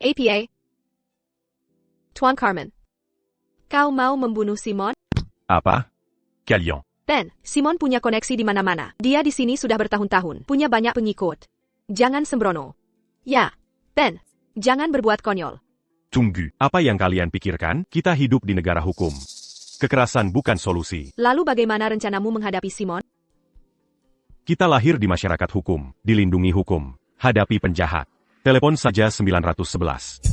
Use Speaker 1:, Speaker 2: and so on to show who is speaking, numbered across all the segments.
Speaker 1: APA. Tuan Carmen. Kau mau membunuh Simon?
Speaker 2: Apa? Kalian.
Speaker 1: Ben, Simon punya koneksi di mana-mana. Dia di sini sudah bertahun-tahun, punya banyak pengikut. Jangan sembrono. Ya, Ben, jangan berbuat konyol.
Speaker 2: Tunggu, apa yang kalian pikirkan? Kita hidup di negara hukum. Kekerasan bukan solusi.
Speaker 1: Lalu bagaimana rencanamu menghadapi Simon?
Speaker 2: Kita lahir di masyarakat hukum, dilindungi hukum. Hadapi penjahat. Telepon saja 911.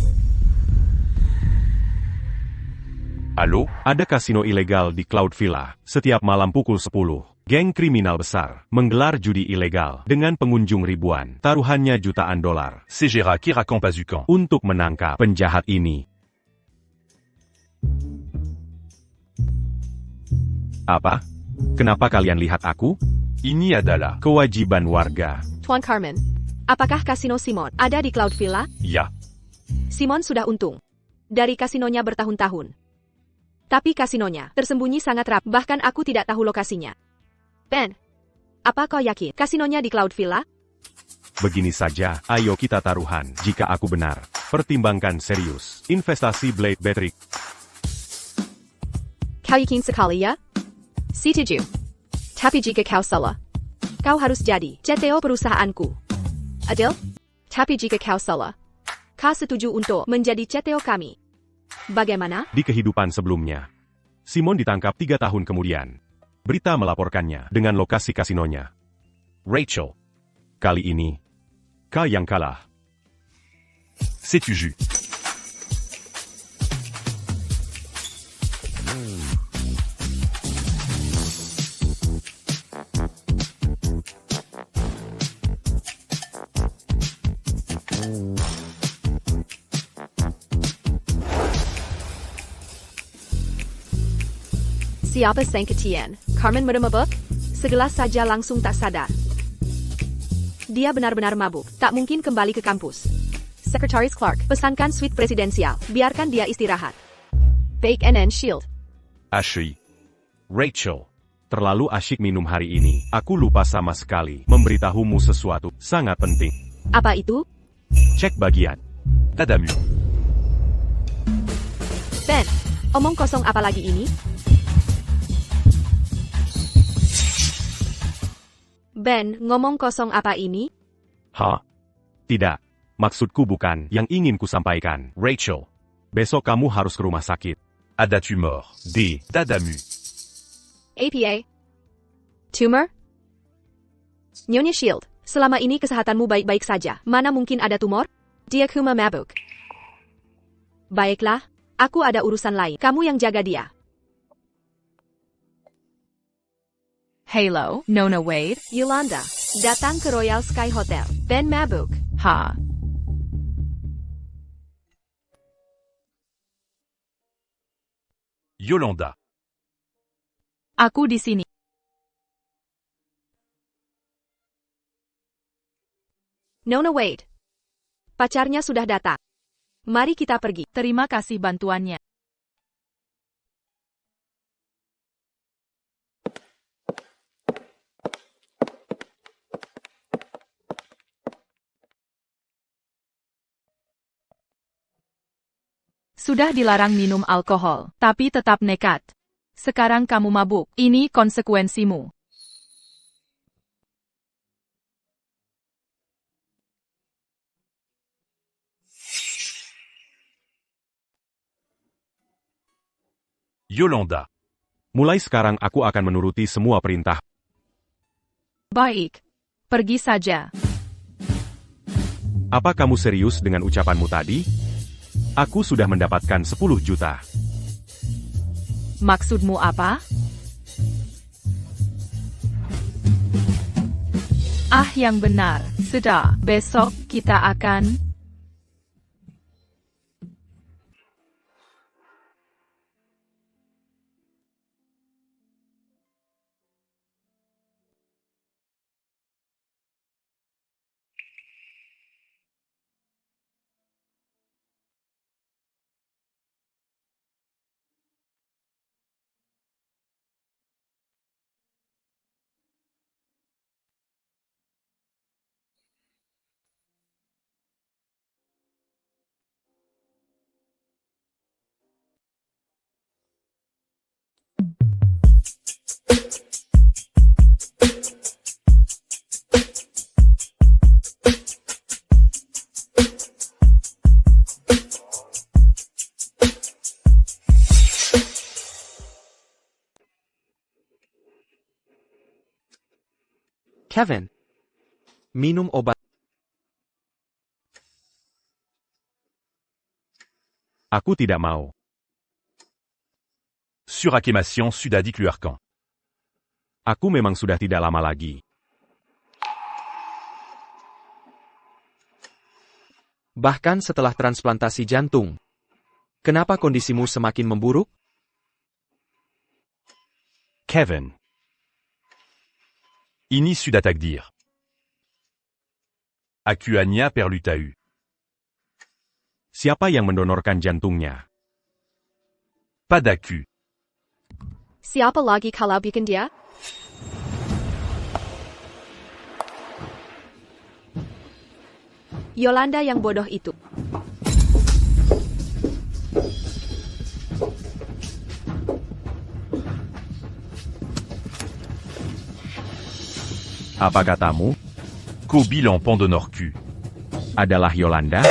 Speaker 2: Halo, ada kasino ilegal di Cloud Villa. Setiap malam pukul 10, geng kriminal besar menggelar judi ilegal dengan pengunjung ribuan. Taruhannya jutaan dolar.
Speaker 3: C'est Gérard qui raconte Bazucan.
Speaker 2: Untuk menangkap penjahat ini. Apa? Kenapa kalian lihat aku?
Speaker 3: Ini adalah.
Speaker 2: Kewajiban warga.
Speaker 1: Tuan Carmen, apakah kasino Simon ada di Cloud Villa?
Speaker 3: Ya.
Speaker 1: Simon sudah untung dari kasinonya bertahun-tahun. Tapi kasinonya tersembunyi sangat rapi, bahkan aku tidak tahu lokasinya. Ben, apa kau yakin kasinonya di Cloud Villa?
Speaker 2: Begini saja, ayo kita taruhan. Jika aku benar, pertimbangkan serius. Investasi Blade Battery.
Speaker 1: Kau yakin sekali ya? Setuju. Tapi jika kau salah, kau harus jadi CTO perusahaanku. Adil? Tapi jika kau salah, kau setuju untuk menjadi CTO kami. Bagaimana?
Speaker 2: Di kehidupan sebelumnya, Simon ditangkap 3 tahun kemudian. Berita melaporkannya dengan lokasi kasinonya.
Speaker 3: Rachel.
Speaker 2: Kali ini, kau yang kalah.
Speaker 3: C'est-tu jus?
Speaker 1: Siapa Saint-Étienne? Carmen meremabuk? Segelas saja langsung tak sadar. Dia benar-benar mabuk, tak mungkin kembali ke kampus. Sekretaris Clark, pesankan suite presidensial, biarkan dia istirahat. Bake and Shield.
Speaker 3: Ashley. Rachel.
Speaker 2: Terlalu asyik minum hari ini. Aku lupa sama sekali memberitahumu sesuatu sangat penting.
Speaker 1: Apa itu?
Speaker 2: Cek bagian.
Speaker 3: Tadamu.
Speaker 1: Ben, omong kosong apa lagi ini? Ben, ngomong kosong apa ini?
Speaker 2: Hah? Tidak. Maksudku bukan yang ingin kusampaikan.
Speaker 3: Rachel.
Speaker 2: Besok kamu harus ke rumah sakit.
Speaker 3: Ada tumor.
Speaker 2: D.
Speaker 3: Tadamu.
Speaker 1: APA. Tumor? Nyonya Shield, selama ini kesehatanmu baik-baik saja. Mana mungkin ada tumor? Dia cuma mabuk. Baiklah, aku ada urusan lain. Kamu yang jaga dia.
Speaker 4: Halo, Nona Wade.
Speaker 1: Yolanda, datang ke Royal Sky Hotel. Ben mabuk.
Speaker 4: Ha.
Speaker 3: Yolanda.
Speaker 4: Aku di sini.
Speaker 1: Nona Wade. Pacarnya sudah datang. Mari kita pergi.
Speaker 4: Terima kasih bantuannya. Sudah dilarang minum alkohol, tapi tetap nekat. Sekarang kamu mabuk, ini konsekuensimu.
Speaker 3: Yolanda.
Speaker 2: Mulai sekarang aku akan menuruti semua perintah.
Speaker 4: Baik. Pergi saja.
Speaker 2: Apa kamu serius dengan ucapanmu tadi? Aku sudah mendapatkan 10 juta.
Speaker 4: Maksudmu apa? Ah, yang benar. Sudah, besok kita akan...
Speaker 5: Kevin, minum obat.
Speaker 2: Aku tidak mau.
Speaker 3: Suraquémation sudadicluarcan.
Speaker 2: Aku memang sudah tidak lama lagi.
Speaker 5: Bahkan setelah transplantasi jantung. Kenapa kondisimu semakin memburuk?
Speaker 3: Kevin. Ini sudatagdir. Acuania perlutau.
Speaker 2: Siapa yang mendonorkan jantungnya?
Speaker 3: Padacu.
Speaker 1: Siapa lagi kalau bukan dia? Yolanda yang bodoh itu.
Speaker 2: Apa katamu?
Speaker 3: Kobil en pandonorcu.
Speaker 2: Adalah Yolanda?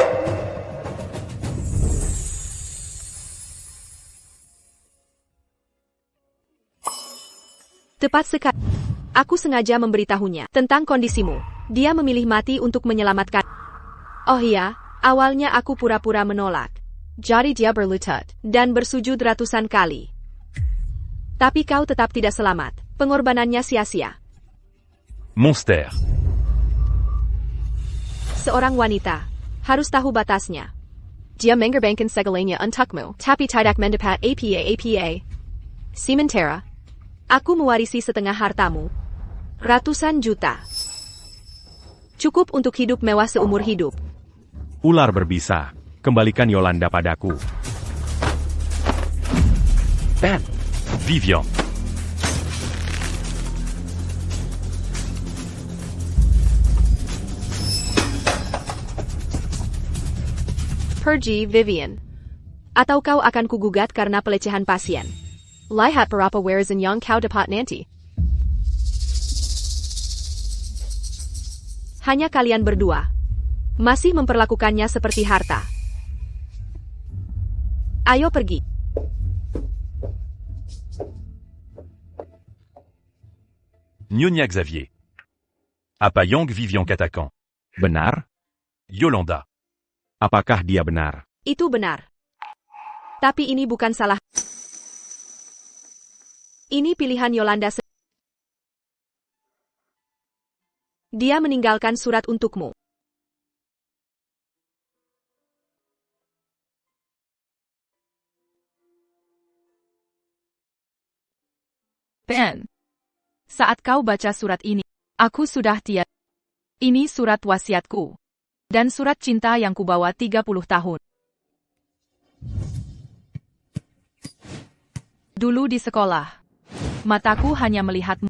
Speaker 1: Tepat sekali. Aku sengaja memberitahunya tentang kondisimu. Dia memilih mati untuk menyelamatkan. Oh iya, awalnya aku pura-pura menolak. Jadi dia berlutut dan bersujud ratusan kali. Tapi kau tetap tidak selamat. Pengorbanannya sia-sia.
Speaker 3: Monster.
Speaker 1: Seorang wanita harus tahu batasnya. Dia mengorbankan segalanya untukmu, tapi tidak mendapat apa-apa. Sementara, aku mewarisi setengah hartamu. Ratusan juta. Cukup untuk hidup mewah seumur hidup.
Speaker 2: Ular berbisa. Kembalikan Yolanda padaku.
Speaker 5: Ben,
Speaker 3: Vivian.
Speaker 1: Pergi, Vivian. Atau kau akan kugugat karena pelecehan pasien. Lihat berapa warisan yang kau dapat nanti. Hanya kalian berdua. Masih memperlakukannya seperti harta. Ayo pergi.
Speaker 3: Nyonya Xavier. Apayang Vivian Katakan.
Speaker 2: Benar?
Speaker 3: Yolanda.
Speaker 2: Apakah dia benar?
Speaker 1: Itu benar. Tapi ini bukan salah. Ini pilihan Yolanda. Dia meninggalkan surat untukmu.
Speaker 4: Ben. Saat kau baca surat ini, aku sudah tiada. Ini surat wasiatku. Dan surat cinta yang kubawa 30 tahun. Dulu di sekolah, mataku hanya melihatmu.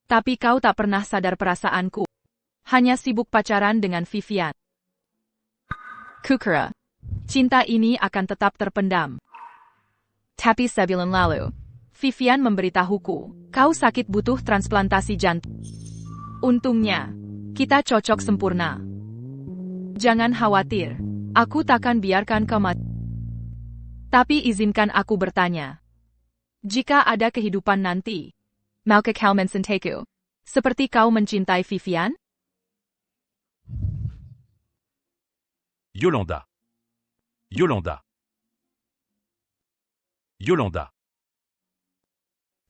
Speaker 4: Tapi kau tak pernah sadar perasaanku. Hanya sibuk pacaran dengan Vivian. Kukira, cinta ini akan tetap terpendam. Tapi sebulan lalu, Vivian memberitahuku, kau sakit butuh transplantasi jantung. Untungnya, kita cocok sempurna. Jangan khawatir, aku takkan biarkan kau mati. Tapi izinkan aku bertanya. Jika ada kehidupan nanti, maukah kau mencintaiku? Seperti kau mencintai Vivian?
Speaker 3: Yolanda. Yolanda. Yolanda.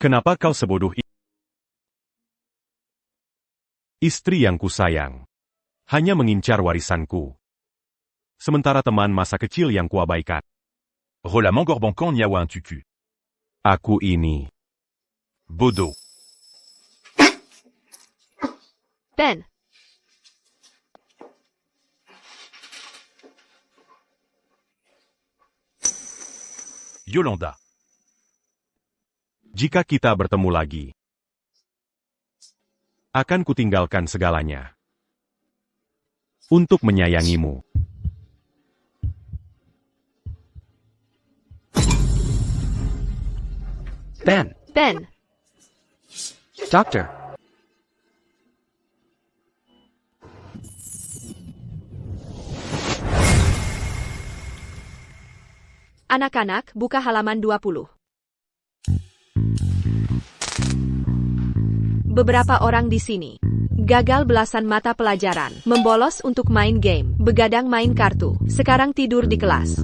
Speaker 2: Kenapa kau sebodoh ini? Istri yang kusayang. Hanya mengincar warisanku. Sementara teman masa kecil yang kuabaikan.
Speaker 3: Rolamant Gorbancan Niawa un tucu.
Speaker 2: Aku ini.
Speaker 3: Bodo.
Speaker 1: Ben.
Speaker 3: Yolanda.
Speaker 2: Jika kita bertemu lagi, akan kutinggalkan segalanya untuk menyayangimu.
Speaker 5: Ben.
Speaker 1: Ben,
Speaker 5: Doctor.
Speaker 1: anak-anak, buka halaman 20. Beberapa orang di sini gagal belasan mata pelajaran, membolos untuk main game, begadang main kartu, sekarang tidur di kelas.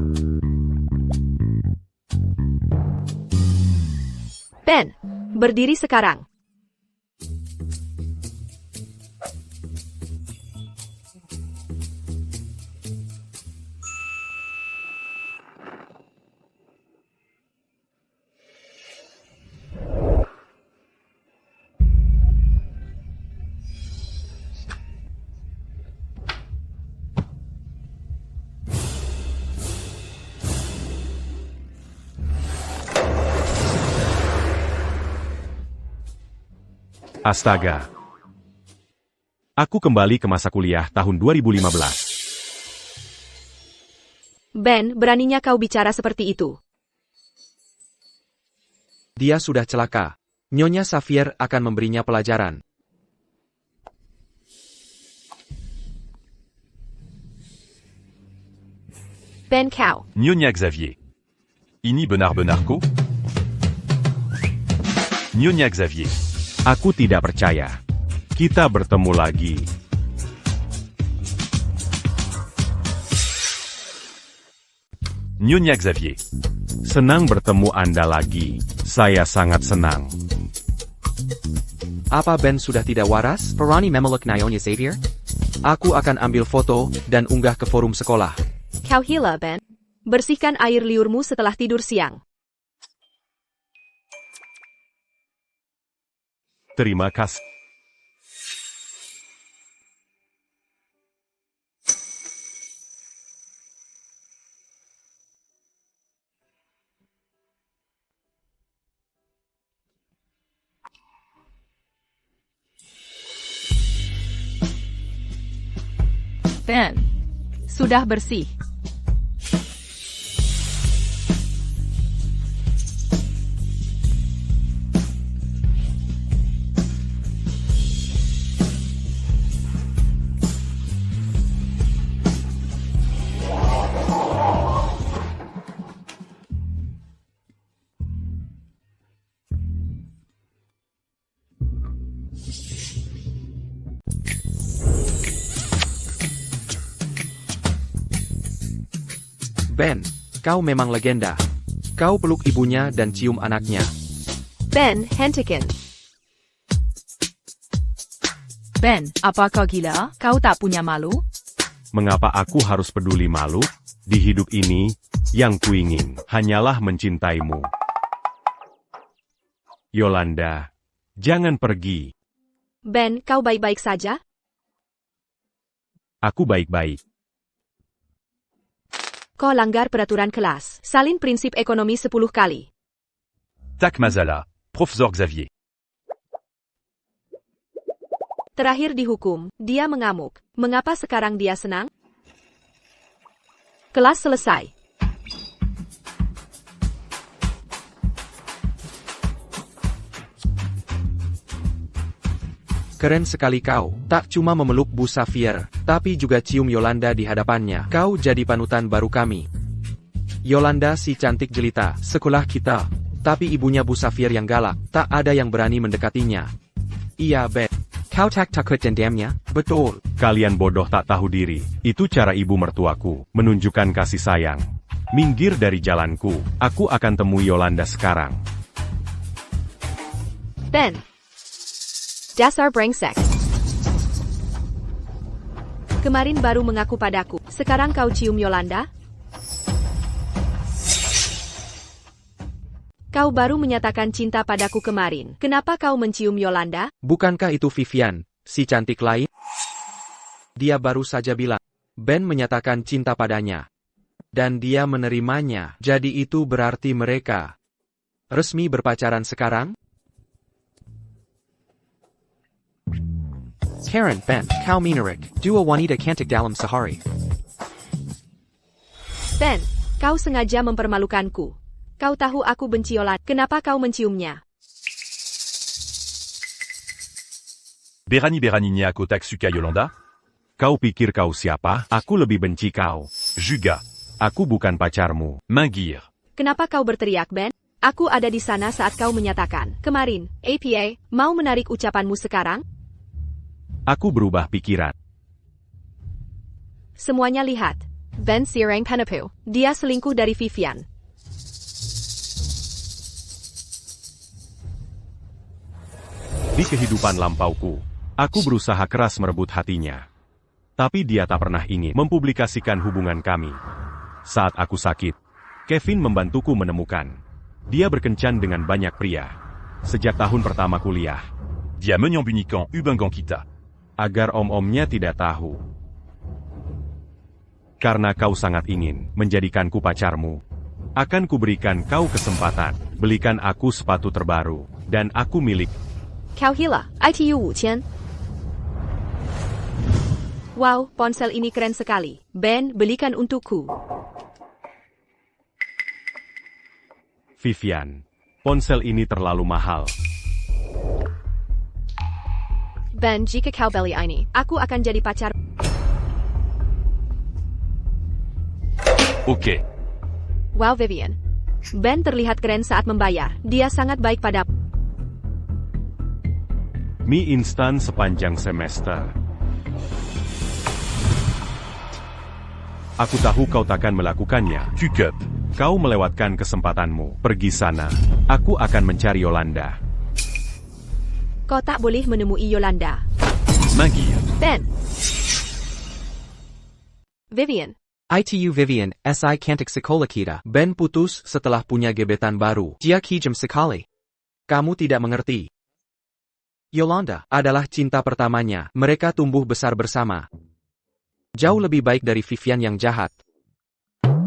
Speaker 1: Ben, berdiri sekarang.
Speaker 2: Astaga. Aku kembali ke masa kuliah tahun 2015.
Speaker 1: Ben, beraninya kau bicara seperti itu.
Speaker 5: Dia sudah celaka. Nyonya Xavier akan memberinya pelajaran.
Speaker 1: Ben, kau.
Speaker 3: Nyonya Xavier. Ini benar-benarko? Nyonya Xavier.
Speaker 2: Aku tidak percaya. Kita bertemu lagi.
Speaker 3: Nyonya Xavier.
Speaker 2: Senang bertemu Anda lagi. Saya sangat senang.
Speaker 5: Apa Ben sudah tidak waras?
Speaker 6: Parani memeluk Nyonya Xavier?
Speaker 5: Aku akan ambil foto dan unggah ke forum sekolah.
Speaker 1: Kau gila, Ben. Bersihkan air liurmu setelah tidur siang.
Speaker 2: Terima kasih.
Speaker 4: Ben, sudah bersih.
Speaker 5: Ben, kau memang legenda. Kau peluk ibunya dan cium anaknya.
Speaker 1: Ben, hentikan.
Speaker 4: Ben, apa kau gila? Kau tak punya malu?
Speaker 2: Mengapa aku harus peduli malu? Di hidup ini, yang kuingin hanyalah mencintaimu. Yolanda, jangan pergi.
Speaker 1: Ben, kau baik-baik saja?
Speaker 2: Aku baik-baik.
Speaker 1: Kau langgar peraturan kelas. Salin prinsip ekonomi 10 kali.
Speaker 3: Tak Mazala. Profesor Xavier.
Speaker 1: Terakhir dihukum, dia mengamuk. Mengapa sekarang dia senang? Kelas selesai.
Speaker 5: Keren sekali kau. Tak cuma memeluk Bu Xavier, tapi juga cium Yolanda di hadapannya. Kau jadi panutan baru kami. Yolanda si cantik jelita, sekolah kita. Tapi ibunya Bu Xavier yang galak, tak ada yang berani mendekatinya. Iya, Ben.
Speaker 6: Kau tak takut dendamnya?
Speaker 5: Betul.
Speaker 2: Kalian bodoh tak tahu diri. Itu cara ibu mertuaku menunjukkan kasih sayang. Minggir dari jalanku. Aku akan temui Yolanda sekarang.
Speaker 1: Ben. Dasar brengsek. Kemarin baru mengaku padaku. Sekarang kau cium Yolanda? Kau baru menyatakan cinta padaku kemarin. Kenapa kau mencium Yolanda?
Speaker 5: Bukankah itu Vivian, si cantik lain? Dia baru saja bilang, Ben menyatakan cinta padanya. Dan dia menerimanya. Jadi itu berarti mereka resmi berpacaran sekarang?
Speaker 6: Karen, Ben, kau minarik. Dua wanita cantik dalam sehari.
Speaker 1: Ben, kau sengaja mempermalukanku. Kau tahu aku benci Yolanda. Kenapa kau menciumnya?
Speaker 3: Berani aku tak suka Yolanda?
Speaker 2: Kau pikir kau siapa? Aku lebih benci kau.
Speaker 3: Juga.
Speaker 2: Aku bukan pacarmu.
Speaker 3: Minggir.
Speaker 1: Kenapa kau berteriak, Ben? Aku ada di sana saat kau menyatakan. Kemarin, APA, mau menarik ucapanmu sekarang?
Speaker 2: Aku berubah pikiran.
Speaker 1: Semuanya lihat. Ben Sireng Penepu. Dia selingkuh dari Vivian.
Speaker 2: Di kehidupan lampauku, aku berusaha keras merebut hatinya. Tapi dia tak pernah ingin mempublikasikan hubungan kami. Saat aku sakit, Kevin membantuku menemukan. Dia berkencan dengan banyak pria. Sejak tahun pertama kuliah.
Speaker 3: Dia menyembunyikan hubungan kita.
Speaker 2: Agar om-omnya tidak tahu. Karena kau sangat ingin menjadikanku pacarmu. Akan kuberikan kau kesempatan. Belikan aku sepatu terbaru. Dan aku milik.
Speaker 1: Kau hila, ITU 5,000. Wow, ponsel ini keren sekali. Ben, belikan untukku.
Speaker 2: Vivian, ponsel ini terlalu mahal.
Speaker 1: Ben, jika kau beli ini, aku akan jadi pacar.
Speaker 3: Oke.
Speaker 1: Wow, Vivian. Ben terlihat keren saat membayar. Dia sangat baik pada.
Speaker 2: Mie instan sepanjang semester. Aku tahu kau takkan melakukannya.
Speaker 3: Cukup.
Speaker 2: Kau melewatkan kesempatanmu. Pergi sana. Aku akan mencari Yolanda.
Speaker 1: Kau tak boleh menemui Yolanda.
Speaker 3: Minggir.
Speaker 1: Ben. Vivian.
Speaker 6: ITU Vivian, SI cantik sekolah kita.
Speaker 5: Ben putus setelah punya gebetan baru.
Speaker 6: Dia kijem sekali.
Speaker 5: Kamu tidak mengerti. Yolanda adalah cinta pertamanya. Mereka tumbuh besar bersama. Jauh lebih baik dari Vivian yang jahat.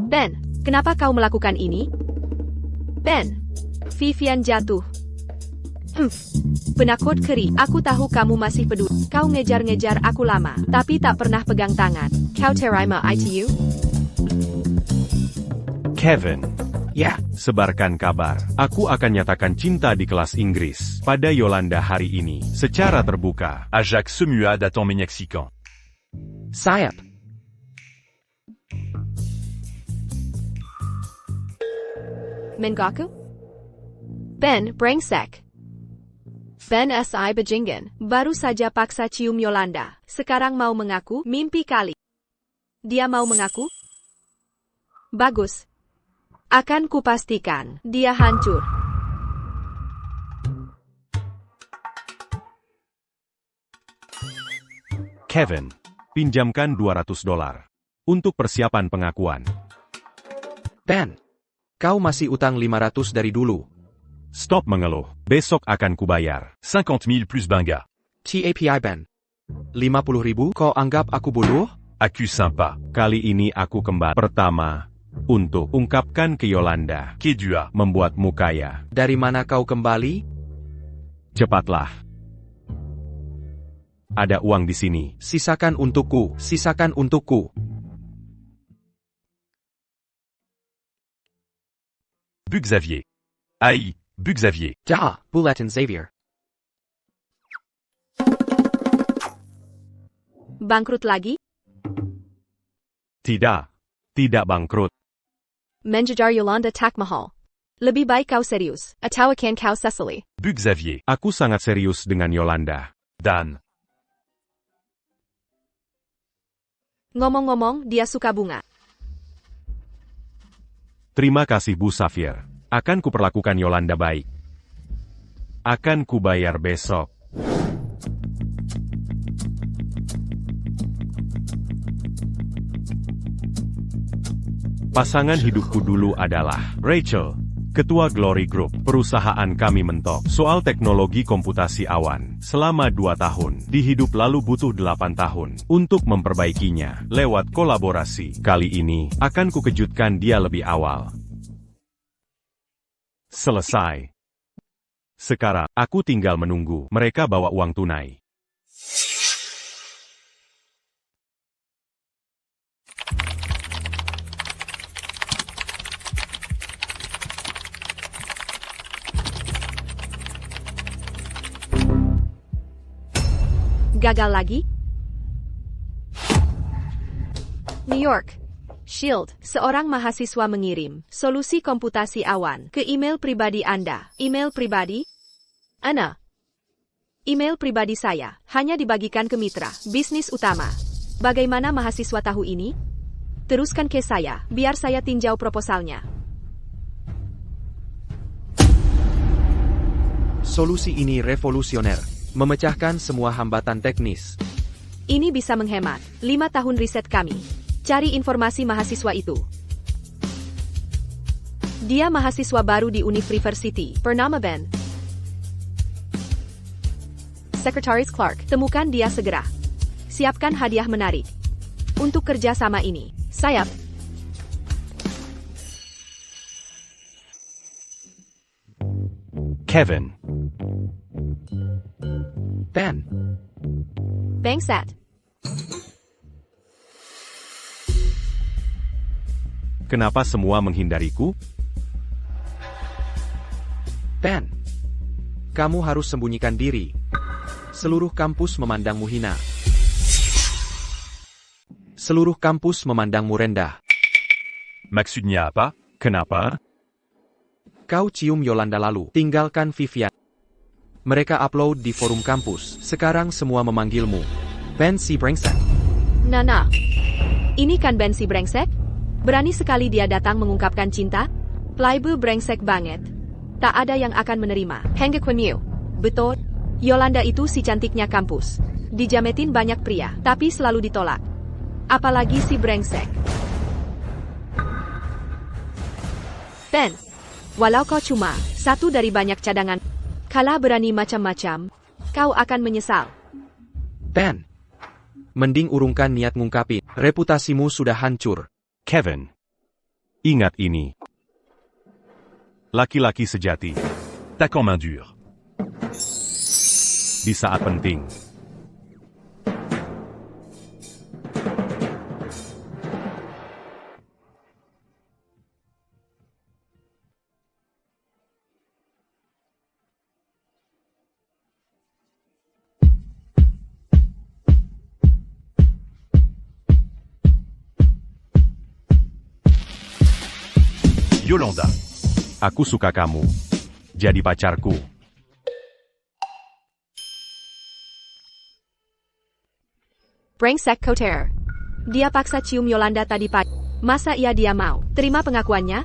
Speaker 1: Ben, kenapa kau melakukan ini? Ben. Vivian jatuh. Penakut keri. Aku tahu kamu masih peduli. Kau ngejar-ngejar aku lama, tapi tak pernah pegang tangan. Kau terima ITU?
Speaker 2: Kevin.
Speaker 6: Ya,
Speaker 2: Sebarkan kabar. Aku akan nyatakan cinta di kelas Inggris pada Yolanda hari ini, secara terbuka.
Speaker 3: Ajax semua datang menyaksikan.
Speaker 6: sayap.
Speaker 1: Mengaku? Ben, brengsek. Ben SI bajingan, baru saja paksa cium Yolanda. Sekarang mau mengaku, mimpi kali. Dia mau mengaku? Bagus. Akan kupastikan, dia hancur.
Speaker 2: Kevin, pinjamkan $200 untuk persiapan pengakuan.
Speaker 5: Ben, kau masih utang 500 dari dulu.
Speaker 2: Stop mengeluh. Besok akan kubayar.
Speaker 3: 50 000 plus Benga.
Speaker 5: TAPI Ben. 50.000, kau anggap aku bodoh?
Speaker 3: Aku sympa.
Speaker 2: Kali ini aku kembali. Pertama, untuk ungkapkan ke Yolanda.
Speaker 3: Kedua.
Speaker 2: Membuatmu kaya.
Speaker 5: Dari mana kau kembali?
Speaker 2: Cepatlah. Ada uang di sini.
Speaker 5: Sisakan untukku, sisakan untukku.
Speaker 3: Bu Xavier. Aïe, Bu Xavier.
Speaker 6: Ja, Bulletin Xavier.
Speaker 1: Bangkrut lagi?
Speaker 2: Tidak. Tidak bangkrut.
Speaker 1: Menjajar Yolanda tak mahal. Lebih baik kau serius, atau akan kau sesali.
Speaker 3: Bu Xavier.
Speaker 2: Aku sangat serius dengan Yolanda.
Speaker 3: Dan.
Speaker 1: Ngomong-ngomong, dia suka bunga.
Speaker 2: Terima kasih Bu Safir. Akan kuperlakukan Yolanda baik. Akan kubayar besok. Pasangan hidupku dulu adalah Rachel, Ketua Glory Group. Perusahaan kami mentok soal teknologi komputasi awan selama 2 tahun. Di hidup lalu butuh 8 tahun untuk memperbaikinya lewat kolaborasi. Kali ini akan kukejutkan dia lebih awal. Selesai. Sekarang, aku tinggal menunggu mereka bawa uang tunai.
Speaker 1: Gagal lagi? New York. Shield, seorang mahasiswa mengirim solusi komputasi awan ke email pribadi Anda. Email pribadi? Ana. Email pribadi saya hanya dibagikan ke mitra bisnis utama. Bagaimana mahasiswa tahu ini? Teruskan ke saya, biar saya tinjau proposalnya.
Speaker 5: Solusi ini revolusioner, memecahkan semua hambatan teknis.
Speaker 1: Ini bisa menghemat 5 tahun riset kami. Cari informasi mahasiswa itu. Dia mahasiswa baru di University, bernama Ben. Sekretaris Clark, temukan dia segera. Siapkan hadiah menarik. Untuk kerja sama ini, sayap.
Speaker 2: Kevin.
Speaker 5: Ben,
Speaker 1: Bangsat.
Speaker 2: Kenapa semua menghindariku?
Speaker 5: Ben. Kamu harus sembunyikan diri. Seluruh kampus memandangmu hina. Seluruh kampus memandangmu rendah.
Speaker 3: Maksudnya apa?
Speaker 2: Kenapa?
Speaker 5: Kau cium Yolanda lalu tinggalkan Vivian. Mereka upload di forum kampus. Sekarang semua memanggilmu Ben si brengsek.
Speaker 1: Nana. Ini kan Ben si brengsek? Berani sekali dia datang mengungkapkan cinta? Playboy brengsek banget. Tak ada yang akan menerima. Hengge Kweniu. Betul. Yolanda itu si cantiknya kampus. Dijametin banyak pria, tapi selalu ditolak. Apalagi si brengsek. Ben. Walau kau cuma satu dari banyak cadangan, kalau berani macam-macam, kau akan menyesal.
Speaker 5: Ben. Mending urungkan niat ngungkapin. Reputasimu sudah hancur.
Speaker 2: Kevin. Ingat ini. Laki-laki sejati.
Speaker 3: Tac en main dure.
Speaker 2: Di saat penting.
Speaker 3: Yolanda.
Speaker 2: Aku suka kamu. Jadi pacarku.
Speaker 1: Brengsek Koter. Dia paksa cium Yolanda tadi pagi. Masa dia mau terima pengakuannya?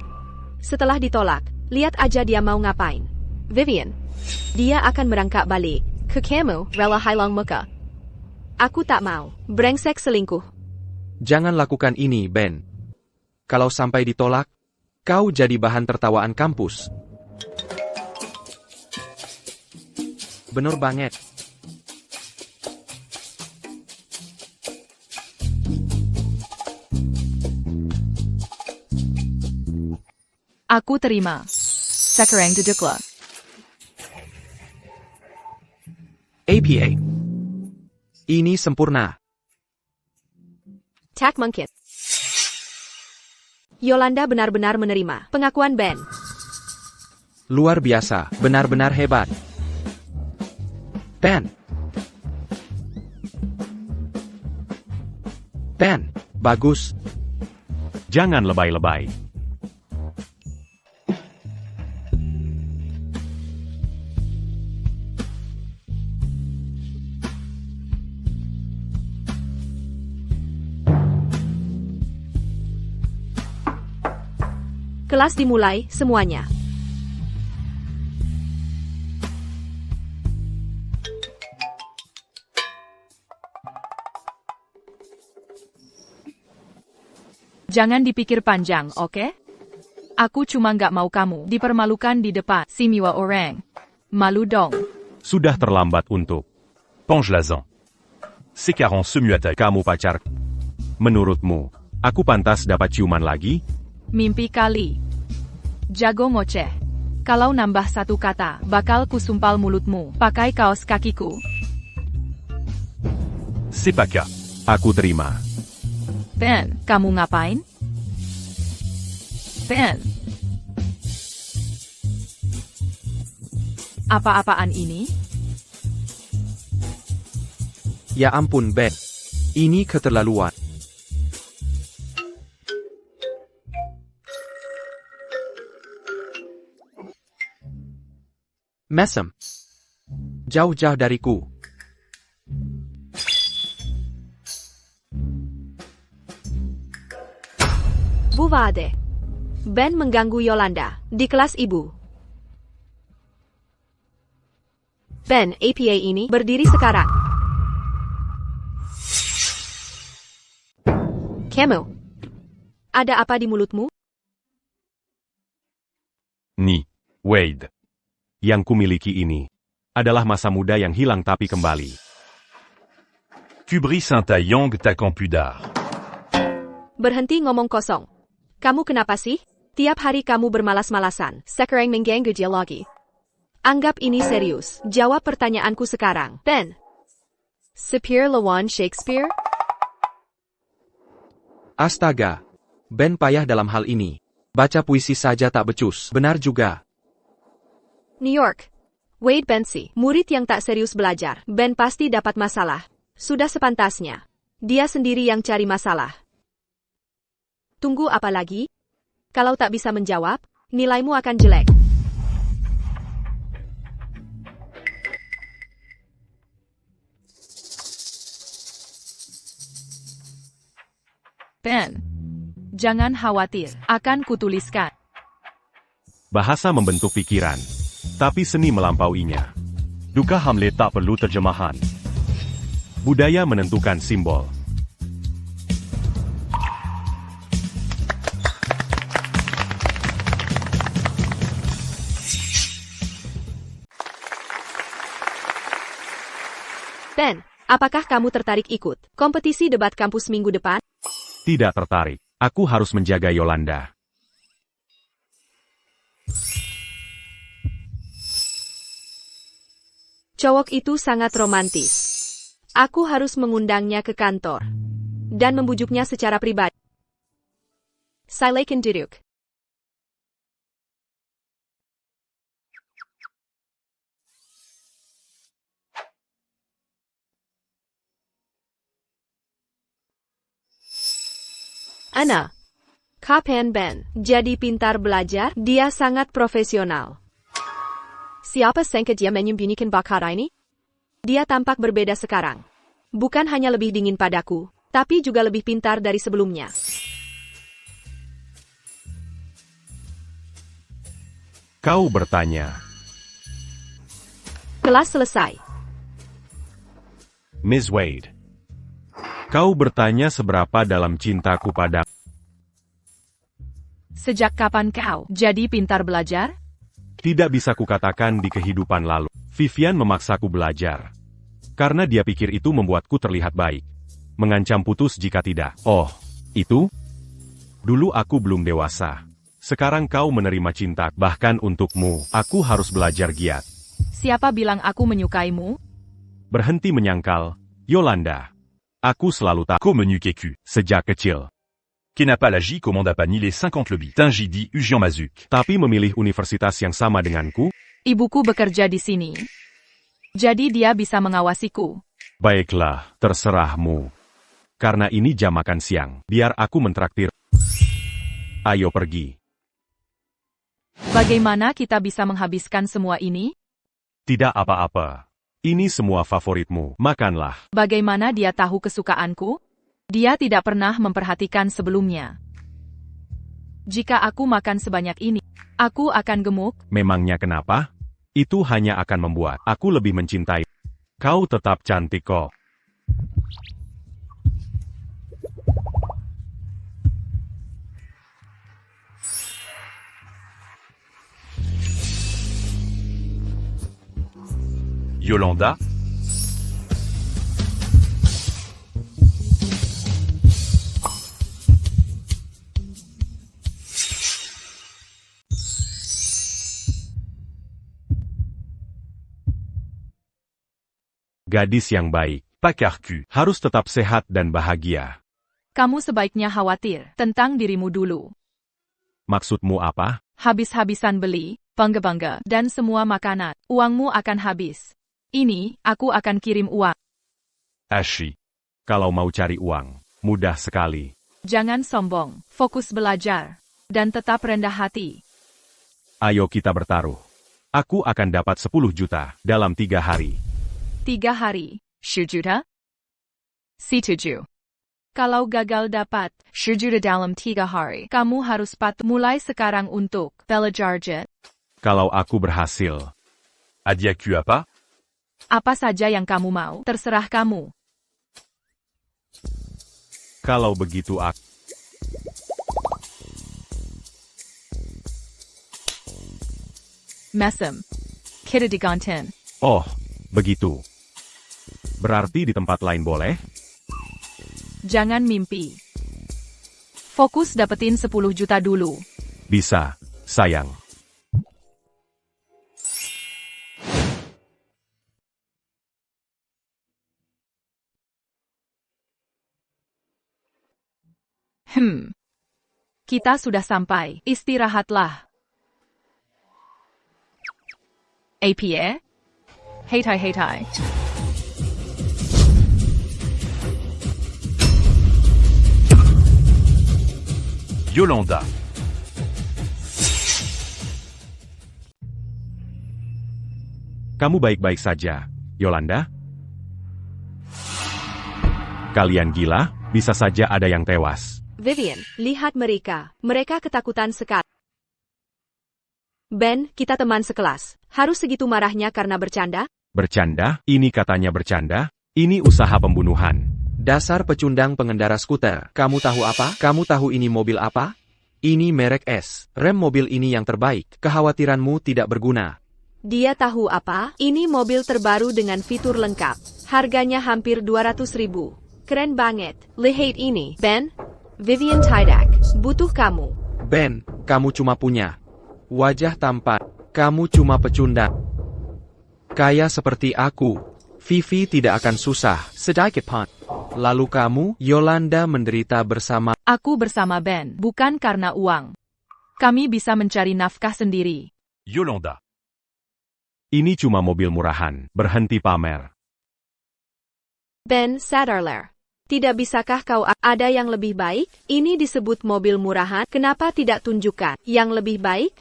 Speaker 1: Setelah ditolak, lihat aja dia mau ngapain. Vivian. Dia akan merangkak balik ke kamu, rela hilang muka. Aku tak mau. Brengsek selingkuh.
Speaker 5: Jangan lakukan ini, Ben. Kalau sampai ditolak, kau jadi bahan tertawaan kampus. Bener banget.
Speaker 4: Aku terima. Sekarang duduklah.
Speaker 5: APA. Ini sempurna.
Speaker 1: Tak mungkin. Yolanda benar-benar menerima pengakuan Ben.
Speaker 5: Luar biasa, benar-benar hebat. Ben. Ben, bagus.
Speaker 2: Jangan lebay-lebay.
Speaker 1: Kelas dimulai, semuanya.
Speaker 4: Jangan dipikir panjang, oke? Aku cuma nggak mau kamu dipermalukan di depan semua orang. Malu dong.
Speaker 2: Sudah terlambat untuk
Speaker 3: Pengelazan. C'est 40 semuata.
Speaker 2: kamu pacar. Menurutmu, aku pantas dapat ciuman lagi?
Speaker 4: Mimpi kali. Jago ngoceh. Kalau nambah satu kata, bakal kusumpal mulutmu pakai kaos kakiku.
Speaker 3: C'est pas cas.
Speaker 2: Aku terima.
Speaker 4: Ben, kamu ngapain? Ben. Apa-apaan ini?
Speaker 5: Ya ampun, Ben. Ini keterlaluan. Mesem. Jauh-jauh dariku.
Speaker 1: Bu Vade. Ben mengganggu Yolanda di kelas ibu. Ben, APA ini berdiri sekarang. Kamu. Ada apa di mulutmu?
Speaker 2: Ni, Wade. Yang kumiliki ini adalah masa muda yang hilang tapi kembali.
Speaker 3: Kubri Saint-Taeyong Tacampudar.
Speaker 1: Berhenti ngomong kosong. Kamu kenapa sih? Tiap hari kamu bermalas-malasan. Sekarang mengganggu dia lagi. Anggap ini serius. Jawab pertanyaanku sekarang. Ben. Sapir lawan Shakespeare?
Speaker 5: Astaga. Ben payah dalam hal ini. Baca puisi saja tak becus. Benar juga.
Speaker 1: New York. Wade Bensi, murid yang tak serius belajar. Ben pasti dapat masalah. Sudah sepantasnya. Dia sendiri yang cari masalah. Tunggu apa lagi? Kalau tak bisa menjawab, nilaimu akan jelek.
Speaker 4: Ben. Jangan khawatir, akan kutuliskan.
Speaker 2: Bahasa membentuk pikiran, tapi seni melampauinya. Duka Hamlet tak perlu terjemahan. Budaya menentukan simbol.
Speaker 1: Ben, apakah kamu tertarik ikut kompetisi debat kampus minggu depan?
Speaker 2: Tidak tertarik. Aku harus menjaga Yolanda.
Speaker 1: Cowok itu sangat romantis. Aku harus mengundangnya ke kantor dan membujuknya secara pribadi. Silakan duduk. Ana. Kapan Ben jadi pintar belajar? Dia sangat profesional. Siapa sangka dia menyembunyikan bakat ini? Dia tampak berbeda sekarang. Bukan hanya lebih dingin padaku, tapi juga lebih pintar dari sebelumnya.
Speaker 2: Kau bertanya,
Speaker 1: Kelas selesai.
Speaker 2: Miss Wade. Kau bertanya seberapa dalam cintaku pada...
Speaker 4: Sejak kapan kau jadi pintar belajar?
Speaker 2: Tidak bisa kukatakan di kehidupan lalu. Vivian memaksaku belajar. Karena dia pikir itu membuatku terlihat baik. Mengancam putus jika tidak. Oh, itu? Dulu aku belum dewasa. Sekarang kau menerima cinta. Bahkan untukmu, aku harus belajar giat.
Speaker 4: Siapa bilang aku menyukaimu?
Speaker 2: Berhenti menyangkal, Yolanda. Aku selalu tak
Speaker 3: Komenu Keku.
Speaker 2: sejak kecil.
Speaker 3: Kenapa la J commande pas ni les 50 lebih. Tingidi Ujian Mazuk.
Speaker 2: Tapi memilih universitas yang sama denganku?
Speaker 4: Ibuku bekerja di sini. Jadi dia bisa mengawasiku.
Speaker 2: Baiklah, terserahmu. Karena ini jam makan siang, biar aku mentraktir. Ayo pergi.
Speaker 4: Bagaimana kita bisa menghabiskan semua ini?
Speaker 2: Tidak apa-apa. Ini semua favoritmu, makanlah.
Speaker 4: Bagaimana dia tahu kesukaanku? Dia tidak pernah memperhatikan sebelumnya. Jika aku makan sebanyak ini, aku akan gemuk.
Speaker 2: Memangnya kenapa? Itu hanya akan membuat aku lebih mencintai. Kau tetap cantik kok.
Speaker 3: Yolanda.
Speaker 2: Gadis yang baik,
Speaker 3: Pacarcu.
Speaker 2: harus tetap sehat dan bahagia.
Speaker 4: Kamu sebaiknya khawatir tentang dirimu dulu.
Speaker 2: Maksudmu apa?
Speaker 4: Habis-habisan beli, bangga-bangga, dan semua makanan. Uangmu akan habis. Ini, aku akan kirim uang.
Speaker 3: Ashi.
Speaker 2: Kalau mau cari uang, mudah sekali.
Speaker 4: Jangan sombong, fokus belajar, dan tetap rendah hati.
Speaker 2: Ayo kita bertaruh. Aku akan dapat 10 juta dalam 3 hari.
Speaker 4: 3 hari, 10 juta? Si 7. Kalau gagal dapat 10 juta dalam 3 hari, kamu harus mulai sekarang untuk belajar jet.
Speaker 2: Kalau aku berhasil,
Speaker 3: Adiaku apa?
Speaker 4: Apa saja yang kamu mau, terserah kamu.
Speaker 2: kalau begitu aku...
Speaker 4: Mesem. Kita digantin.
Speaker 2: Oh, begitu. Berarti di tempat lain boleh?
Speaker 4: Jangan mimpi. Fokus dapetin 10 juta dulu.
Speaker 2: Bisa, sayang.
Speaker 4: Kita sudah sampai. Istirahatlah. APA? Heitai heitai.
Speaker 3: Yolanda.
Speaker 2: Kamu baik-baik saja, Yolanda? Kalian gila? Bisa saja ada yang tewas.
Speaker 1: Vivian, lihat mereka. Mereka ketakutan sekali. Ben, kita teman sekelas. Harus segitu marahnya karena bercanda?
Speaker 2: Bercanda? Ini katanya bercanda? Ini usaha pembunuhan.
Speaker 5: Dasar pecundang pengendara skuter. Kamu tahu apa? Kamu tahu ini mobil apa? Ini merek S. Rem mobil ini yang terbaik. Kekhawatiranmu tidak berguna.
Speaker 1: Dia tahu apa? Ini mobil terbaru dengan fitur lengkap. Harganya hampir 200.000. Keren banget. Lihat ini. Ben, Vivian Tidak. Butuh kamu.
Speaker 5: Ben, kamu cuma punya wajah tampan. Kamu cuma pecundang. Kaya seperti aku. Vivi tidak akan susah. Sedikit pun. Lalu kamu, Yolanda menderita bersama.
Speaker 4: Aku bersama Ben, bukan karena uang. Kami bisa mencari nafkah sendiri.
Speaker 3: Yolanda.
Speaker 2: Ini cuma mobil murahan. Berhenti pamer.
Speaker 1: Ben, sadarlah. Tidak bisakah kau ada yang lebih baik? Ini disebut mobil murahan. Kenapa tidak tunjukkan yang lebih baik?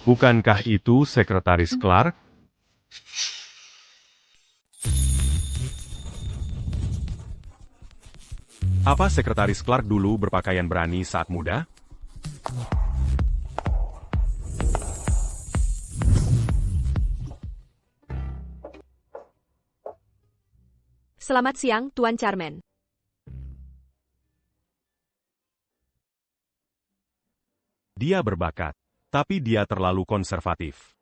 Speaker 2: Bukankah itu Sekretaris Clark? Apa Sekretaris Clark dulu berpakaian berani saat muda?
Speaker 1: Selamat siang, Tuan Charmen.
Speaker 2: Dia berbakat, tapi dia terlalu konservatif.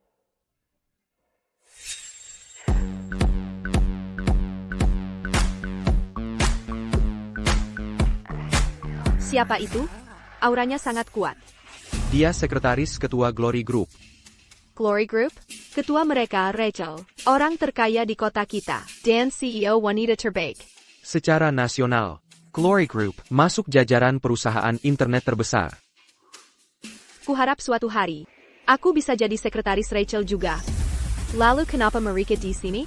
Speaker 1: Siapa itu? Auranya sangat kuat.
Speaker 5: Dia sekretaris ketua Glory Group.
Speaker 1: Glory Group? Ketua mereka, Rachel. Orang terkaya di kota kita. Dan CEO wanita terbaik.
Speaker 5: Secara nasional, Glory Group masuk jajaran perusahaan internet terbesar.
Speaker 1: Kuharap suatu hari, aku bisa jadi sekretaris Rachel juga. Lalu kenapa mereka di sini?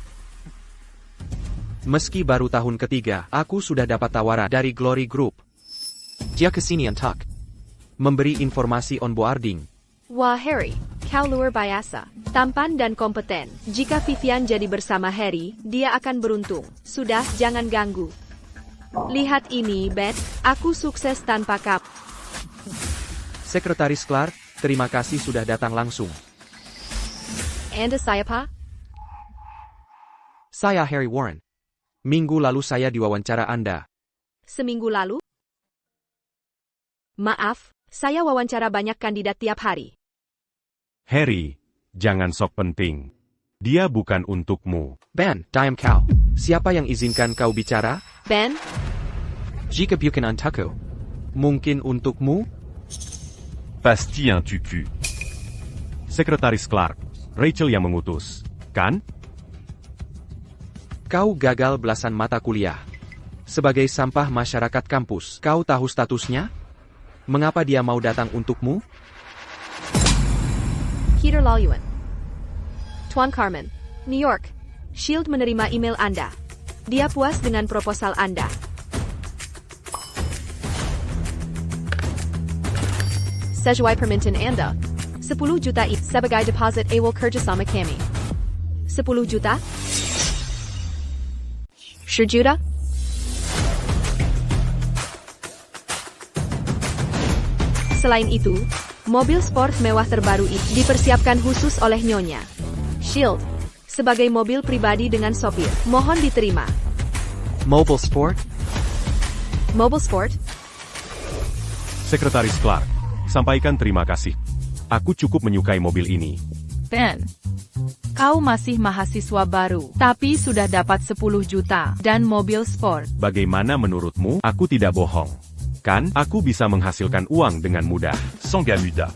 Speaker 5: Meski baru tahun ketiga, aku sudah dapat tawaran dari Glory Group. Dia kesini untuk memberi informasi onboarding.
Speaker 1: Wah Harry, kau luar biasa. Tampan dan kompeten. Jika Vivian jadi bersama Harry, dia akan beruntung. Sudah, jangan ganggu. Lihat ini, Ben. Aku sukses tanpa kap.
Speaker 5: Sekretaris Clark, terima kasih sudah datang langsung.
Speaker 1: Anda siapa?
Speaker 5: Saya Harry Warren. Minggu lalu saya diwawancara Anda.
Speaker 1: Seminggu lalu? Maaf, saya wawancara banyak kandidat tiap hari.
Speaker 2: Harry, jangan sok penting. Dia bukan untukmu.
Speaker 5: Ben, diam kau. Siapa yang izinkan kau bicara?
Speaker 1: Ben,
Speaker 5: Jika bukan untukku. Mungkin untukmu?
Speaker 3: Pasti un tucu.
Speaker 2: Sekretaris Clark, Rachel yang mengutus, kan?
Speaker 5: Kau gagal belasan mata kuliah. Sebagai sampah masyarakat kampus, kau tahu statusnya? Mengapa dia mau datang untukmu?
Speaker 1: Peter Lalyuan. Tuan Carmen, New York. Shield menerima email Anda. Dia puas dengan proposal Anda. Sesuai permintaan Anda. 10 juta sebagai deposit awal kerjasama kami. 10 juta? 10 juta? Selain itu, mobil sport mewah terbaru itu dipersiapkan khusus oleh Nyonya Shield sebagai mobil pribadi dengan sopir. Mohon diterima.
Speaker 6: Mobile Sport?
Speaker 1: Mobil sport?
Speaker 2: Sekretaris Clark, sampaikan terima kasih. Aku cukup menyukai mobil ini.
Speaker 4: Ben, kau masih mahasiswa baru, tapi sudah dapat 10 juta dan mobil sport.
Speaker 2: Bagaimana menurutmu? Aku tidak bohong. Kan, aku bisa menghasilkan uang dengan mudah.
Speaker 3: Sangamuda.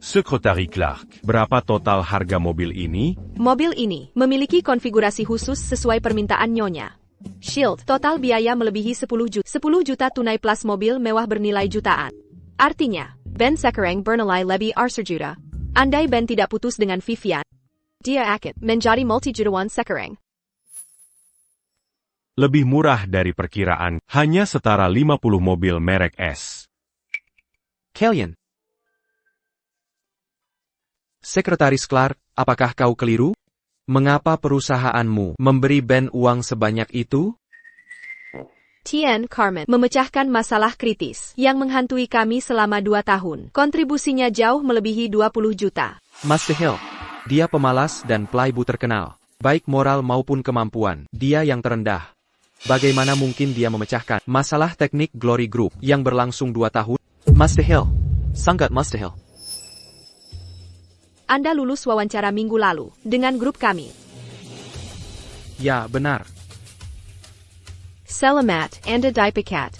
Speaker 3: Secretary Clark.
Speaker 2: Berapa total harga mobil ini?
Speaker 1: Mobil ini memiliki konfigurasi khusus sesuai permintaan Nyonya Shield. Total biaya melebihi 10 juta. 10 juta tunai plus mobil mewah bernilai jutaan. Artinya, Ben sekarang bernilai lebih juta. Andai Ben tidak putus dengan Vivian, dia akan menjadi multi-jutawan sekarang.
Speaker 2: Lebih murah dari perkiraan, hanya setara 50 mobil merek S.
Speaker 6: Kalian.
Speaker 5: Sekretaris Clark, apakah kau keliru? Mengapa perusahaanmu memberi Ben uang sebanyak itu?
Speaker 1: Tien Carmen memecahkan masalah kritis yang menghantui kami selama 2 tahun. Kontribusinya jauh melebihi 20 juta.
Speaker 5: Master Hill. Dia pemalas dan playboy terkenal. Baik moral maupun kemampuan, dia yang terendah. Bagaimana mungkin dia memecahkan masalah teknik Glory Group yang berlangsung 2 tahun?
Speaker 6: Master Hill. Sangat Master Hill.
Speaker 1: Anda lulus wawancara minggu lalu dengan grup kami.
Speaker 5: Ya, benar.
Speaker 1: Selamat, Anda dipecat.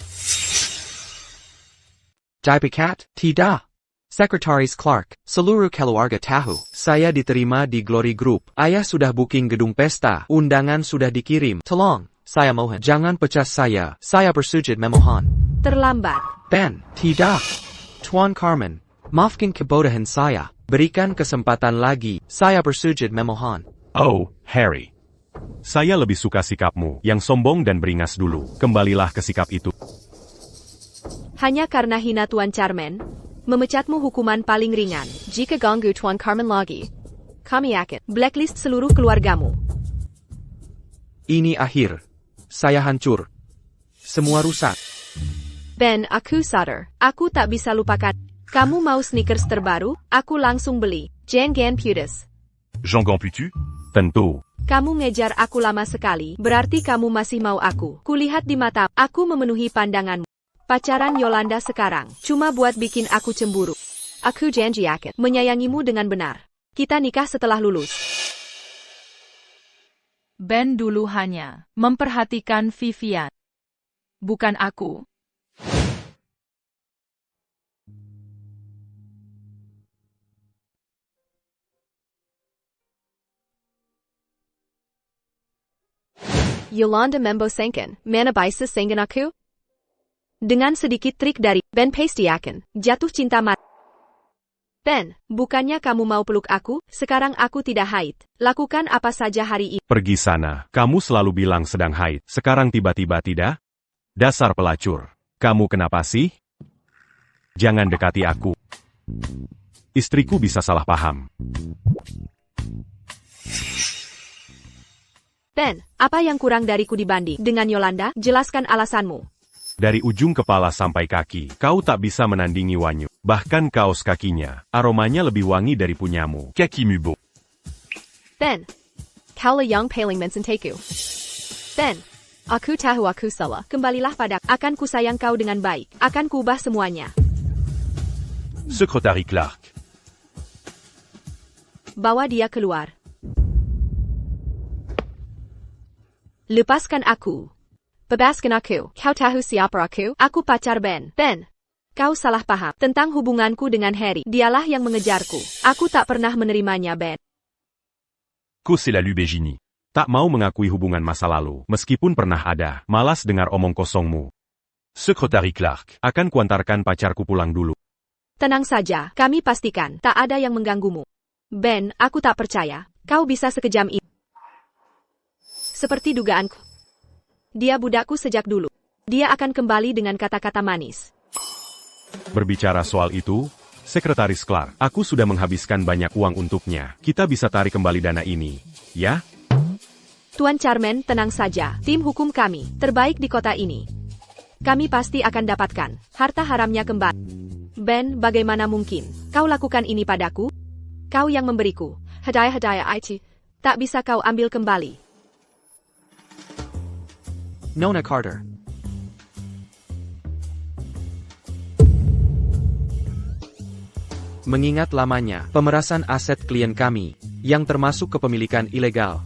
Speaker 6: Dipecat? Tidak. Sekretaris Clark, seluruh keluarga tahu.
Speaker 5: Saya diterima di Glory Group. Ayah sudah booking gedung pesta. Undangan sudah dikirim.
Speaker 6: Tolong, saya mohon.
Speaker 5: Jangan pecah saya.
Speaker 6: Saya bersujud memohon.
Speaker 1: Terlambat.
Speaker 5: Ben, tidak. Tuan Carmen, maafkan kebodohan saya. Berikan kesempatan lagi. Saya bersujud memohon.
Speaker 2: Oh, Harry. Saya lebih suka sikapmu, yang sombong dan beringas dulu. Kembalilah ke sikap itu.
Speaker 1: Hanya karena hina Tuan Carmen, memecatmu hukuman paling ringan. Jika ganggu Tuan Carmen lagi, kami akan blacklist seluruh keluargamu.
Speaker 5: Ini akhir. Saya hancur. Semua rusak.
Speaker 1: Ben, aku sadar. Aku tak bisa lupakan. Kamu mau sneakers terbaru? Aku langsung beli. Jangan putus.
Speaker 3: Jean Gamputu?
Speaker 2: Tentu.
Speaker 1: Kamu ngejar aku lama sekali, berarti kamu masih mau aku. Kulihat di mata, aku memenuhi pandanganmu. Pacaran Yolanda sekarang, cuma buat bikin aku cemburu. Aku janji akan menyayangimu dengan benar. Kita nikah setelah lulus.
Speaker 4: Ben dulu hanya memperhatikan Vivian. Bukan aku.
Speaker 1: Yolanda Membo Sengken, mana bisa sengken aku? Dengan sedikit trik dari Ben pasti akan jatuh cinta mati. Ben, bukannya kamu mau peluk aku? Sekarang aku tidak haid. Lakukan apa saja hari ini.
Speaker 2: Pergi sana. Kamu selalu bilang sedang haid. Sekarang tiba-tiba tidak? Dasar pelacur. Kamu kenapa sih? Jangan dekati aku. Istriku bisa salah paham.
Speaker 1: Ben, apa yang kurang dariku dibanding dengan Yolanda? Jelaskan alasanmu.
Speaker 2: Dari ujung kepala sampai kaki, kau tak bisa menandingi Wanyu. Bahkan kaos kakinya, aromanya lebih wangi dari punyamu.
Speaker 3: Kaki Mubo.
Speaker 1: Ben, kaulah yang paling mencintaku. Ben, aku tahu aku salah. Kembalilah padaku. Akan kusayang kau dengan baik. Akan kuubah semuanya.
Speaker 3: Secretary Clark.
Speaker 1: Bawa dia keluar. Lepaskan aku. Bebaskan aku. Kau tahu siapa aku? Aku pacar Ben. Ben, Kau salah paham tentang hubunganku dengan Harry. Dialah yang mengejarku. Aku tak pernah menerimanya, Ben.
Speaker 3: Ko c'est la Lubégini.
Speaker 2: Tak mau mengakui hubungan masa lalu, meskipun pernah ada. Malas dengar omong kosongmu.
Speaker 3: Secretary Clark.
Speaker 2: Akan kuantarkan pacarku pulang dulu.
Speaker 1: Tenang saja, kami pastikan tak ada yang mengganggumu. Ben, aku tak percaya. Kau bisa sekejam itu. Seperti dugaanku. Dia budakku sejak dulu. Dia akan kembali dengan kata-kata manis.
Speaker 2: Berbicara soal itu, Sekretaris Clark, aku sudah menghabiskan banyak uang untuknya. Kita bisa tarik kembali dana ini, ya?
Speaker 1: Tuan Charman, tenang saja. Tim hukum kami, terbaik di kota ini. Kami pasti akan dapatkan harta haramnya kembali. Ben, bagaimana mungkin kau lakukan ini padaku? Kau yang memberiku hadiah-hadiah itu. Tak bisa kau ambil kembali.
Speaker 6: Nona Carter.
Speaker 5: Mengingat lamanya pemerasan aset klien kami, yang termasuk kepemilikan ilegal,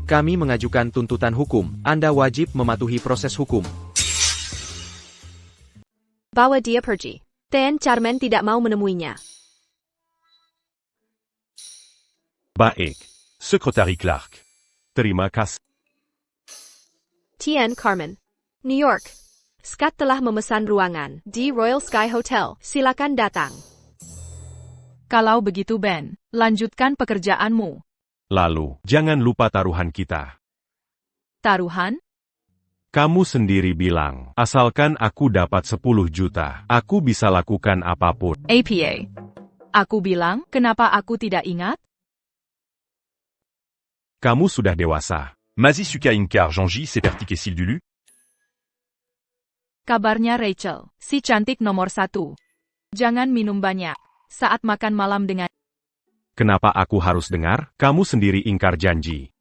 Speaker 5: kami mengajukan tuntutan hukum. Anda wajib mematuhi proses hukum.
Speaker 1: Bawa dia pergi. Tuan Charman tidak mau menemuinya.
Speaker 2: Baik.
Speaker 3: Secretary Clark.
Speaker 2: Terima kasih.
Speaker 1: Tian Carmen. New York. Scott telah memesan ruangan di Royal Sky Hotel. Silakan datang.
Speaker 4: Kalau begitu Ben, lanjutkan pekerjaanmu.
Speaker 2: Lalu, jangan lupa taruhan kita.
Speaker 4: Taruhan?
Speaker 2: Kamu sendiri bilang, asalkan aku dapat 10 juta, aku bisa lakukan apapun.
Speaker 4: APA. Aku bilang, kenapa aku tidak ingat?
Speaker 2: Kamu sudah dewasa.
Speaker 3: Mazi Suka Inkar Janji Seperti Kesil Dulu.
Speaker 4: Kabarnya Rachel, si cantik nomor 1. Jangan minum banyak saat makan malam dengan...
Speaker 2: Kenapa aku harus dengar? Kamu sendiri ingkar janji.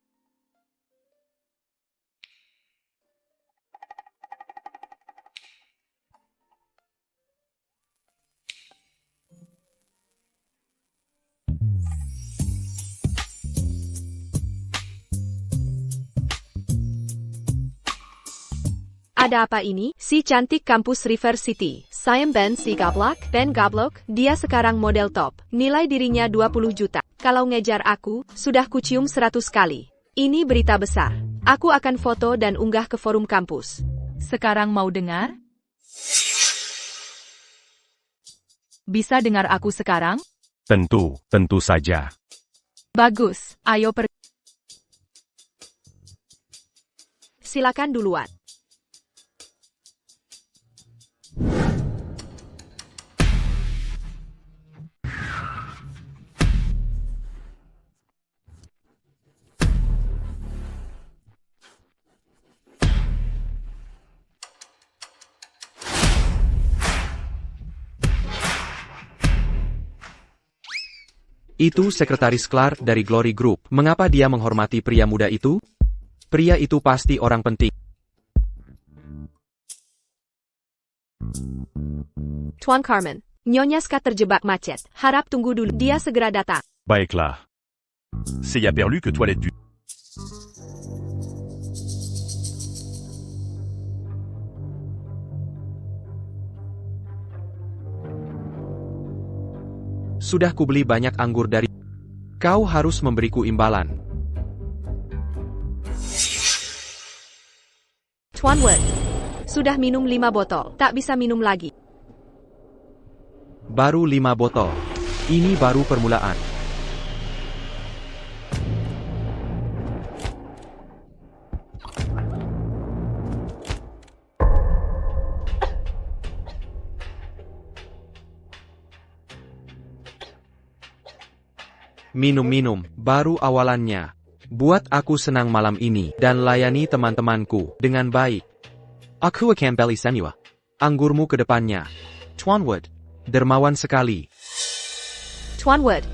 Speaker 1: Ada apa ini? Si cantik kampus River City. Saya Ben si Gablok. Ben Gablok, dia sekarang model top. Nilai dirinya 20 juta. Kalau ngejar aku, sudah kucium 100 kali. Ini berita besar. Aku akan foto dan unggah ke forum kampus.
Speaker 4: Sekarang mau dengar? Bisa dengar aku sekarang?
Speaker 2: Tentu saja.
Speaker 4: Bagus, ayo pergi.
Speaker 1: Silakan duluan.
Speaker 5: Itu Sekretaris Clark dari Glory Group. Mengapa dia menghormati pria muda itu? Pria itu pasti orang penting.
Speaker 1: Tuan Carmen, Nyonya Scott terjebak macet. Harap tunggu dulu. Dia segera datang.
Speaker 2: Baiklah.
Speaker 3: C'est y a perlu que toilette du.
Speaker 5: Sudah kubeli banyak anggur dari... Kau harus memberiku imbalan.
Speaker 1: Tuan Wood, sudah minum 5 botol. Tak bisa minum lagi.
Speaker 5: Baru 5 botol. Ini baru permulaan. Minum-minum, baru awalannya. Buat aku senang malam ini, dan layani teman-temanku dengan baik. Aku akan beli semua anggurmu ke depannya. Tuan Wood, dermawan sekali.
Speaker 1: Tuan Wood,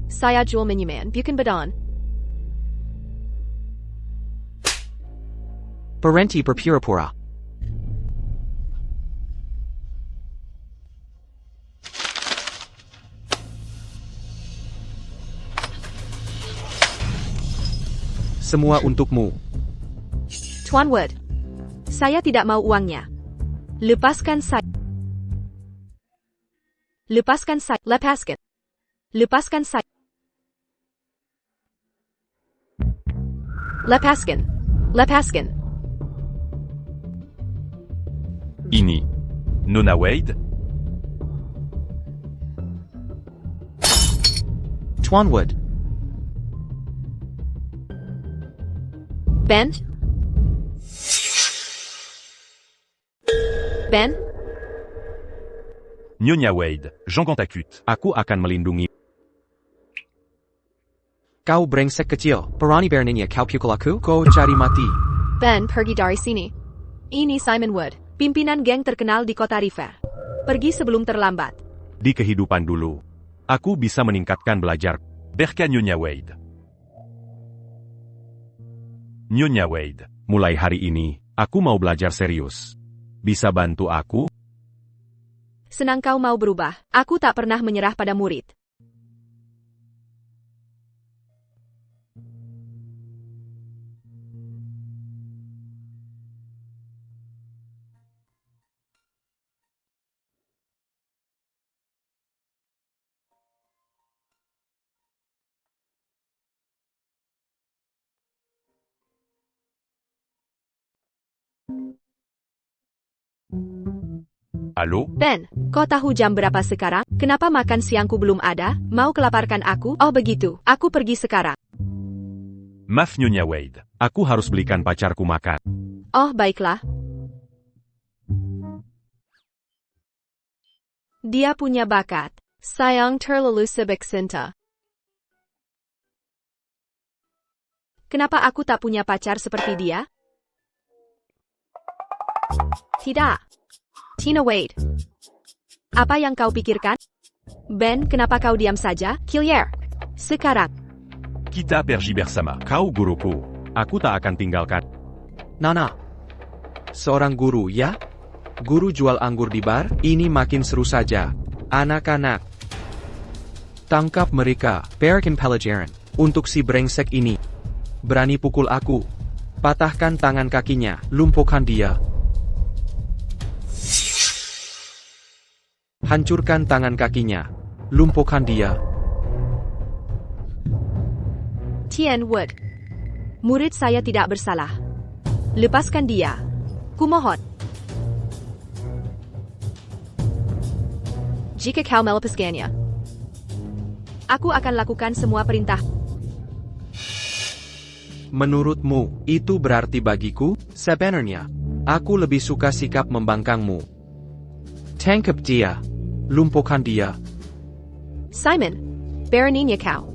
Speaker 1: saya jual minuman bukan badan.
Speaker 6: Parenti berpura-pura.
Speaker 5: Semua untukmu.
Speaker 1: Tuan Wood, saya tidak mau uangnya. Lepaskan saya. Lepaskan saya. Lepaskan. Lepaskan saya. Lepaskan. Lepaskan.
Speaker 3: Ini. Nona Wade.
Speaker 6: Twanwood.
Speaker 1: Ben? Ben?
Speaker 3: Nyonya Wade, Jean Contacut.
Speaker 2: Aku akan melindungi.
Speaker 6: Kau brengsek kecil. Berani beraninya kau pukul aku? Kau cari mati.
Speaker 1: Ben, pergi dari sini. Ini Simon Wood, pimpinan geng terkenal di kota River. Pergi sebelum terlambat.
Speaker 2: Di kehidupan dulu, aku bisa meningkatkan belajar.
Speaker 3: Berka Nyonya Wade. Nyonya Wade.
Speaker 2: Mulai hari ini, aku mau belajar serius. Bisa bantu aku?
Speaker 1: Senang kau mau berubah. Aku tak pernah menyerah pada murid.
Speaker 3: Halo?
Speaker 1: Ben, kau tahu jam berapa sekarang? Kenapa makan siangku belum ada? Mau kelaparkan aku? Oh begitu, aku pergi sekarang.
Speaker 3: Maaf Nyonya Wade.
Speaker 2: Aku harus belikan pacarku makan.
Speaker 1: Oh baiklah. Dia punya bakat. Sayang terlalu sibuk cinta. Kenapa aku tak punya pacar seperti dia? Tidak. Tina Wade. Apa yang kau pikirkan? Ben, kenapa kau diam saja? Killier. Sekarang.
Speaker 3: Kita pergi bersama.
Speaker 2: Kau guruku. Aku tak akan tinggalkan.
Speaker 6: Nana. Seorang guru, ya? Guru jual anggur di bar? Ini makin seru saja. Anak-anak. Tangkap mereka, berikan pelajaran. Untuk si brengsek ini. Berani pukul aku. Patahkan tangan kakinya, lumpuhkan dia. Hancurkan tangan kakinya. Lumpuhkan dia.
Speaker 1: Tien Wood. Murid saya tidak bersalah. Lepaskan dia. Kumohon. Jika kau melepaskannya, aku akan lakukan semua perintah.
Speaker 6: Menurutmu, itu berarti bagiku? Sebenarnya, aku lebih suka sikap membangkangmu. Tangkap dia. Lumpuhkan dia.
Speaker 1: Simon, beraninya kau.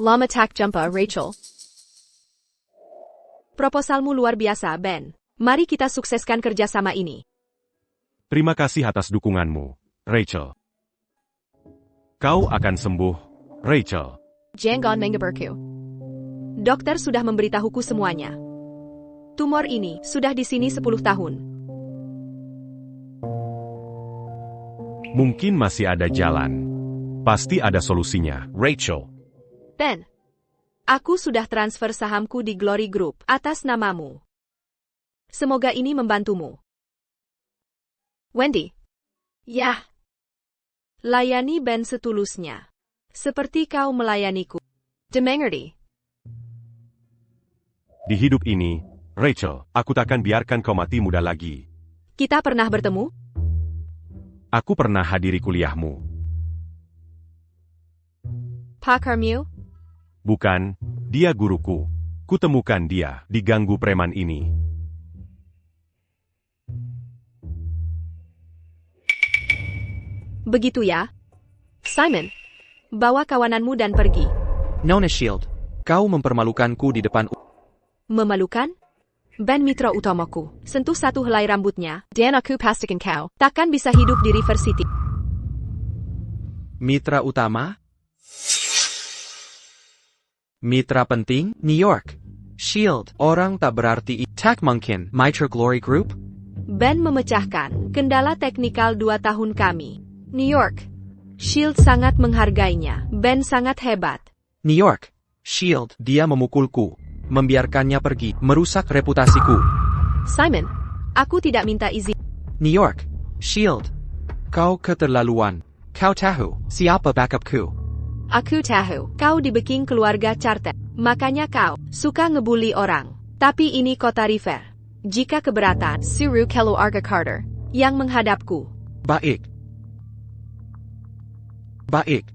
Speaker 1: Lama tak jumpa, Rachel. Proposalmu luar biasa, Ben. Mari kita sukseskan kerjasama ini.
Speaker 2: Terima kasih atas dukunganmu, Rachel. Kau akan sembuh, Rachel.
Speaker 1: Jangan mengeberku. Dokter sudah memberitahuku semuanya. Tumor ini sudah di sini 10 tahun.
Speaker 2: Mungkin masih ada jalan. Pasti ada solusinya.
Speaker 3: Rachel.
Speaker 1: Ben, aku sudah transfer sahamku di Glory Group atas namamu. Semoga ini membantumu. Wendy. Ya. Layani Ben setulusnya. Seperti kau melayaniku. Dimengerti.
Speaker 2: Di hidup ini, Rachel, aku takkan biarkan kau mati muda lagi.
Speaker 1: Kita pernah bertemu?
Speaker 2: Aku pernah hadiri kuliahmu.
Speaker 1: Pakarmu?
Speaker 2: Bukan, dia guruku. Kutemukan dia di ganggu preman ini.
Speaker 1: Begitu ya? Simon, bawa kawananmu dan pergi.
Speaker 6: Nona Shield. Kau mempermalukanku di depan.
Speaker 1: Memalukan? Ben mitra utamaku. Sentuh satu helai rambutnya, dan aku pastikan kau takkan bisa hidup di River City.
Speaker 6: Mitra utama? Mitra penting? New York. Shield. Orang tak berarti. Tak mungkin. Mitra Glory Group?
Speaker 1: Ben memecahkan kendala teknikal 2 tahun kami. New York. Shield sangat menghargainya. Ben sangat hebat.
Speaker 5: New York. Shield. Dia memukulku. Membiarkannya pergi. Merusak reputasiku.
Speaker 1: Simon, aku tidak minta izin.
Speaker 5: New York. Shield. Kau keterlaluan. Kau tahu siapa backupku?
Speaker 1: Aku tahu, kau di backing keluarga Carter. Makanya kau suka ngebully orang. Tapi ini kota River. Jika keberatan, suruh keluarga Carter yang menghadapku.
Speaker 5: Baik. Baik.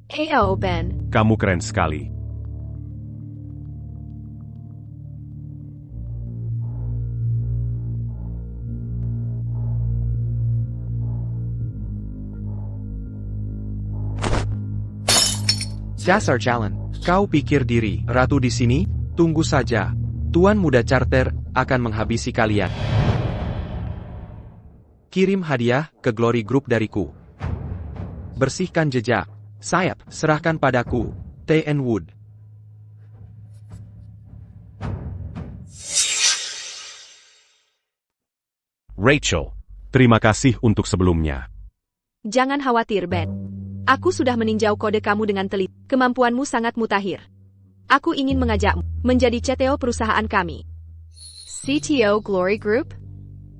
Speaker 1: Heyo Ben.
Speaker 2: Kamu keren sekali.
Speaker 5: Dasar jalan. Kau pikir diri ratu di sini? Tunggu saja. Tuan Muda Carter akan menghabisi kalian. Kirim hadiah ke Glory Group dariku. Bersihkan jejak. Sayap, serahkan padaku. T.N. Wood.
Speaker 2: Rachel, terima kasih untuk sebelumnya.
Speaker 1: Jangan khawatir Ben. Aku sudah meninjau kode kamu dengan teliti. Kemampuanmu sangat mutakhir. Aku ingin mengajakmu menjadi CTO perusahaan kami. CTO Glory Group?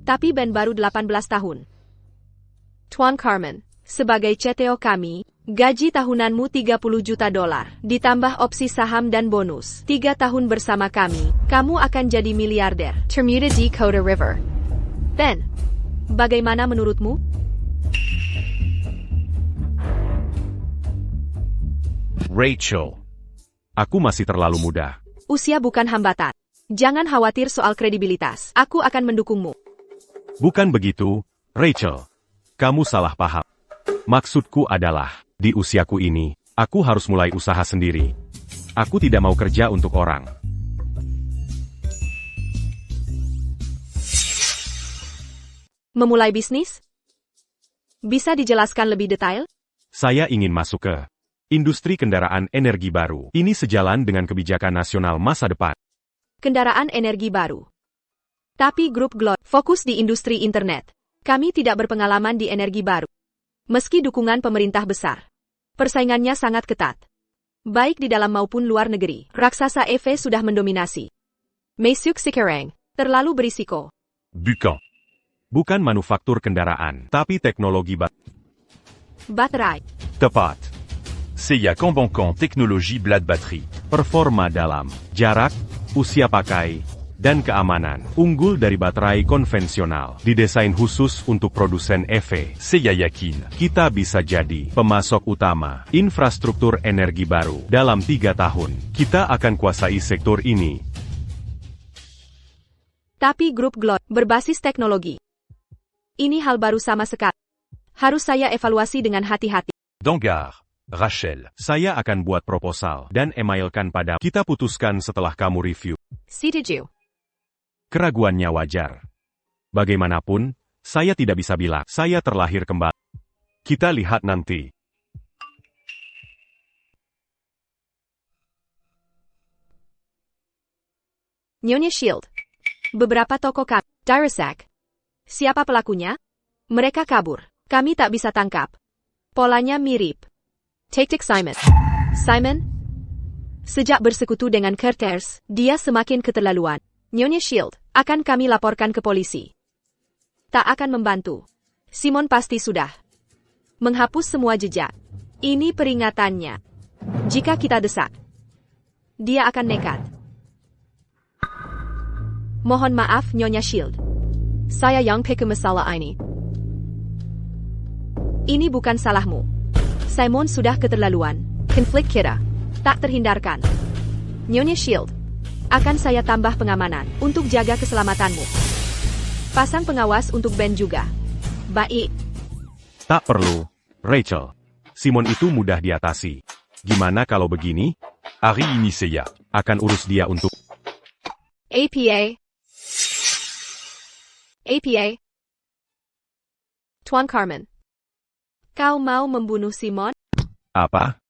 Speaker 1: Tapi Ben baru 18 tahun. Tuan Carmen, sebagai CTO kami, gaji tahunanmu $30 juta, ditambah opsi saham dan bonus. 3 tahun bersama kami, kamu akan jadi miliarder. Bermuda Dakota River. Ben, bagaimana menurutmu?
Speaker 2: Rachel, aku masih terlalu muda.
Speaker 1: Usia bukan hambatan. Jangan khawatir soal kredibilitas. Aku akan mendukungmu.
Speaker 2: Bukan begitu, Rachel. Kamu salah paham. Maksudku adalah, di usiaku ini, aku harus mulai usaha sendiri. Aku tidak mau kerja untuk orang.
Speaker 1: Memulai bisnis? Bisa dijelaskan lebih detail?
Speaker 2: Saya ingin masuk ke industri kendaraan energi baru. Ini sejalan dengan kebijakan nasional masa depan.
Speaker 1: Kendaraan energi baru. Tapi grup Glory fokus di industri internet. Kami tidak berpengalaman di energi baru. Meski dukungan pemerintah besar. Persaingannya sangat ketat. Baik di dalam maupun luar negeri. Raksasa EV sudah mendominasi. Masuk sekarang. Terlalu berisiko.
Speaker 3: Bucan.
Speaker 2: Bukan manufaktur kendaraan, tapi teknologi
Speaker 1: Baterai.
Speaker 2: tepat.
Speaker 3: Seiya Kanbankan Technologie Blade Batterie.
Speaker 2: Performa dalam jarak, usia pakai, dan keamanan. Unggul dari baterai konvensional. Didesain khusus untuk produsen EV.
Speaker 3: Seiya Yakin.
Speaker 2: Kita bisa jadi pemasok utama infrastruktur energi baru. Dalam 3 tahun, kita akan kuasai sektor ini.
Speaker 1: Tapi grup Glory berbasis teknologi. Ini hal baru sama sekali. Harus saya evaluasi dengan hati-hati.
Speaker 3: Dangar. Rachel.
Speaker 2: Saya akan buat proposal dan emailkan pada kita putuskan setelah kamu review.
Speaker 1: Setuju.
Speaker 2: Keraguannya wajar. Bagaimanapun, saya tidak bisa bilang saya terlahir kembali. Kita lihat nanti.
Speaker 1: Nyonya Shield. Beberapa toko kami. Dirasak. Siapa pelakunya? Mereka kabur. Kami tak bisa tangkap. Polanya mirip. Taktik Simon. Simon? Sejak bersekutu dengan Carters, dia semakin keterlaluan. Nyonya Shield, akan kami laporkan ke polisi. Tak akan membantu. Simon pasti sudah menghapus semua jejak. Ini peringatannya. Jika kita desak, dia akan nekat. Mohon maaf, Nyonya Shield. Saya yang peke masalah ini. Ini bukan salahmu. Simon sudah keterlaluan. Konflik kita tak terhindarkan. Nyonya Shield, akan saya tambah pengamanan untuk jaga keselamatanmu. Pasang pengawas untuk Ben juga. Baik.
Speaker 2: Tak perlu, Rachel. Simon itu mudah diatasi. Gimana kalau begini?
Speaker 3: Hari ini Seiya.
Speaker 2: Akan urus dia untuk
Speaker 1: APA. APA. Tuan Carmen. Kau mau membunuh Simon?
Speaker 2: apa?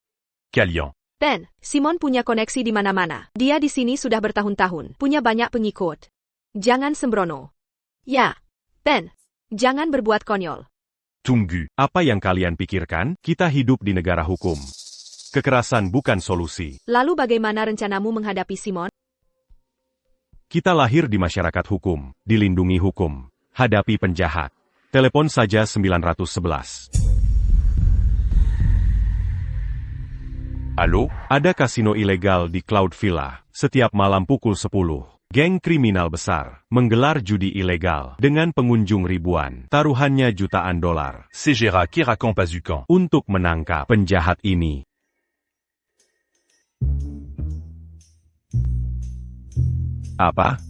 Speaker 3: Kalian.
Speaker 1: Ben, Simon punya koneksi di mana-mana. Dia di sini sudah bertahun-tahun, punya banyak pengikut. Jangan sembrono. Ya, Ben. Jangan berbuat konyol.
Speaker 3: Tunggu.
Speaker 2: Apa yang kalian pikirkan? Kita hidup di negara hukum. Kekerasan bukan solusi.
Speaker 1: Lalu bagaimana rencanamu menghadapi Simon?
Speaker 2: Kita lahir di masyarakat hukum, dilindungi hukum. Hadapi penjahat. Telepon saja 911.
Speaker 3: Halo?
Speaker 2: Ada kasino ilegal di Cloud Villa, setiap malam pukul 10. Geng kriminal besar, menggelar judi ilegal, dengan pengunjung ribuan, taruhannya jutaan dolar.
Speaker 3: C'est Gérard Kirakan Pazukan.
Speaker 2: Untuk menangkap penjahat ini. Apa?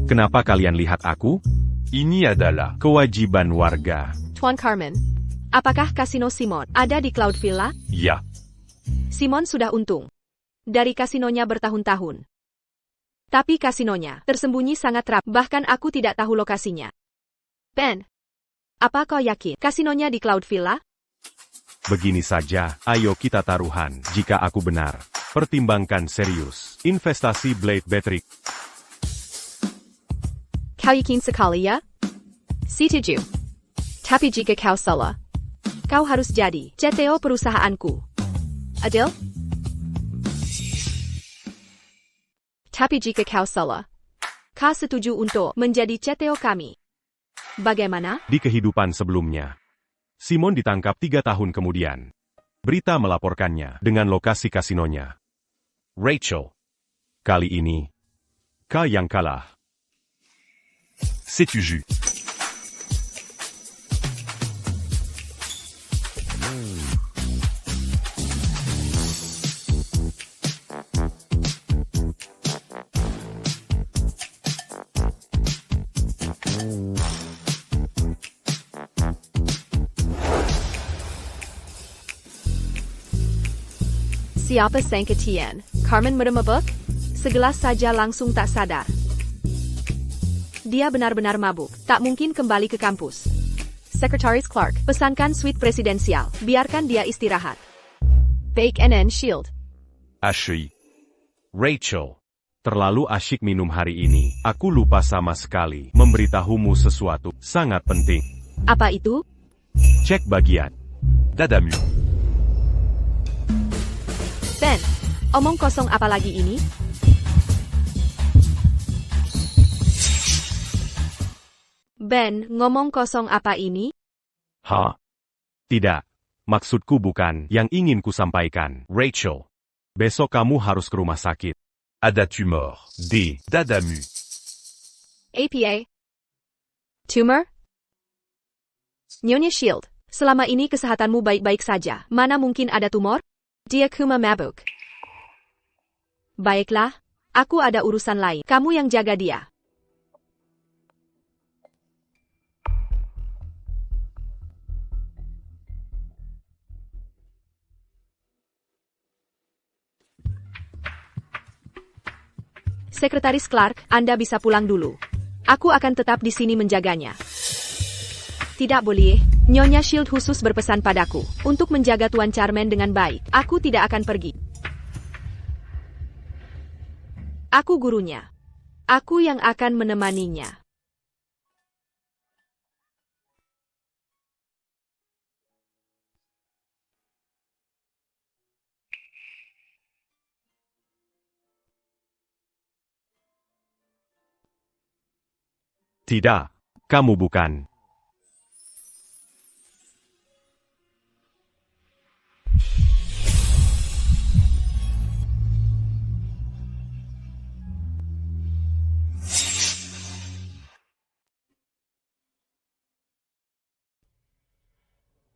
Speaker 2: Kenapa kalian lihat aku?
Speaker 3: Ini adalah
Speaker 2: Kewajiban warga.
Speaker 1: Tuan Carmen. Apakah kasino Simon ada di Cloud Villa?
Speaker 3: ya.
Speaker 1: Simon sudah untung. Dari kasinonya bertahun-tahun. Tapi kasinonya tersembunyi sangat rapi, bahkan aku tidak tahu lokasinya. Ben, apa kau yakin kasinonya di Cloud Villa?
Speaker 2: Begini saja, ayo kita taruhan. Jika aku benar, pertimbangkan serius. Investasi Blade Battery.
Speaker 1: Kau yakin sekali ya? Setuju. Tapi jika kau salah, kau harus jadi CTO perusahaanku. Adil? Tapi jika kau salah, kau setuju untuk menjadi CTO kami. Bagaimana?
Speaker 2: Di kehidupan sebelumnya, Simon ditangkap 3 tahun kemudian. Berita melaporkannya dengan lokasi kasinonya.
Speaker 3: Rachel.
Speaker 2: Kali ini, kau yang kalah.
Speaker 3: C'est Uju.
Speaker 1: Siapa sangka Tian, Carmen meremabuk? Segelas saja langsung tak sadar. Dia benar-benar mabuk, tak mungkin kembali ke kampus. Sekretaris Clark, pesankan suite presidensial, biarkan dia istirahat. Bake NN Shield.
Speaker 3: HI. Rachel.
Speaker 2: Terlalu asyik minum hari ini. Aku lupa sama sekali memberitahumu sesuatu sangat penting.
Speaker 1: Apa itu?
Speaker 2: Cek bagian.
Speaker 3: Dadamu.
Speaker 1: Ben, omong kosong apa lagi ini? Ben, ngomong kosong apa ini?
Speaker 2: Ha? Tidak. Maksudku bukan yang ingin kusampaikan.
Speaker 3: Rachel.
Speaker 2: Besok kamu harus ke rumah sakit.
Speaker 3: Ada tumor. D. Dadamu.
Speaker 1: APA. Tumor? Nyonya Shield, selama ini kesehatanmu baik-baik saja. Mana mungkin ada tumor? Dia cuma mabuk. Baiklah, aku ada urusan lain. Kamu yang jaga dia. Sekretaris Clark, Anda bisa pulang dulu. Aku akan tetap di sini menjaganya. Tidak boleh. Nyonya Shield khusus berpesan padaku untuk menjaga Tuan Charmen dengan baik. Aku tidak akan pergi. Aku gurunya. Aku yang akan menemaninya.
Speaker 2: Tidak, kamu bukan.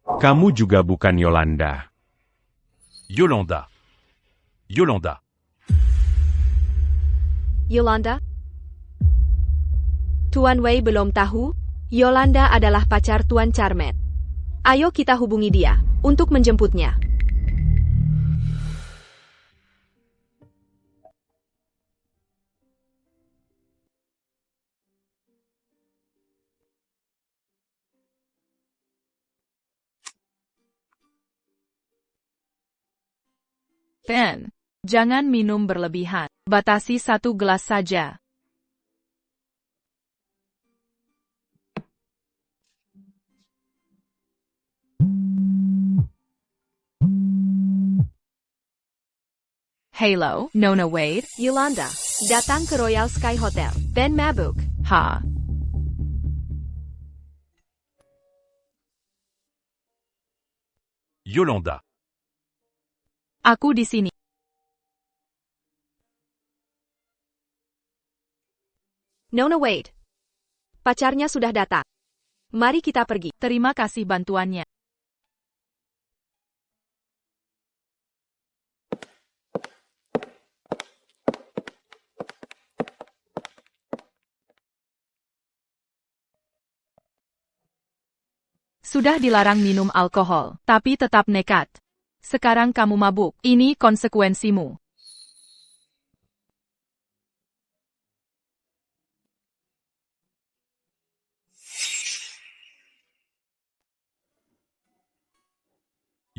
Speaker 2: Kamu juga bukan Yolanda.
Speaker 3: Yolanda. Yolanda.
Speaker 1: Yolanda? Tuan Wei belum tahu, Yolanda adalah pacar Tuan Charmen. Ayo kita hubungi dia, untuk menjemputnya.
Speaker 4: Ben, jangan minum berlebihan. Batasi 1 gelas saja. Halo, Nona Wade.
Speaker 1: Yolanda, datang ke Royal Sky Hotel. Ben mabuk.
Speaker 4: Ha.
Speaker 3: Yolanda.
Speaker 4: Aku di sini.
Speaker 1: Nona Wade. Pacarnya sudah datang. Mari kita pergi.
Speaker 4: Terima kasih bantuannya. Sudah dilarang minum alkohol, tapi tetap nekat. Sekarang kamu mabuk. Ini konsekuensimu.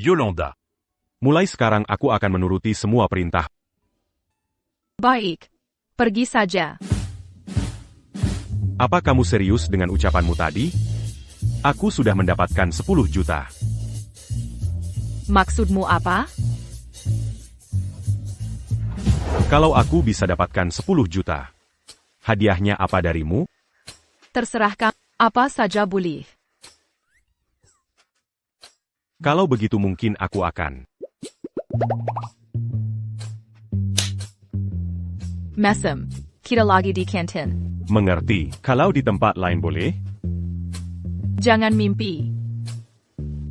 Speaker 3: Yolanda.
Speaker 2: Mulai sekarang aku akan menuruti semua perintah.
Speaker 4: Baik. Pergi saja.
Speaker 2: Apa kamu serius dengan ucapanmu tadi? Aku sudah mendapatkan 10 juta.
Speaker 4: Maksudmu apa?
Speaker 2: Kalau aku bisa dapatkan 10 juta, hadiahnya apa darimu?
Speaker 4: Terserah kamu. Apa saja boleh.
Speaker 2: Kalau begitu mungkin aku akan.
Speaker 4: Mesem. Kita lagi di kantin.
Speaker 2: Mengerti, kalau di tempat lain boleh?
Speaker 4: Jangan mimpi.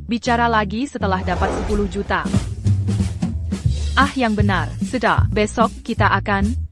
Speaker 4: Bicara lagi setelah dapat 10 juta. Ah, yang benar. Sudah, besok kita akan...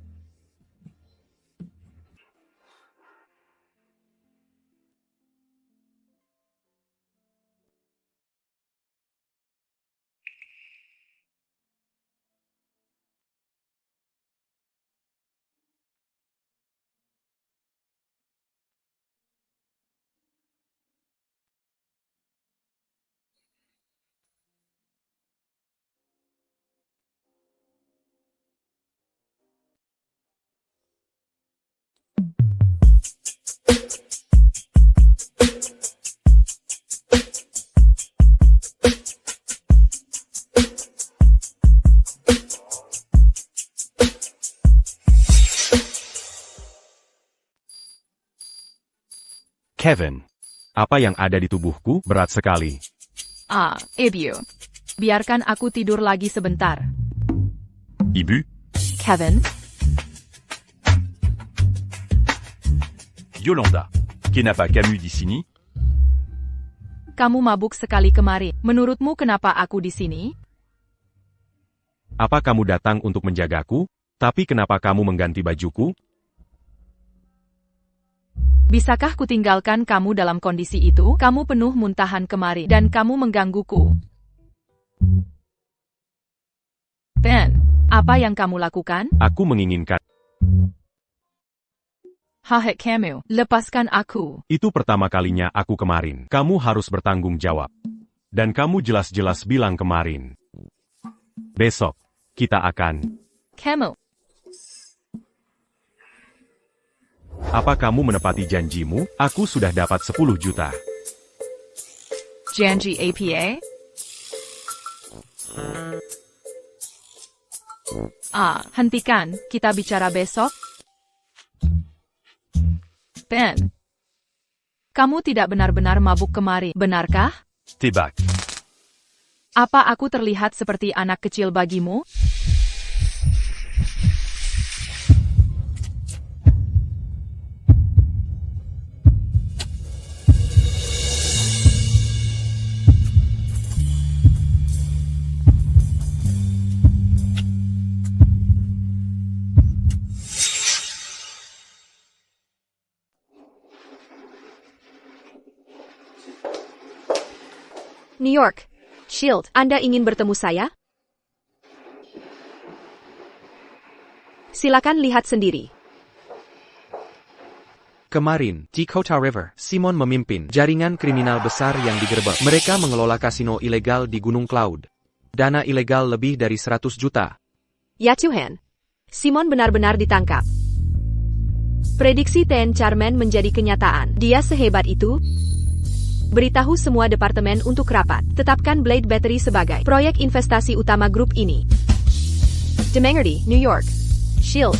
Speaker 2: Kevin, apa yang ada di tubuhku berat sekali.
Speaker 4: Ibu. Biarkan aku tidur lagi sebentar.
Speaker 3: Ibu.
Speaker 4: Kevin,
Speaker 3: Yolanda. Kenapa kamu di sini?
Speaker 4: kamu mabuk sekali kemarin. Menurutmu kenapa aku di sini?
Speaker 2: Apa kamu datang untuk menjagaku? Tapi kenapa kamu mengganti bajuku?
Speaker 4: Bisakah kutinggalkan kamu dalam kondisi itu? Kamu penuh muntahan kemarin dan kamu menggangguku. Ben, apa yang kamu lakukan?
Speaker 2: Aku menginginkan.
Speaker 4: Hahek kamu, lepaskan aku.
Speaker 2: Itu pertama kalinya aku kemarin. Kamu harus bertanggung jawab. Dan kamu jelas-jelas bilang kemarin. Besok, kita akan.
Speaker 4: Kamu,
Speaker 2: Apa kamu menepati janjimu? Aku sudah dapat 10 juta.
Speaker 4: janji APA? Hentikan, kita bicara besok. Ben, kamu tidak benar-benar mabuk kemarin, benarkah?
Speaker 3: Tebak.
Speaker 4: Apa aku terlihat seperti anak kecil bagimu?
Speaker 1: New York. Shield, Anda ingin bertemu saya? Silakan lihat sendiri.
Speaker 5: Kemarin, di Kota River, Simon memimpin jaringan kriminal besar yang digerebek. Mereka mengelola kasino ilegal di Gunung Cloud. Dana ilegal lebih dari 100 juta.
Speaker 1: Ya Tuhan. Simon benar-benar ditangkap. Prediksi Ten Charman menjadi kenyataan. Dia sehebat itu? Beritahu semua departemen untuk rapat. Tetapkan Blade Battery sebagai proyek investasi utama grup ini. Demengerty, New York. Shield.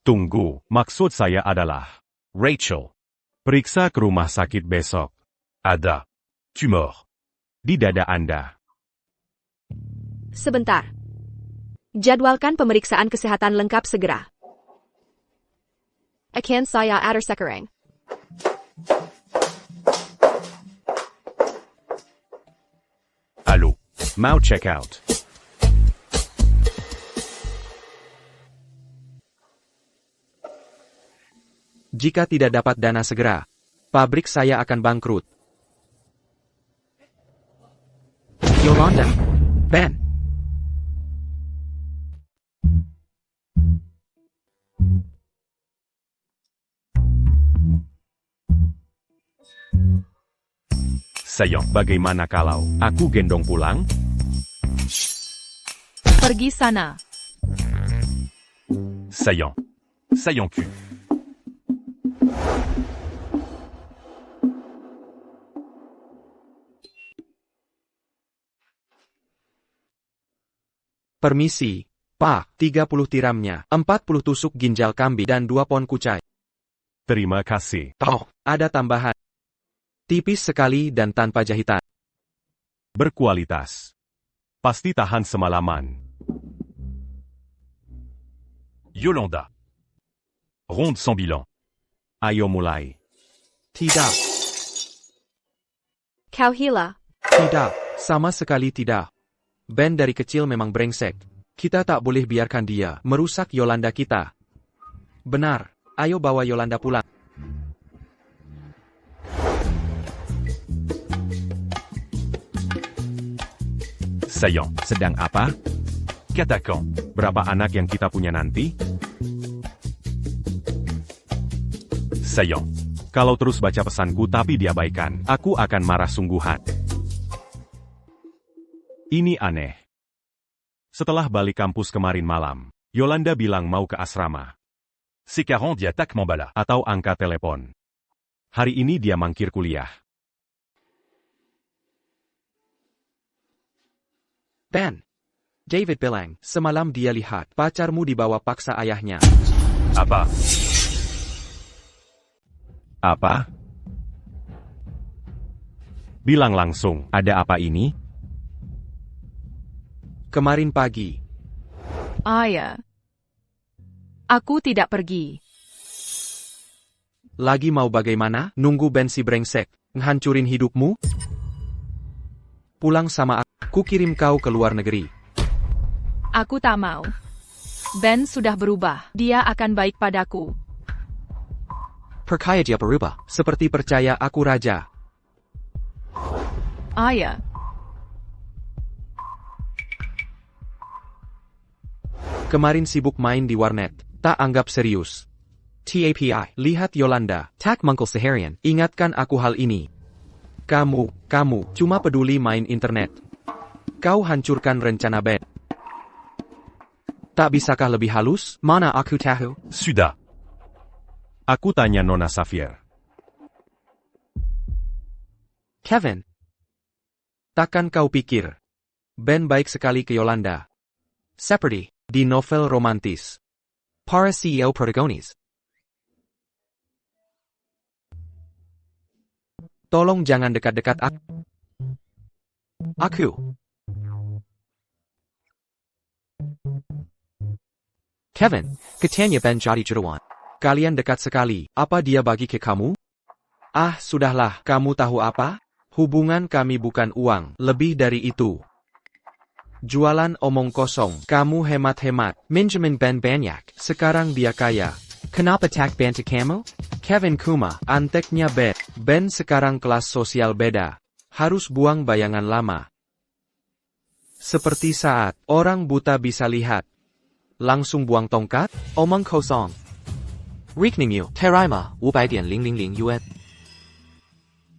Speaker 2: Tunggu, maksud saya adalah,
Speaker 3: Rachel.
Speaker 2: periksa ke rumah sakit besok.
Speaker 3: Ada. Tumor.
Speaker 2: Di dada Anda.
Speaker 1: Sebentar. Jadwalkan pemeriksaan kesehatan lengkap segera. Akan saya atur sekarang.
Speaker 3: Allô.
Speaker 2: Mau check out.
Speaker 5: Jika tidak dapat dana segera, pabrik saya akan bangkrut. Yolanda. Ben.
Speaker 3: Sayang.
Speaker 2: Bagaimana kalau aku gendong pulang?
Speaker 4: Pergi sana.
Speaker 3: Saillant. Saillant cul.
Speaker 5: Permisi, Pak. 30 tiramnya, 40 tusuk ginjal kambing dan 2 pon kucai.
Speaker 2: Terima kasih.
Speaker 5: Oh, ada tambahan. Tipis sekali dan tanpa jahitan.
Speaker 2: Berkualitas. Pasti tahan semalaman.
Speaker 3: Yolanda. Ronde sans bilan.
Speaker 2: Ayo mulai.
Speaker 5: Tidak,
Speaker 1: Kau hila.
Speaker 5: tidak, sama sekali tidak. Ben dari kecil memang brengsek. Kita tak boleh biarkan dia merusak Yolanda kita. Benar, ayo bawa Yolanda pulang.
Speaker 3: Saillant.
Speaker 2: Sedang apa?
Speaker 3: Catacant.
Speaker 2: Berapa anak yang kita punya nanti?
Speaker 3: Saillant.
Speaker 2: Kalau terus baca pesanku tapi diabaikan, aku akan marah sungguhan. Ini aneh. Setelah balik kampus kemarin malam, Yolanda bilang mau ke asrama.
Speaker 3: C'est 40 dit attaque Mambala.
Speaker 2: Atau angkat telepon. Hari ini dia mangkir kuliah.
Speaker 5: Ben. David bilang, semalam dia lihat pacarmu dibawa paksa ayahnya.
Speaker 3: Apa?
Speaker 2: Apa? Bilang langsung, ada apa ini?
Speaker 5: Kemarin pagi.
Speaker 4: Ayah. Aku tidak pergi.
Speaker 5: Lagi mau bagaimana? Nunggu Ben si brengsek ngehancurin hidupmu? Pulang sama aku kirim kau ke luar negeri.
Speaker 4: Aku tak mau. Ben sudah berubah. Dia akan baik padaku.
Speaker 5: Percaya dia berubah, seperti percaya aku raja.
Speaker 4: Ayah.
Speaker 5: Kemarin sibuk main di warnet, tak anggap serius. TAPI, lihat Yolanda, tak mangkul seharian, ingatkan aku hal ini. Kamu cuma peduli main internet. Kau hancurkan rencana Ben. Tak bisakah lebih halus? Mana aku tahu?
Speaker 3: Suda.
Speaker 2: Aku tanya Nona Xavier.
Speaker 5: Kevin. Takkan kau pikir Ben baik sekali ke Yolanda? Seperti di novel romantis. Para CEO protagonis. Tolong jangan dekat-dekat aku. Kevin, katanya Ben jadi jutawan. Kalian dekat sekali, apa dia bagi ke kamu? Ah, sudahlah, kamu tahu apa? Hubungan kami bukan uang, lebih dari itu. Jualan omong kosong, kamu hemat-hemat, minjemin Ben banyak, sekarang dia kaya. Kenapa tak bantu kamu? Kevin Kuma, anteknya Ben. Ben sekarang kelas sosial beda. Harus buang bayangan lama. Seperti saat orang buta bisa lihat. Langsung buang tongkat, omong kosong. Rekening you, terima, 500,000 yuan.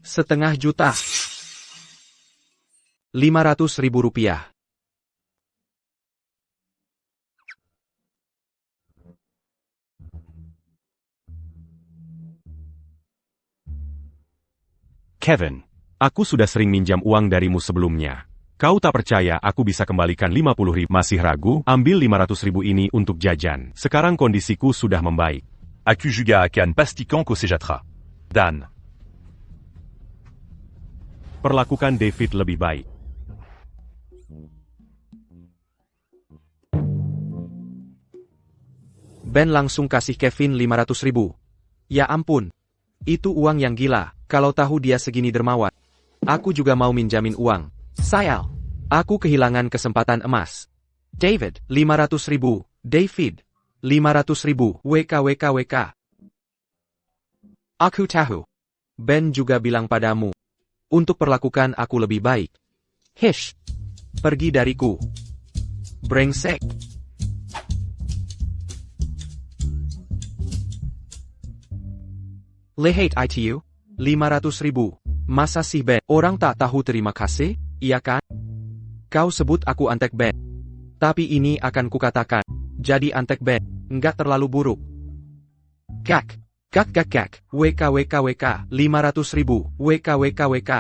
Speaker 5: Setengah juta. 500.000 rupiah.
Speaker 2: Kevin, aku sudah sering minjam uang darimu sebelumnya. Kau tak percaya aku bisa kembalikan 50.000? Masih ragu? Ambil 500.000 ini untuk jajan. Sekarang kondisiku sudah membaik.
Speaker 3: Aku juga akan pastikan kau sejahtera. Dan,
Speaker 2: Perlakukan David lebih baik.
Speaker 5: Ben langsung kasih Kevin 500.000. Ya ampun. Itu uang yang gila, kalau tahu dia segini dermawan. Aku juga mau minjamin uang. Sayal. Aku kehilangan kesempatan emas. David, 500.000. David, 500.000. WK. Aku tahu. Ben juga bilang padamu. Untuk perlakukan aku lebih baik. Hish. Pergi dariku. Brengsek. Lehate ITU, 500.000. Masa sih Ben? Orang tak tahu terima kasih, iya kan? Kau sebut aku antek Ben. Tapi ini akan kukatakan. Jadi antek Ben, enggak terlalu buruk. Kak. WK. 500.000. WK.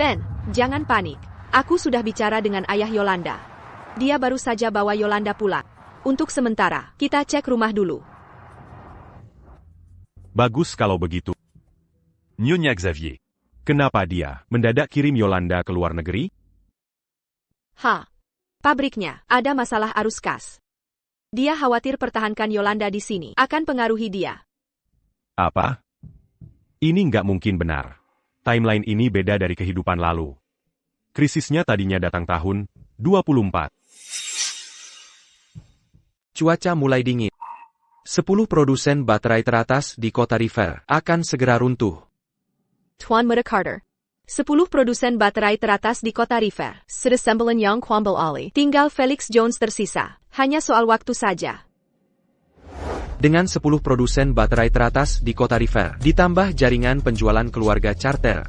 Speaker 1: Ben, jangan panik. Aku sudah bicara dengan ayah Yolanda. Dia baru saja bawa Yolanda pulang. Untuk sementara, kita cek rumah dulu.
Speaker 2: Bagus kalau begitu.
Speaker 3: Nyonya Xavier.
Speaker 2: Kenapa dia mendadak kirim Yolanda ke luar negeri?
Speaker 1: Pabriknya ada masalah arus kas. Dia khawatir pertahankan Yolanda di sini akan pengaruhi dia.
Speaker 2: Apa? Ini nggak mungkin benar. Timeline ini beda dari kehidupan lalu. Krisisnya tadinya datang tahun 24.
Speaker 5: Cuaca mulai dingin. 10 produsen baterai teratas di kota River akan segera runtuh.
Speaker 1: Tuan Muda Carter. 10 produsen baterai teratas di kota River sudah sembilan yang kuambal alih. Tinggal Felix Jones tersisa. Hanya soal waktu saja.
Speaker 5: Dengan 10 produsen baterai teratas di kota River, ditambah jaringan penjualan keluarga charter,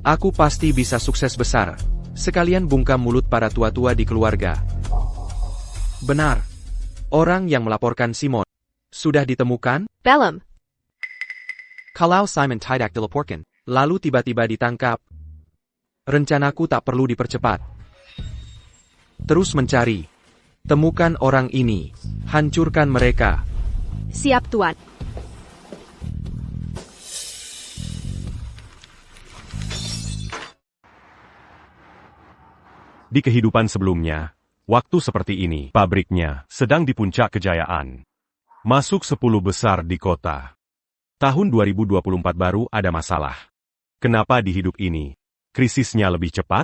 Speaker 5: aku pasti bisa sukses besar. Sekalian bungkam mulut para tua-tua di keluarga. Benar. Orang yang melaporkan Simon sudah ditemukan?
Speaker 1: Belum.
Speaker 5: Kalau Simon tidak dilaporkan, lalu tiba-tiba ditangkap. Rencanaku tak perlu dipercepat. Terus mencari. Temukan orang ini. Hancurkan mereka.
Speaker 1: Siap, Tuan.
Speaker 2: Di kehidupan sebelumnya, waktu seperti ini, pabriknya sedang di puncak kejayaan. Masuk 10 besar di kota. Tahun 2024 baru ada masalah. Kenapa di hidup ini, krisisnya lebih cepat?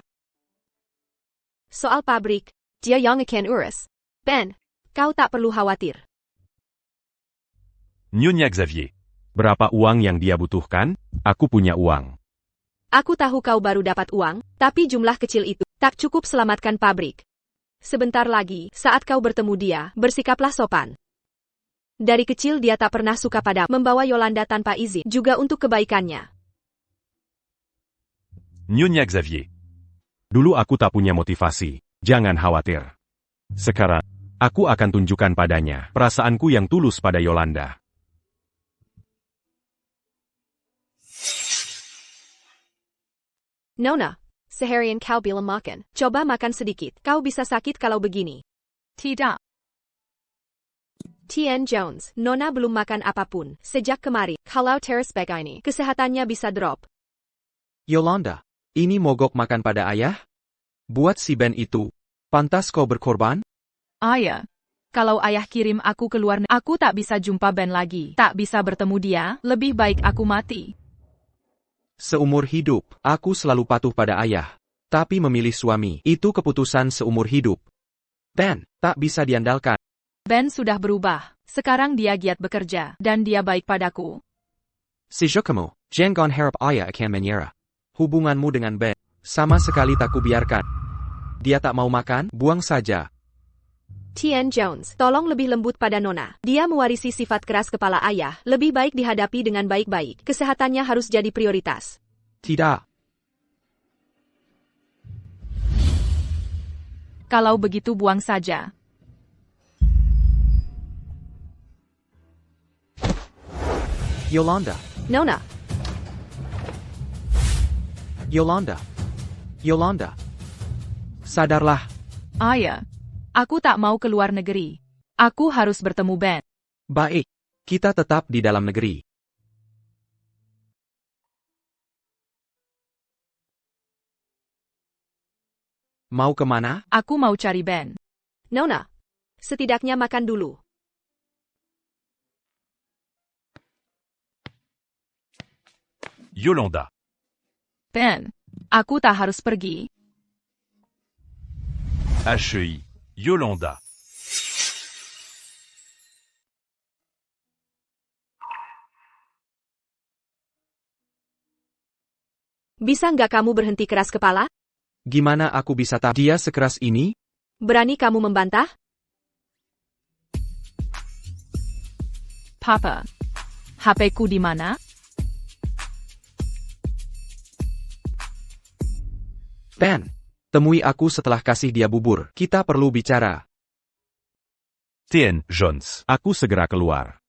Speaker 1: Soal pabrik, dia yang akan urus. Ben, kau tak perlu khawatir.
Speaker 3: Nyonya Xavier.
Speaker 2: Berapa uang yang dia butuhkan? Aku punya uang.
Speaker 1: Aku tahu kau baru dapat uang, tapi jumlah kecil itu tak cukup selamatkan pabrik. Sebentar lagi, saat kau bertemu dia, bersikaplah sopan. Dari kecil dia tak pernah suka pada membawa Yolanda tanpa izin, juga untuk kebaikannya.
Speaker 3: Nyonya Xavier.
Speaker 2: Dulu aku tak punya motivasi, jangan khawatir. Sekarang, aku akan tunjukkan padanya perasaanku yang tulus pada Yolanda.
Speaker 1: Nona, seharian kau belum makan. Coba makan sedikit, kau bisa sakit kalau begini.
Speaker 4: Tidak.
Speaker 1: Tien Jones, Nona belum makan apapun sejak kemarin. Kalau terus begini, kesehatannya bisa drop.
Speaker 5: Yolanda, ini mogok makan pada ayah? Buat si Ben itu, pantas kau berkorban?
Speaker 4: Ayah. Kalau ayah kirim aku keluar, aku tak bisa jumpa Ben lagi. Tak bisa bertemu dia, lebih baik aku mati.
Speaker 5: Seumur hidup, aku selalu patuh pada ayah. Tapi memilih suami, itu keputusan seumur hidup. Ben, tak bisa diandalkan.
Speaker 4: Ben sudah berubah. Sekarang dia giat bekerja, dan dia baik padaku.
Speaker 5: Sejak kamu, jangan harap ayah akan menyerah. Hubunganmu dengan Ben, sama sekali tak kubiarkan. Dia tak mau makan, buang saja.
Speaker 1: Tien Jones, tolong lebih lembut pada Nona. Dia mewarisi sifat keras kepala ayah, lebih baik dihadapi dengan baik-baik. Kesehatannya harus jadi prioritas.
Speaker 5: Tidak.
Speaker 4: Kalau begitu buang saja.
Speaker 5: Yolanda.
Speaker 1: Nona,
Speaker 5: Yolanda. Yolanda. Sadarlah.
Speaker 4: Ayah, aku tak mau keluar negeri. Aku harus bertemu Ben.
Speaker 5: Baik. Kita tetap di dalam negeri. Mau kemana?
Speaker 4: Aku mau cari Ben.
Speaker 1: Nona. Setidaknya makan dulu.
Speaker 3: Yolanda.
Speaker 4: Ben, aku tak harus pergi.
Speaker 3: HEI. Yolanda.
Speaker 1: Bisa nggak kamu berhenti keras kepala?
Speaker 5: Gimana aku bisa tahu dia sekeras ini?
Speaker 1: Berani kamu membantah?
Speaker 4: Papa, HP-ku di mana?
Speaker 5: Ben, temui aku setelah kasih dia bubur. Kita perlu bicara.
Speaker 3: TN Jones.
Speaker 2: Aku segera keluar.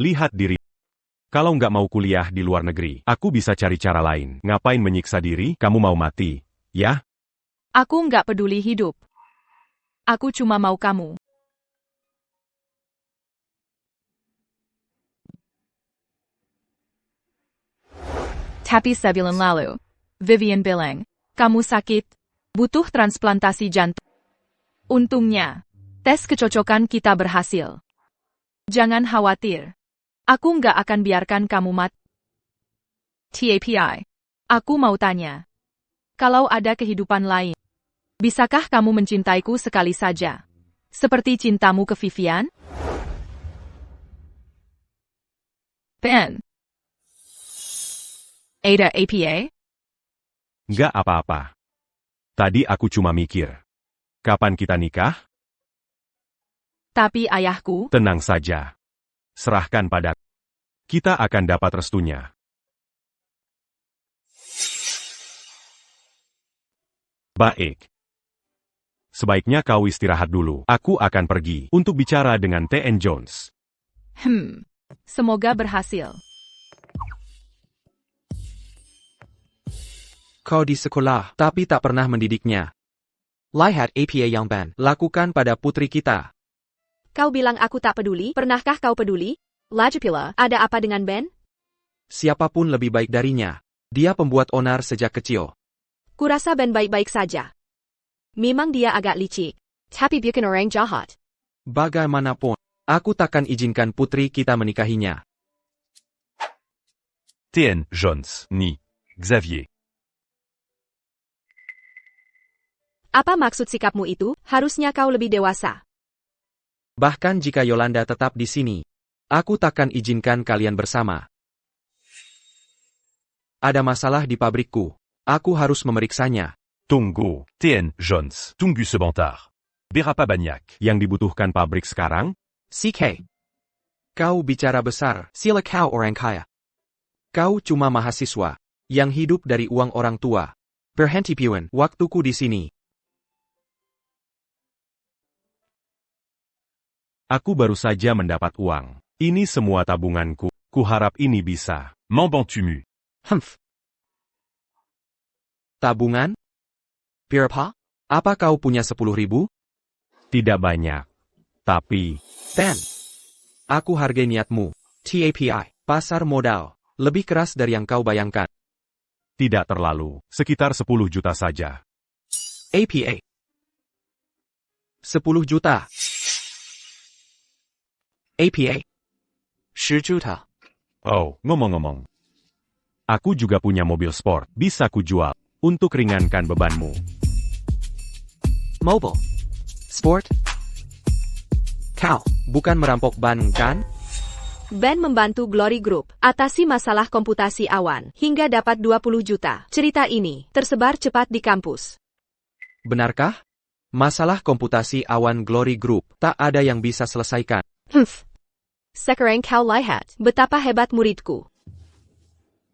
Speaker 2: Lihat diri. Kalau nggak mau kuliah di luar negeri, aku bisa cari cara lain. Ngapain menyiksa diri? Kamu mau mati, ya?
Speaker 4: Aku nggak peduli hidup. Aku cuma mau kamu. Tapi sebulan lalu, Vivian bilang, kamu sakit, butuh transplantasi jantung. Untungnya, tes kecocokan kita berhasil. Jangan khawatir. Aku nggak akan biarkan kamu mati. TAPI. Aku mau tanya. Kalau ada kehidupan lain, bisakah kamu mencintaiku sekali saja? Seperti cintamu ke Vivian? Ben. Ada APA?
Speaker 2: Nggak apa-apa. Tadi aku cuma mikir. Kapan kita nikah?
Speaker 4: Tapi ayahku,
Speaker 2: Tenang saja. Serahkan pada. Kita akan dapat restunya. Baik. Sebaiknya kau istirahat dulu. Aku akan pergi untuk bicara dengan TN Jones.
Speaker 4: semoga berhasil.
Speaker 5: Kau di sekolah, tapi tak pernah mendidiknya. Lihat apa yang Ben lakukan pada putri kita.
Speaker 1: Kau bilang aku tak peduli, pernahkah kau peduli? Lagi pula, ada apa dengan Ben?
Speaker 5: Siapapun lebih baik darinya. Dia pembuat onar sejak kecil.
Speaker 1: Kurasa Ben baik-baik saja. Memang dia agak licik. Tapi bukan orang jahat.
Speaker 5: Bagaimanapun, aku takkan izinkan putri kita menikahinya.
Speaker 3: TN Jones. Ni. Xavier.
Speaker 1: Apa maksud sikapmu itu? Harusnya kau lebih dewasa.
Speaker 5: Bahkan jika Yolanda tetap di sini, aku takkan izinkan kalian bersama. Ada masalah di pabrikku. Aku harus memeriksanya.
Speaker 2: Tunggu.
Speaker 3: TN Jones. Tunggu sebentar. Berapa banyak?
Speaker 2: Yang dibutuhkan pabrik sekarang?
Speaker 5: CK. Kau bicara besar, sila kau orang kaya. Kau cuma mahasiswa, yang hidup dari uang orang tua. Berhenti piuan, waktuku di sini.
Speaker 2: Aku baru saja mendapat uang. Ini semua tabunganku. Kuharap ini bisa.
Speaker 3: M'en-tu-mu.
Speaker 5: Tabungan? Berapa? Apa kau punya 10.000?
Speaker 2: Tidak banyak. Tapi,
Speaker 5: Ben. Aku hargai niatmu. TAPI, pasar modal, lebih keras dari yang kau bayangkan.
Speaker 2: tidak terlalu. Sekitar 10 juta saja.
Speaker 5: APA. 10 juta. APA. 10 juta.
Speaker 2: Oh, ngomong-ngomong. Aku juga punya mobil sport. Bisa kujual. Untuk ringankan bebanmu.
Speaker 5: Mobile. Sport. Kau, bukan merampok ban, kan?
Speaker 1: Ben membantu Glory Group atasi masalah komputasi awan hingga dapat 20 juta. Cerita ini tersebar cepat di kampus.
Speaker 5: Benarkah? Masalah komputasi awan Glory Group tak ada yang bisa selesaikan.
Speaker 1: Sekarang kau lihat betapa hebat muridku.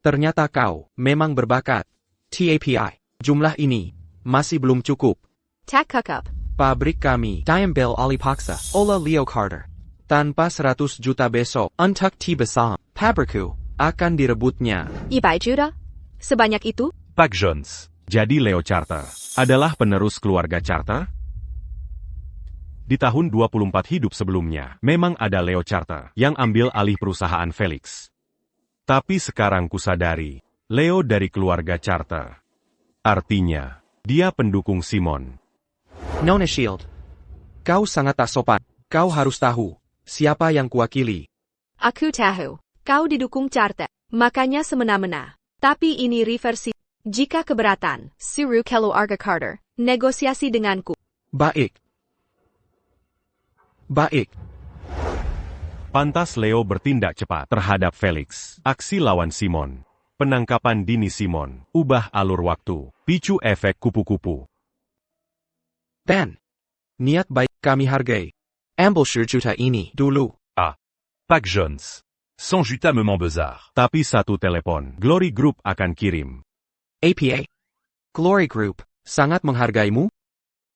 Speaker 5: Ternyata kau memang berbakat. TAPI, jumlah ini masih belum cukup.
Speaker 1: Tak cukup.
Speaker 5: Pabrik kami, Diambil Alipaksa, Ola Leo Carter. Tanpa 100 juta besok, untuk T-Besar, pabrikku, akan direbutnya.
Speaker 1: 100 juta? Sebanyak itu?
Speaker 3: Pac Jones.
Speaker 2: Jadi Leo Charter adalah penerus keluarga Charter? Di tahun 24 hidup sebelumnya, memang ada Leo Charter yang ambil alih perusahaan Felix. Tapi sekarang kusadari, Leo dari keluarga Charter. Artinya, dia pendukung Simon.
Speaker 5: Nona Shield. Kau sangat tak sopan. Kau harus tahu, siapa yang kuwakili.
Speaker 1: Aku tahu. Kau didukung Charter. Makanya semena-mena. Tapi ini reversi. Jika keberatan, suruh keluarga Carter negosiasi denganku.
Speaker 5: Baik. Baik.
Speaker 2: Pantas Leo bertindak cepat terhadap Felix. Aksi lawan Simon. Penangkapan dini Simon. Ubah alur waktu. Picu efek kupu-kupu.
Speaker 5: Ben. Niat baik kami hargai. Ambil 10 juta ini dulu.
Speaker 3: Pac Jones. 100 juta me Bezar.
Speaker 2: Tapi satu telepon, Glory Group akan kirim.
Speaker 5: APA. Glory Group, sangat menghargaimu?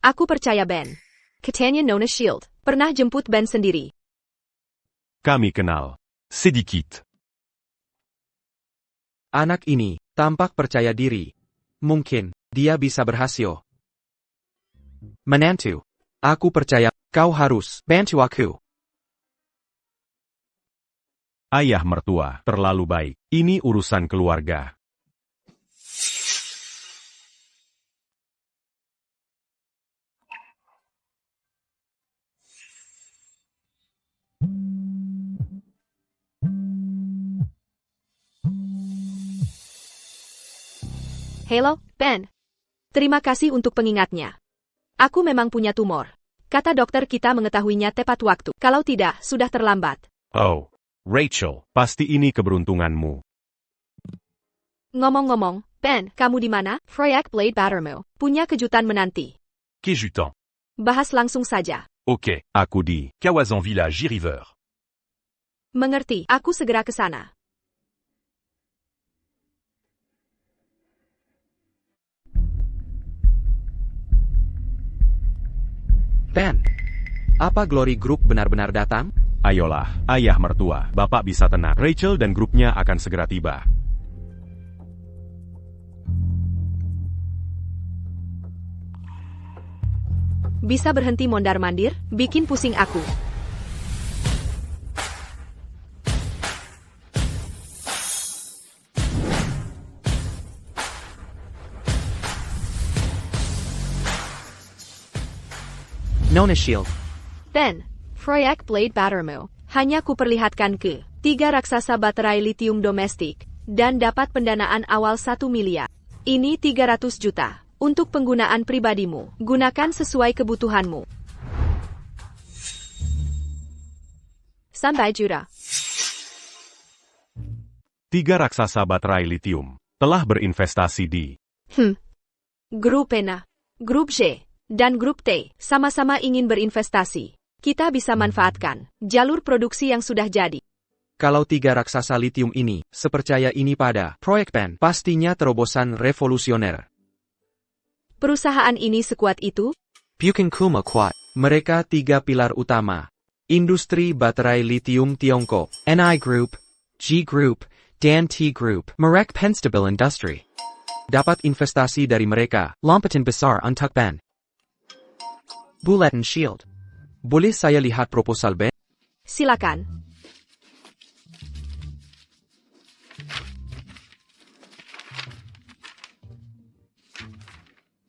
Speaker 1: Aku percaya Ben. Katanya Nona Shield pernah jemput Ben sendiri.
Speaker 2: Kami kenal.
Speaker 3: Sedikit.
Speaker 5: Anak ini tampak percaya diri. Mungkin dia bisa berhasil. Menantu, aku percaya kau harus bantu aku.
Speaker 2: Ayah mertua, terlalu baik. Ini urusan keluarga.
Speaker 1: Halo, Ben. Terima kasih untuk pengingatnya. Aku memang punya tumor. Kata dokter kita mengetahuinya tepat waktu. Kalau tidak, sudah terlambat.
Speaker 2: Oh, Rachel, pasti ini keberuntunganmu.
Speaker 1: Ngomong-ngomong, Ben, kamu di mana? Proyek Blade Battermu punya kejutan menanti.
Speaker 3: Kejutan.
Speaker 1: Bahas langsung saja.
Speaker 3: Ok.
Speaker 2: Aku di
Speaker 3: Kawazan Village River.
Speaker 1: Mengerti, aku segera ke sana.
Speaker 5: Ben, apa Glory Group benar-benar datang?
Speaker 2: Ayolah, ayah mertua, bapak bisa tenang. Rachel dan grupnya akan segera tiba.
Speaker 1: Bisa berhenti mondar-mandir, bikin pusing aku.
Speaker 5: Nona Shield.
Speaker 1: Ben, proyek Blade Battermu hanya kuperlihatkan ke 3 raksasa baterai litium domestik dan dapat pendanaan awal 1 miliar. Ini 300 juta untuk penggunaan pribadimu. Gunakan sesuai kebutuhanmu. Sampai juta.
Speaker 2: 3 raksasa baterai litium telah berinvestasi di
Speaker 1: Grup Ena, Grup G, dan Grup T sama-sama ingin berinvestasi. Kita bisa manfaatkan jalur produksi yang sudah jadi.
Speaker 5: Kalau 3 raksasa litium ini, sepercaya ini pada proyek Ben, pastinya terobosan revolusioner.
Speaker 1: Perusahaan ini sekuat itu?
Speaker 5: Bukan cuma kuat. Mereka 3 pilar utama. Industri baterai litium Tiongkok, NI Group, G Group, dan T Group. Mereka penstabil industri. Dapat investasi dari mereka, lompatan besar untuk Ben. Bulletin Shield. Boleh saya lihat proposal Ben?
Speaker 1: Silakan.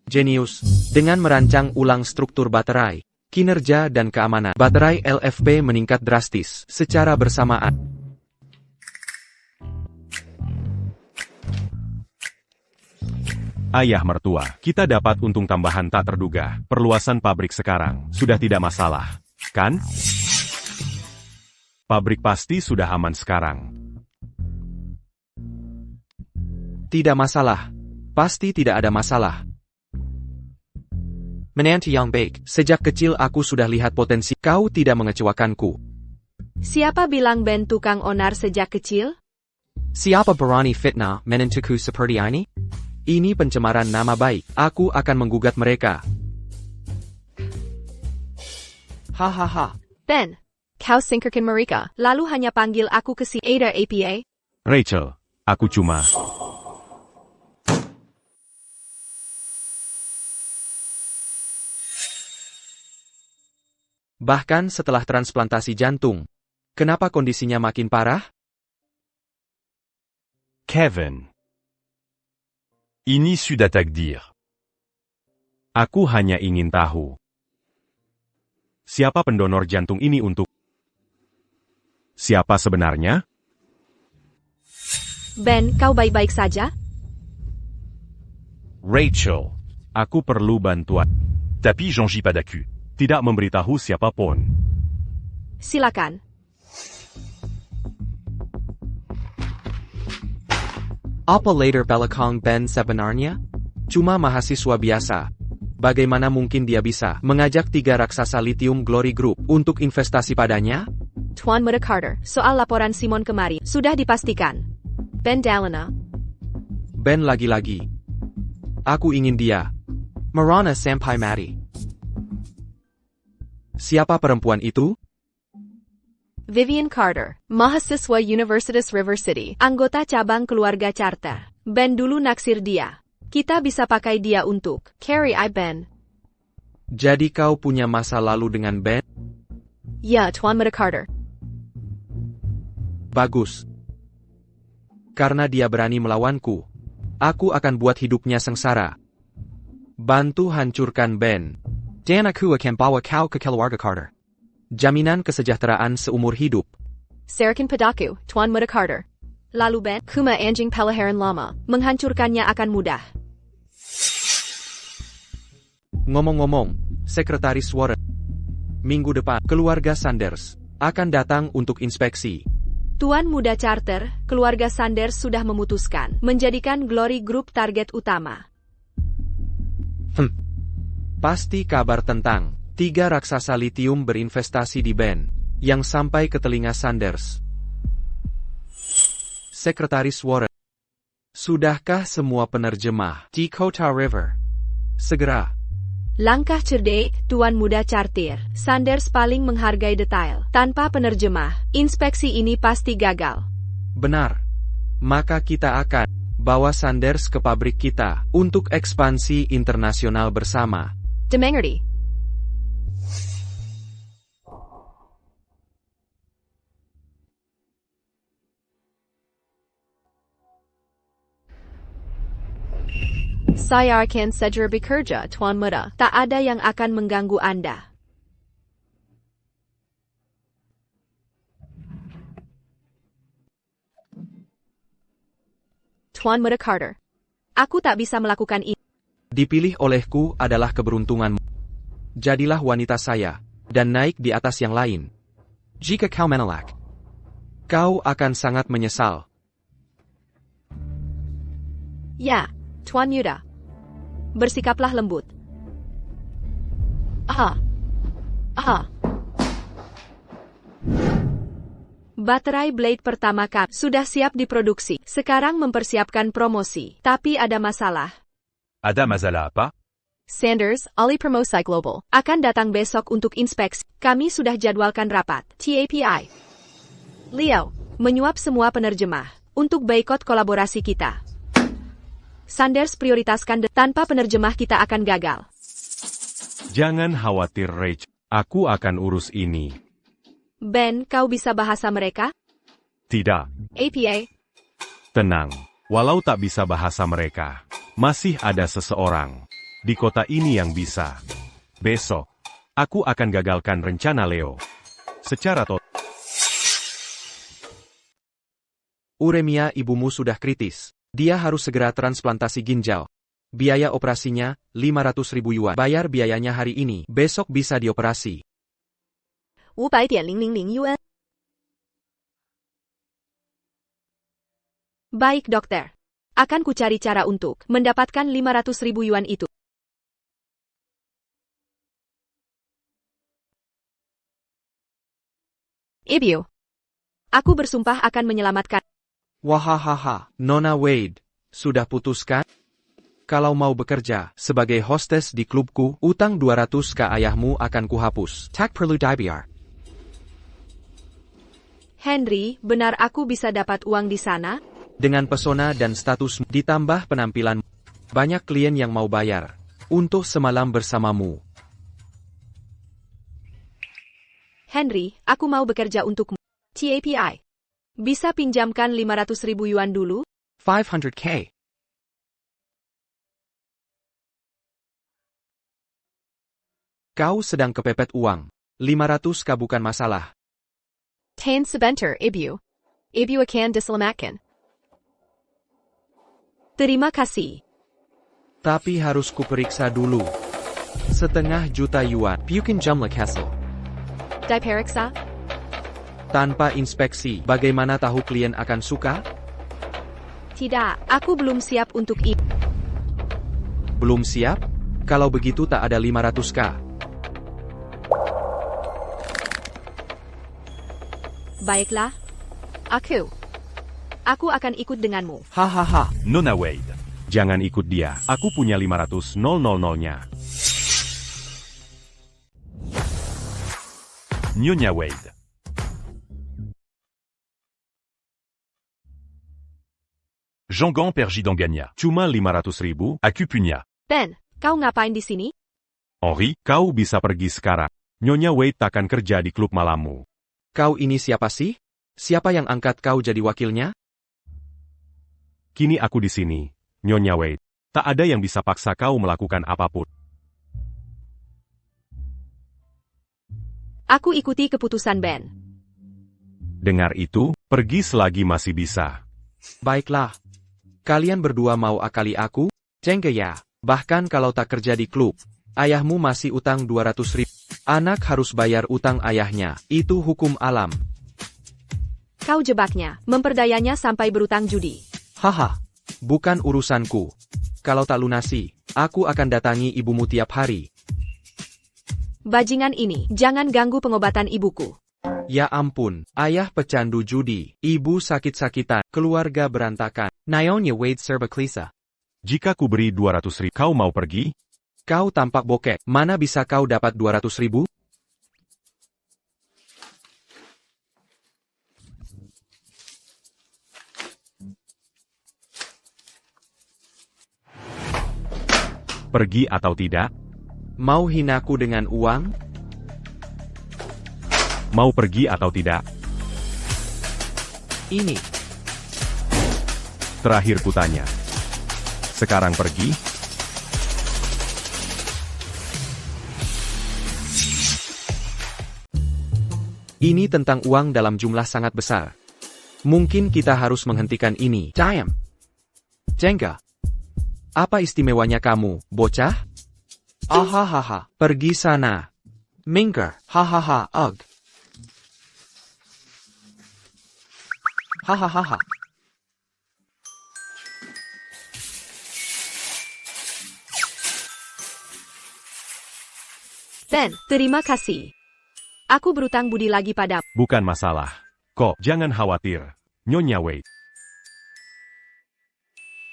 Speaker 5: Genius, dengan merancang ulang struktur baterai, kinerja dan keamanan, baterai LFP meningkat drastis secara bersamaan.
Speaker 2: ayah mertua. Kita dapat untung tambahan tak terduga. Perluasan pabrik sekarang sudah tidak masalah, kan? Pabrik pasti sudah aman sekarang.
Speaker 5: Tidak masalah. Pasti tidak ada masalah. Menantu yang baik, sejak kecil aku sudah lihat potensi. Kau tidak mengecewakanku.
Speaker 1: Siapa bilang Ben tukang onar sejak kecil?
Speaker 5: Siapa berani fitnah menantuku seperti ini? Ini pencemaran nama baik. Aku akan menggugat mereka. Hahaha.
Speaker 1: Ben, Kau singkirkan mereka, lalu hanya panggil aku ke sini. Ada APA?
Speaker 2: Rachel, aku cuma...
Speaker 5: Bahkan setelah transplantasi jantung. Kenapa kondisinya makin parah?
Speaker 3: Kevin. Ini sudah takdir.
Speaker 2: Aku hanya ingin tahu. Siapa pendonor jantung ini untuk? Siapa sebenarnya?
Speaker 1: Ben, kau baik-baik saja?
Speaker 3: Rachel.
Speaker 2: Aku perlu bantuan.
Speaker 3: Tapi j'en pas d'accu.
Speaker 2: Tidak memberitahu siapapun.
Speaker 1: Silakan.
Speaker 5: Apa later belakang Ben sebenarnya? Cuma mahasiswa biasa. Bagaimana mungkin dia bisa mengajak 3 raksasa lithium Glory Group untuk investasi padanya?
Speaker 1: Tuan Muda Carter, soal laporan Simon kemari, sudah dipastikan. Ben Dalena.
Speaker 5: Ben lagi-lagi. Aku ingin dia. Marana sampai mati. Siapa perempuan itu?
Speaker 1: Vivian Carter, mahasiswa Universitas River City, anggota cabang keluarga charter. Ben dulu naksir dia. Kita bisa pakai dia untuk carry Ben.
Speaker 5: Jadi kau punya masa lalu dengan Ben?
Speaker 1: Ya, Tuan Muda Carter.
Speaker 5: Bagus. Karena dia berani melawanku, aku akan buat hidupnya sengsara. Bantu hancurkan Ben. Dan aku akan bawa kau ke keluarga Carter. Jaminan kesejahteraan seumur hidup.
Speaker 1: Serahkan padaku, Tuan Muda Carter. Lalu Ben, kuma anjing pelaharan lama, menghancurkannya akan mudah.
Speaker 5: Ngomong-ngomong, Sekretaris Warren. Minggu depan, keluarga Sanders akan datang untuk inspeksi.
Speaker 1: Tuan Muda Charter, keluarga Sanders sudah memutuskan menjadikan Glory Group target utama.
Speaker 5: Pasti kabar tentang 3 raksasa lithium berinvestasi di Ben yang sampai ke telinga Sanders. Sekretaris Warren. Sudahkah semua penerjemah Dakota River? Segera.
Speaker 1: Langkah cerdik, Tuan Muda Charter. Sanders paling menghargai detail. Tanpa penerjemah, inspeksi ini pasti gagal.
Speaker 5: Benar. Maka kita akan bawa Sanders ke pabrik kita untuk ekspansi internasional bersama.
Speaker 1: Dimengerti? Saya akan segera bekerja, Tuan Muda. Tak ada yang akan mengganggu Anda. Tuan Muda Carter. Aku tak bisa melakukan ini.
Speaker 5: Dipilih olehku adalah keberuntunganmu. Jadilah wanita saya, dan naik di atas yang lain. Jika kau menolak, kau akan sangat menyesal.
Speaker 1: Ya, Tuan Muda. Bersikaplah lembut. Baterai blade pertama kami sudah siap diproduksi. Sekarang mempersiapkan promosi. Tapi ada masalah.
Speaker 3: Ada masalah apa?
Speaker 1: Sanders, ahli promosi global, akan datang besok untuk inspeksi. Kami sudah jadwalkan rapat. TAPI. Leo, menyuap semua penerjemah untuk boikot kolaborasi kita. Sanders prioritaskan tanpa penerjemah kita akan gagal.
Speaker 2: Jangan khawatir, Rach. Aku akan urus ini.
Speaker 1: Ben, kau bisa bahasa mereka?
Speaker 2: Tidak.
Speaker 1: APA.
Speaker 2: Tenang. Walau tak bisa bahasa mereka, masih ada seseorang di kota ini yang bisa. Besok, aku akan gagalkan rencana Leo. Secara total.
Speaker 5: Uremia, ibumu sudah kritis. Dia harus segera transplantasi ginjal. Biaya operasinya, 500.000 yuan. Bayar biayanya hari ini, besok bisa dioperasi.
Speaker 1: 500,000 yuan. Baik, dokter. Akan kucari cara untuk mendapatkan 500.000 yuan itu. Ibu. Aku bersumpah akan menyelamatkan.
Speaker 5: Wahahaha, Nona Wade. Sudah putuskan? Kalau mau bekerja sebagai hostess di klubku, utang 200 ke ayahmu akan kuhapus. Tak perlu dibayar.
Speaker 1: Henry, benar aku bisa dapat uang di sana?
Speaker 5: Dengan pesona dan status ditambah penampilan, banyak klien yang mau bayar untuk semalam bersamamu.
Speaker 1: Henry, aku mau bekerja untukmu. TAPI. Bisa pinjamkan 500.000 yuan dulu?
Speaker 5: 500k. Kau sedang kepepet uang. 500k bukan masalah.
Speaker 1: Tain sebentar, Ibu. Ibu akan diselamatkan. Terima kasih.
Speaker 5: Tapi harus kuperiksa dulu. 500 juta yuan.
Speaker 6: Bukan jumlah hasil.
Speaker 1: Diperiksa?
Speaker 5: Tanpa inspeksi, bagaimana tahu klien akan suka?
Speaker 1: Tidak, aku belum siap untuk itu.
Speaker 5: Belum siap? Kalau begitu tak ada 500k.
Speaker 1: Baiklah. Aku akan ikut denganmu.
Speaker 5: Hahaha.
Speaker 3: Nona Wade.
Speaker 2: Jangan ikut dia, aku punya 500.000-nya.
Speaker 3: Nyonya Wade. Jean-Gan Pergidangania.
Speaker 2: Cuma 500.000?
Speaker 3: Acupunia.
Speaker 1: Ben, kau ngapain di sini?
Speaker 2: Henry, kau bisa pergi sekarang. Nyonya Wade takkan kerja di klub malammu.
Speaker 5: Kau ini siapa sih? Siapa yang angkat kau jadi wakilnya?
Speaker 2: Kini aku di sini, Nyonya Wade. Tak ada yang bisa paksa kau melakukan apapun.
Speaker 1: Aku ikuti keputusan Ben.
Speaker 2: Dengar itu, pergi selagi masih bisa.
Speaker 5: Baiklah. Kalian berdua mau akali aku? Jengke ya. Bahkan kalau tak kerja di klub, ayahmu masih utang 200.000. Anak harus bayar utang ayahnya. Itu hukum alam.
Speaker 1: Kau jebaknya, memperdayanya sampai berutang judi.
Speaker 5: Haha. Bukan urusanku. Kalau tak lunasi, aku akan datangi ibumu tiap hari.
Speaker 1: Bajingan ini, jangan ganggu pengobatan ibuku.
Speaker 5: Ya ampun, ayah pecandu judi, ibu sakit-sakitan, keluarga berantakan.
Speaker 6: Nyonya Wade serba klisa.
Speaker 2: Jika ku beri 200.000, kau mau pergi?
Speaker 5: Kau tampak bokek, mana bisa kau dapat 200.000?
Speaker 2: Pergi atau tidak?
Speaker 5: Mau hinaku dengan uang?
Speaker 2: Mau pergi atau tidak?
Speaker 5: Ini.
Speaker 2: Terakhir kutanya. Sekarang pergi?
Speaker 5: Ini tentang uang dalam jumlah sangat besar. Mungkin kita harus menghentikan ini. Diam. Jengga. Apa istimewanya kamu, bocah? Ahahaha, pergi sana. Minggir, hahaha, ugh. Hahaha.
Speaker 1: Ben, terima kasih. Aku berutang budi lagi padamu.
Speaker 2: Bukan masalah. Kok, jangan khawatir. Nyonya Wade.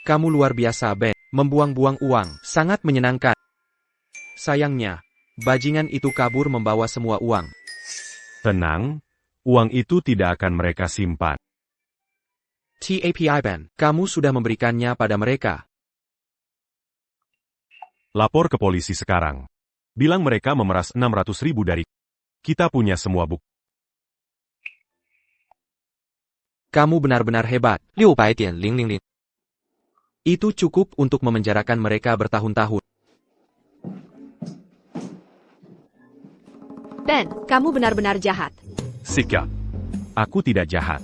Speaker 5: Kamu luar biasa, Ben. Membuang-buang uang, sangat menyenangkan. Sayangnya, bajingan itu kabur membawa semua uang.
Speaker 2: Tenang, uang itu tidak akan mereka simpan.
Speaker 5: TAPI Ben, kamu sudah memberikannya pada mereka.
Speaker 2: Lapor ke polisi sekarang. Bilang mereka memeras 600.000 dari kita punya semua bukti.
Speaker 5: Kamu benar-benar hebat.
Speaker 6: 600.000.
Speaker 5: Itu cukup untuk memenjarakan mereka bertahun-tahun.
Speaker 1: Ben, kamu benar-benar jahat.
Speaker 3: Seka.
Speaker 2: Aku tidak jahat.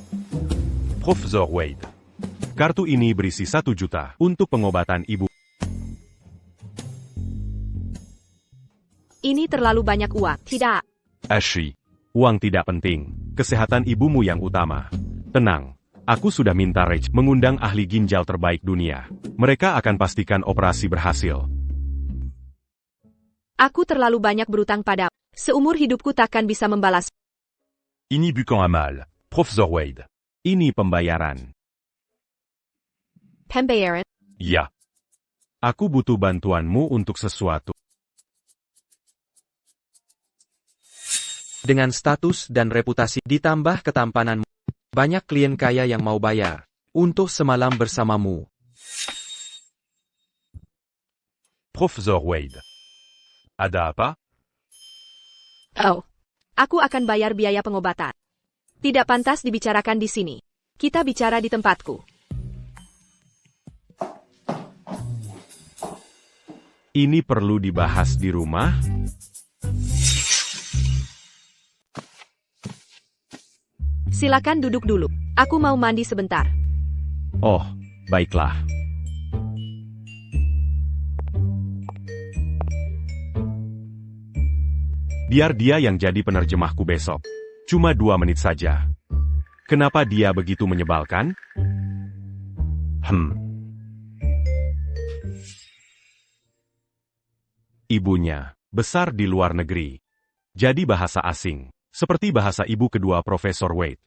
Speaker 3: Professor Wade.
Speaker 2: Kartu ini berisi 1 juta untuk pengobatan ibu.
Speaker 1: Ini terlalu banyak uang. Tidak.
Speaker 2: Ashley, uang tidak penting. Kesehatan ibumu yang utama. Tenang. Aku sudah minta Rich mengundang ahli ginjal terbaik dunia. Mereka akan pastikan operasi berhasil.
Speaker 1: Aku terlalu banyak berutang padamu. Seumur hidupku takkan bisa membalas.
Speaker 3: Ini bukan amal. Professor Wade.
Speaker 2: Ini pembayaran.
Speaker 1: Pembayaran?
Speaker 3: Ya.
Speaker 2: Aku butuh bantuanmu untuk sesuatu.
Speaker 5: Dengan status dan reputasi ditambah ketampananmu, Banyak klien kaya yang mau bayar untuk semalam bersamamu.
Speaker 3: Professor Wade. Ada apa?
Speaker 1: Oh. Aku akan bayar biaya pengobatan. Tidak pantas dibicarakan di sini. Kita bicara di tempatku.
Speaker 2: Ini perlu dibahas di rumah?
Speaker 1: Silakan duduk dulu. Aku mau mandi sebentar.
Speaker 2: Oh, baiklah. Biar dia yang jadi penerjemahku besok. Cuma 2 menit saja. Kenapa dia begitu menyebalkan? Ibunya besar di luar negeri. Jadi bahasa asing. Seperti bahasa ibu kedua Profesor Wade.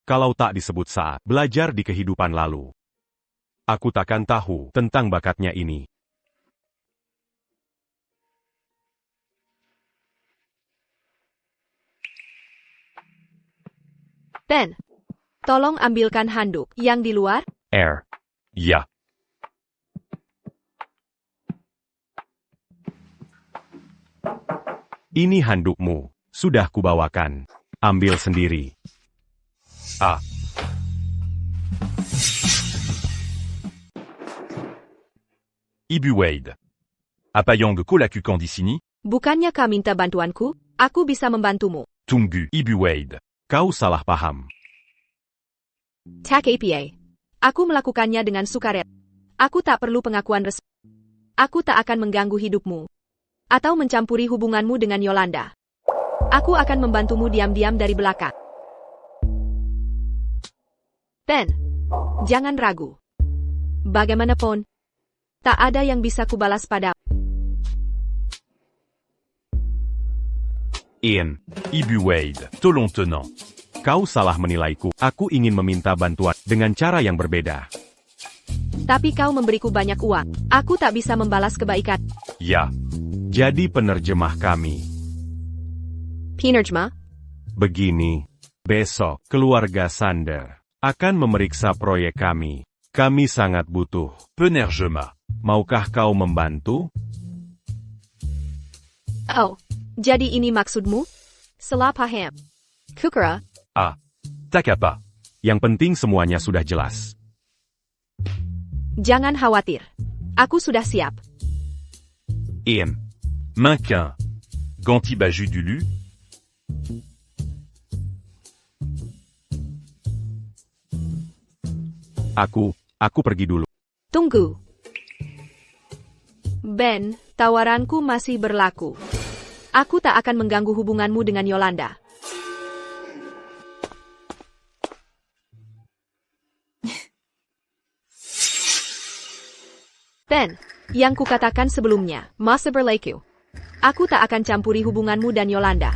Speaker 2: Kalau tak disebut saat belajar di kehidupan lalu. Aku takkan tahu tentang bakatnya ini.
Speaker 1: Ben, tolong ambilkan handuk yang di luar.
Speaker 3: Air. Ya.
Speaker 2: Ini handukmu. Sudah kubawakan. Ambil sendiri.
Speaker 3: Ah. Ibu Wade. Apa yang kulakukan di sini?
Speaker 1: Bukannya kau minta bantuanku? Aku bisa membantumu.
Speaker 3: Tunggu, Ibu Wade.
Speaker 2: Kau salah paham.
Speaker 1: Tak apa. Aku melakukannya dengan sukarela. Aku tak perlu pengakuan resmi. Aku tak akan mengganggu hidupmu. Atau mencampuri hubunganmu dengan Yolanda. Aku akan membantumu diam-diam dari belakang. Ben, jangan ragu. Bagaimanapun, tak ada yang bisa kubalas padamu.
Speaker 3: Ian. Ibu Wade. Tolong tenang.
Speaker 2: Kau salah menilaiku. Aku ingin meminta bantuan dengan cara yang berbeda.
Speaker 1: Tapi kau memberiku banyak uang. Aku tak bisa membalas kebaikan.
Speaker 3: Ya.
Speaker 2: Jadi penerjemah kami.
Speaker 1: Penerjemah?
Speaker 2: Begini. Besok, keluarga Sander akan memeriksa proyek kami. Kami sangat butuh.
Speaker 3: Penerjemah.
Speaker 2: Maukah kau membantu?
Speaker 1: Oh, jadi ini maksudmu? Salah paham. Kukira.
Speaker 3: Ah. Tak apa.
Speaker 2: Yang penting semuanya sudah jelas.
Speaker 1: Jangan khawatir. Aku sudah siap.
Speaker 3: Ian. Mannequin. Ganti baju dulu.
Speaker 2: Aku pergi dulu.
Speaker 1: Tunggu. Ben, tawaranku masih berlaku. Aku tak akan mengganggu hubunganmu dengan Yolanda. Ben, yang kukatakan sebelumnya, masih berlaku. Aku tak akan campuri hubunganmu dan Yolanda.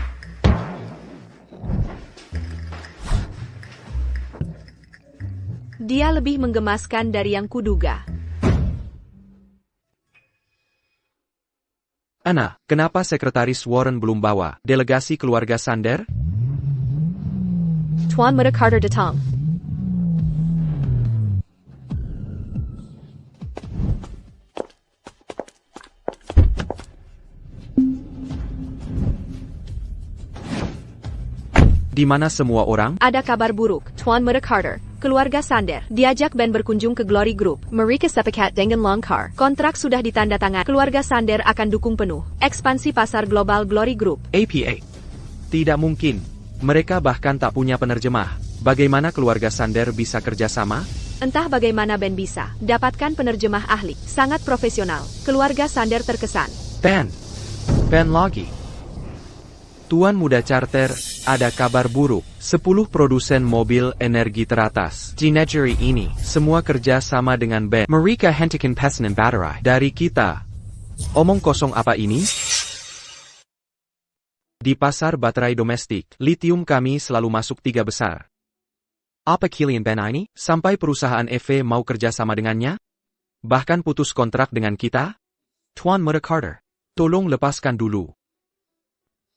Speaker 1: Dia lebih menggemaskan dari yang kuduga.
Speaker 5: Ana, kenapa Sekretaris Warren belum bawa delegasi keluarga Sander?
Speaker 1: Tuan Muda Carter datang.
Speaker 5: Di mana semua orang?
Speaker 1: Ada kabar buruk, Tuan Muda Carter. Keluarga Sander diajak Ben berkunjung ke Glory Group. Mereka sepakat dengan Longcar. Kontrak sudah ditandatangan. Keluarga Sander akan dukung penuh ekspansi pasar global Glory Group.
Speaker 5: APA. Tidak mungkin. Mereka bahkan tak punya penerjemah. Bagaimana keluarga Sander bisa kerjasama?
Speaker 1: Entah bagaimana Ben bisa dapatkan penerjemah ahli. Sangat profesional. Keluarga Sander terkesan.
Speaker 5: Ben lagi. Tuan Muda Charter, ada kabar buruk. 10 produsen mobil energi teratas di negeri ini, semua kerja sama dengan Ben. Mereka hentikan pesanan baterai dari kita. Omong kosong apa ini? Di pasar baterai domestik, lithium kami selalu masuk 3 besar. Apa kalian Ben ini? Sampai perusahaan EV mau kerja sama dengannya? Bahkan putus kontrak dengan kita? Tuan Muda Carter, tolong lepaskan dulu.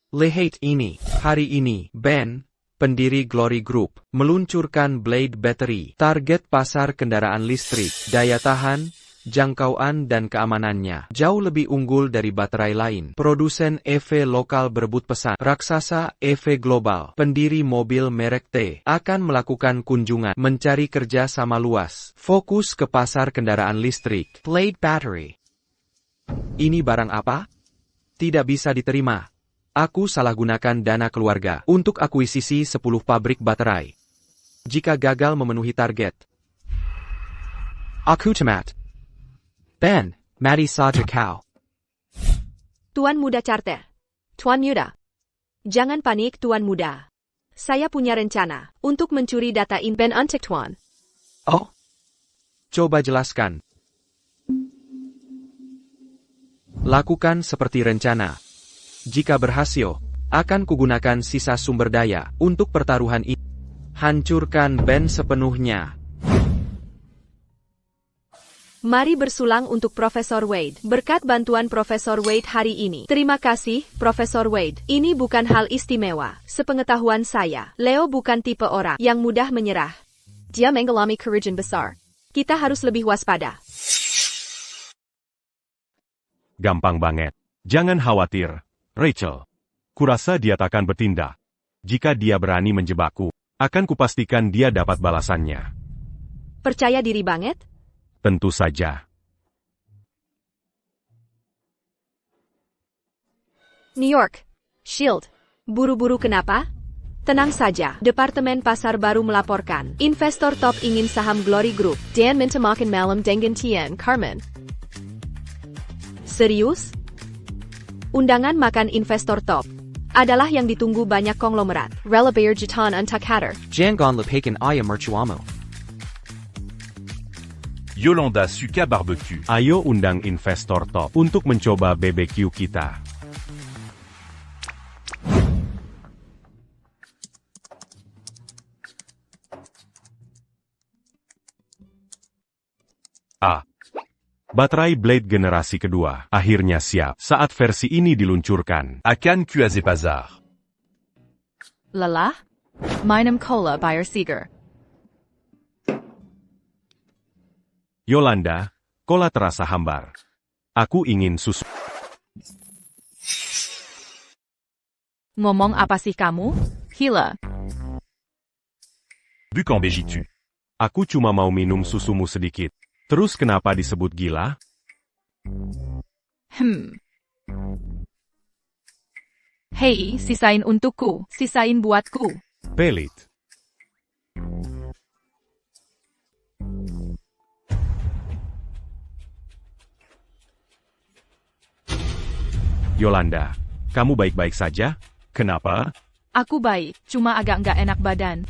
Speaker 5: Lihat ini, hari ini, Ben, pendiri Glory Group, meluncurkan Blade Battery. Target pasar kendaraan listrik, daya tahan, jangkauan dan keamanannya jauh lebih unggul dari baterai lain. Produsen EV lokal berebut pesan. Raksasa EV global, pendiri mobil merek T, akan melakukan kunjungan mencari kerja sama luas. Fokus ke pasar kendaraan listrik. Blade Battery. Ini barang apa? Tidak bisa diterima. Aku salah gunakan dana keluarga untuk akuisisi 10 pabrik baterai. Jika gagal memenuhi target, aku cemat. Ben, mari saja kau.
Speaker 1: Tuan Muda Charter. Tuan Muda. Jangan panik Tuan Muda. Saya punya rencana untuk mencuri data Ben untuk Tuan.
Speaker 5: Oh? Coba jelaskan. Lakukan seperti rencana. Jika berhasil, akan kugunakan sisa sumber daya untuk pertaruhan ini. Hancurkan Ben sepenuhnya.
Speaker 1: Mari bersulang untuk Profesor Wade. Berkat bantuan Profesor Wade hari ini. Terima kasih, Profesor Wade. Ini bukan hal istimewa. Sepengetahuan saya, Leo bukan tipe orang yang mudah menyerah. Dia mengalami kerugian besar. Kita harus lebih waspada.
Speaker 2: Gampang banget. Jangan khawatir, Rachel. Kurasa dia takkan bertindak. Jika dia berani menjebakku, akan kupastikan dia dapat balasannya.
Speaker 1: Percaya diri banget?
Speaker 2: Tentu saja.
Speaker 1: New York. Shield. Buru-buru kenapa? Tenang saja, Departemen Pasar baru melaporkan. Investor top ingin saham Glory Group. Dan minta makan malam dengan Tian Carmen. Serius? Undangan makan investor top adalah yang ditunggu banyak konglomerat. Rela bayar jutaan untuk hadir.
Speaker 6: Jangan lepakan ayam mercuamu.
Speaker 3: Yolanda suka barbecue.
Speaker 2: Ayo undang investor top untuk mencoba BBQ kita. Baterai Blade generasi kedua akhirnya siap saat versi ini diluncurkan.
Speaker 3: Akan Kuaze Bazar.
Speaker 4: Lelah? Minum cola Bayer Seeger.
Speaker 2: Yolanda, cola terasa hambar. Aku ingin susu.
Speaker 4: Ngomong apa sih kamu? Gila.
Speaker 3: Bukan begitu.
Speaker 2: Aku cuma mau minum susumu sedikit. Terus kenapa disebut gila?
Speaker 4: Hei, sisain untukku, sisain buatku.
Speaker 2: Pelit. Yolanda, kamu baik-baik saja? Kenapa?
Speaker 4: Aku baik, cuma agak nggak enak badan.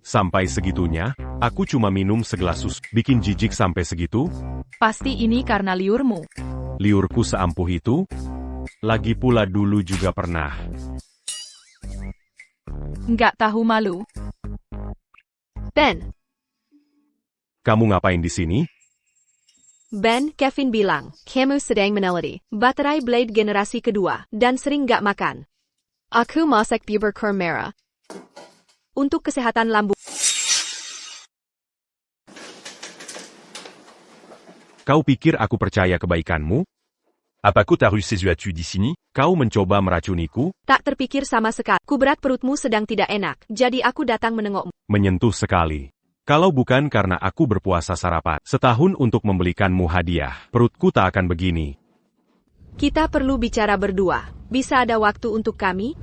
Speaker 2: Sampai segitunya, aku cuma minum segelas susu. Bikin jijik sampai segitu?
Speaker 4: Pasti ini karena liurmu.
Speaker 2: Liurku seampuh itu? Lagi pula dulu juga pernah.
Speaker 4: Nggak tahu malu.
Speaker 1: Ben.
Speaker 2: Kamu ngapain di sini?
Speaker 1: Ben, Kevin bilang, kamu sedang meneliti baterai Blade generasi kedua, dan sering nggak makan. Aku masak bubur kurma merah. Untuk kesehatan lambung.
Speaker 2: Kau pikir aku percaya kebaikanmu?
Speaker 3: Apako taru sesuatu di sini?
Speaker 2: Kau mencoba meracuniku?
Speaker 1: Tak terpikir sama sekali. Kuberat perutmu sedang tidak enak, jadi aku datang menengokmu.
Speaker 2: Menyentuh sekali. Kalau bukan karena aku berpuasa sarapan setahun untuk membelikanmu hadiah, perutku tak akan begini.
Speaker 1: Kita perlu bicara berdua. Bisa ada waktu untuk kami?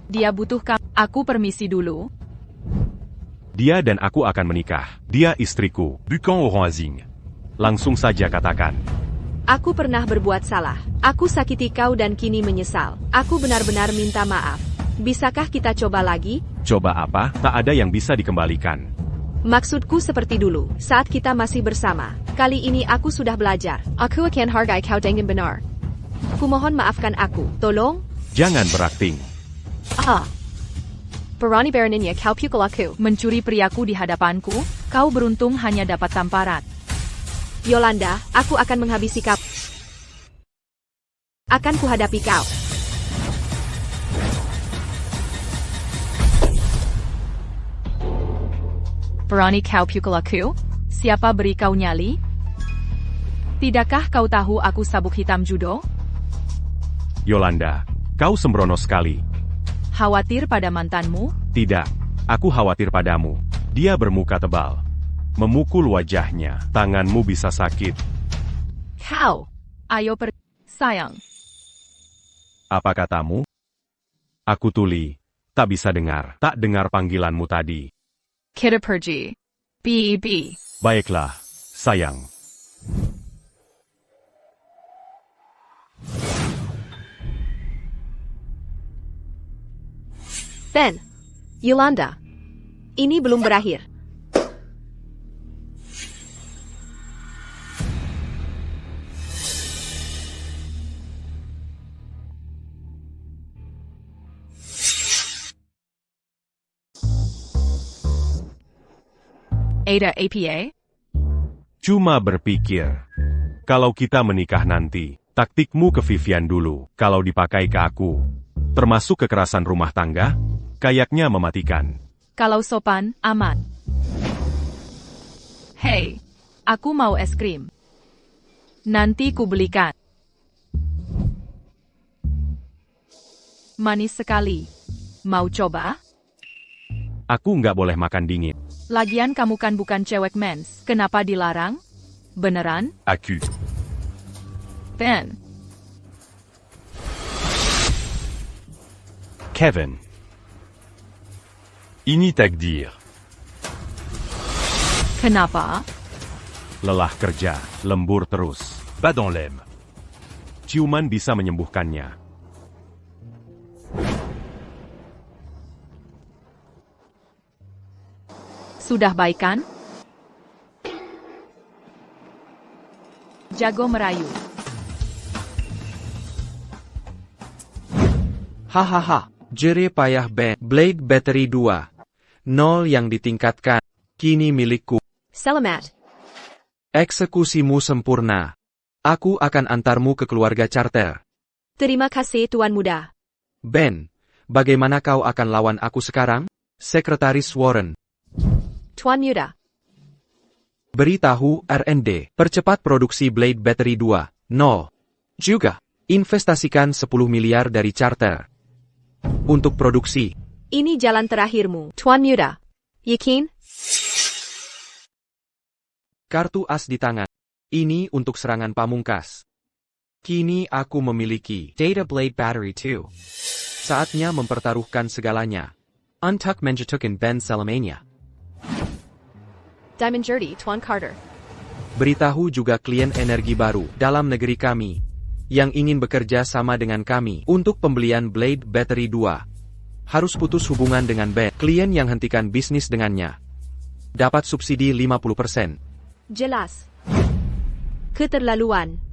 Speaker 4: Dia butuh kamu. Aku permisi dulu.
Speaker 2: Dia dan aku akan menikah. Dia istriku.
Speaker 3: Bukan orang asing.
Speaker 2: Langsung saja katakan.
Speaker 1: Aku pernah berbuat salah. Aku sakiti kau dan kini menyesal. Aku benar-benar minta maaf. Bisakah kita coba lagi?
Speaker 2: Coba apa? Tak ada yang bisa dikembalikan.
Speaker 1: Maksudku seperti dulu, saat kita masih bersama. Kali ini aku sudah belajar. Aku akan hargai kau dengan benar. Kumohon maafkan aku. Tolong?
Speaker 2: Jangan berakting.
Speaker 1: Berani beraninya kau pukul aku.
Speaker 4: Mencuri priaku di hadapanku, kau beruntung hanya dapat tamparan.
Speaker 1: Yolanda, aku akan menghabisi kau. Akan kuhadapi kau.
Speaker 4: Berani kau pukul aku? Siapa beri kau nyali? Tidakkah kau tahu aku sabuk hitam judo?
Speaker 2: Yolanda, kau sembrono sekali.
Speaker 4: Khawatir pada mantanmu?
Speaker 2: Tidak, aku khawatir padamu. Dia bermuka tebal. Memukul wajahnya, tanganmu bisa sakit.
Speaker 4: Kau! Ayo pergi. Sayang.
Speaker 2: Apa katamu? Aku tuli. Tak bisa dengar. Tak dengar panggilanmu tadi.
Speaker 4: Kita pergi. B.E.B.
Speaker 2: Baiklah, sayang.
Speaker 1: Ben. Yolanda. Ini belum berakhir.
Speaker 4: Ada APA?
Speaker 2: Cuma berpikir. Kalau kita menikah nanti, taktikmu ke Vivian dulu. Kalau dipakai ke aku, termasuk kekerasan rumah tangga, kayaknya mematikan.
Speaker 4: Kalau sopan, aman. Hei, aku mau es krim. Nanti ku belikan. Manis sekali. Mau coba?
Speaker 2: Aku nggak boleh makan dingin.
Speaker 4: Lagian kamu kan bukan cewek mens. Kenapa dilarang? Beneran?
Speaker 3: Accu.
Speaker 4: Ben.
Speaker 3: Kevin. Init dire.
Speaker 4: Kenapa?
Speaker 2: Lelah kerja, lembur terus.
Speaker 3: Pas dans l'aime.
Speaker 2: Ciuman bisa menyembuhkannya.
Speaker 4: Sudah baikan? Jago merayu.
Speaker 5: Hahaha, jere payah Ben. Blade Battery 2. 0 yang ditingkatkan. Kini milikku.
Speaker 1: Selamat.
Speaker 5: Eksekusimu sempurna. Aku akan antarmu ke keluarga charter.
Speaker 1: Terima kasih Tuan Muda.
Speaker 5: Ben, bagaimana kau akan lawan aku sekarang? Sekretaris Warren.
Speaker 1: Tuan Muda.
Speaker 5: Beritahu R&D, percepat produksi Blade Battery 2. 0. Juga, investasikan 10 miliar dari charter. Untuk produksi.
Speaker 1: Ini jalan terakhirmu, Tuan Muda. Yakin?
Speaker 5: Kartu as di tangan. Ini untuk serangan pamungkas. Kini aku memiliki Data Blade Battery 2. Saatnya mempertaruhkan segalanya. Untuk menjatuhkan Ben Salamania.
Speaker 1: Diamond Jerty, Tuan Carter.
Speaker 5: Beritahu juga klien energi baru dalam negeri kami yang ingin bekerja sama dengan kami untuk pembelian Blade Battery 2. Harus putus hubungan dengan Ben, klien yang hentikan bisnis dengannya. Dapat subsidi 50%.
Speaker 1: Jelas. Keterlaluan.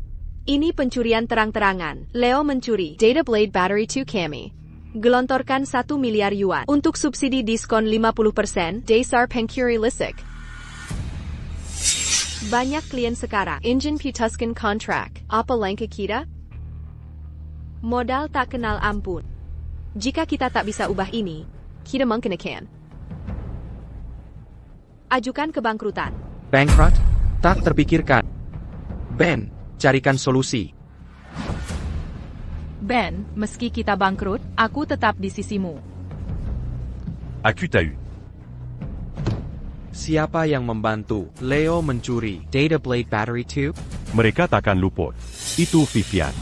Speaker 1: Ini pencurian terang-terangan. Leo mencuri Data Blade Battery 2 kami. Gelontorkan 1 miliar yuan untuk subsidi diskon 50% Dasar Pencuri Lisik. Banyak klien sekarang. Engine putuskan kontrak. Apa langkah kita? Modal tak kenal ampun. Jika kita tak bisa ubah ini, kita mengkenakan. Ajukan kebangkrutan.
Speaker 5: Bankrupt? Tak terpikirkan. Ben, carikan solusi.
Speaker 4: Ben, meski kita bangkrut, aku tetap di sisimu.
Speaker 3: Accu t'as eu.
Speaker 5: Siapa yang membantu Leo mencuri Data Blade Battery 2?
Speaker 2: Mereka takkan luput. Itu Vivian.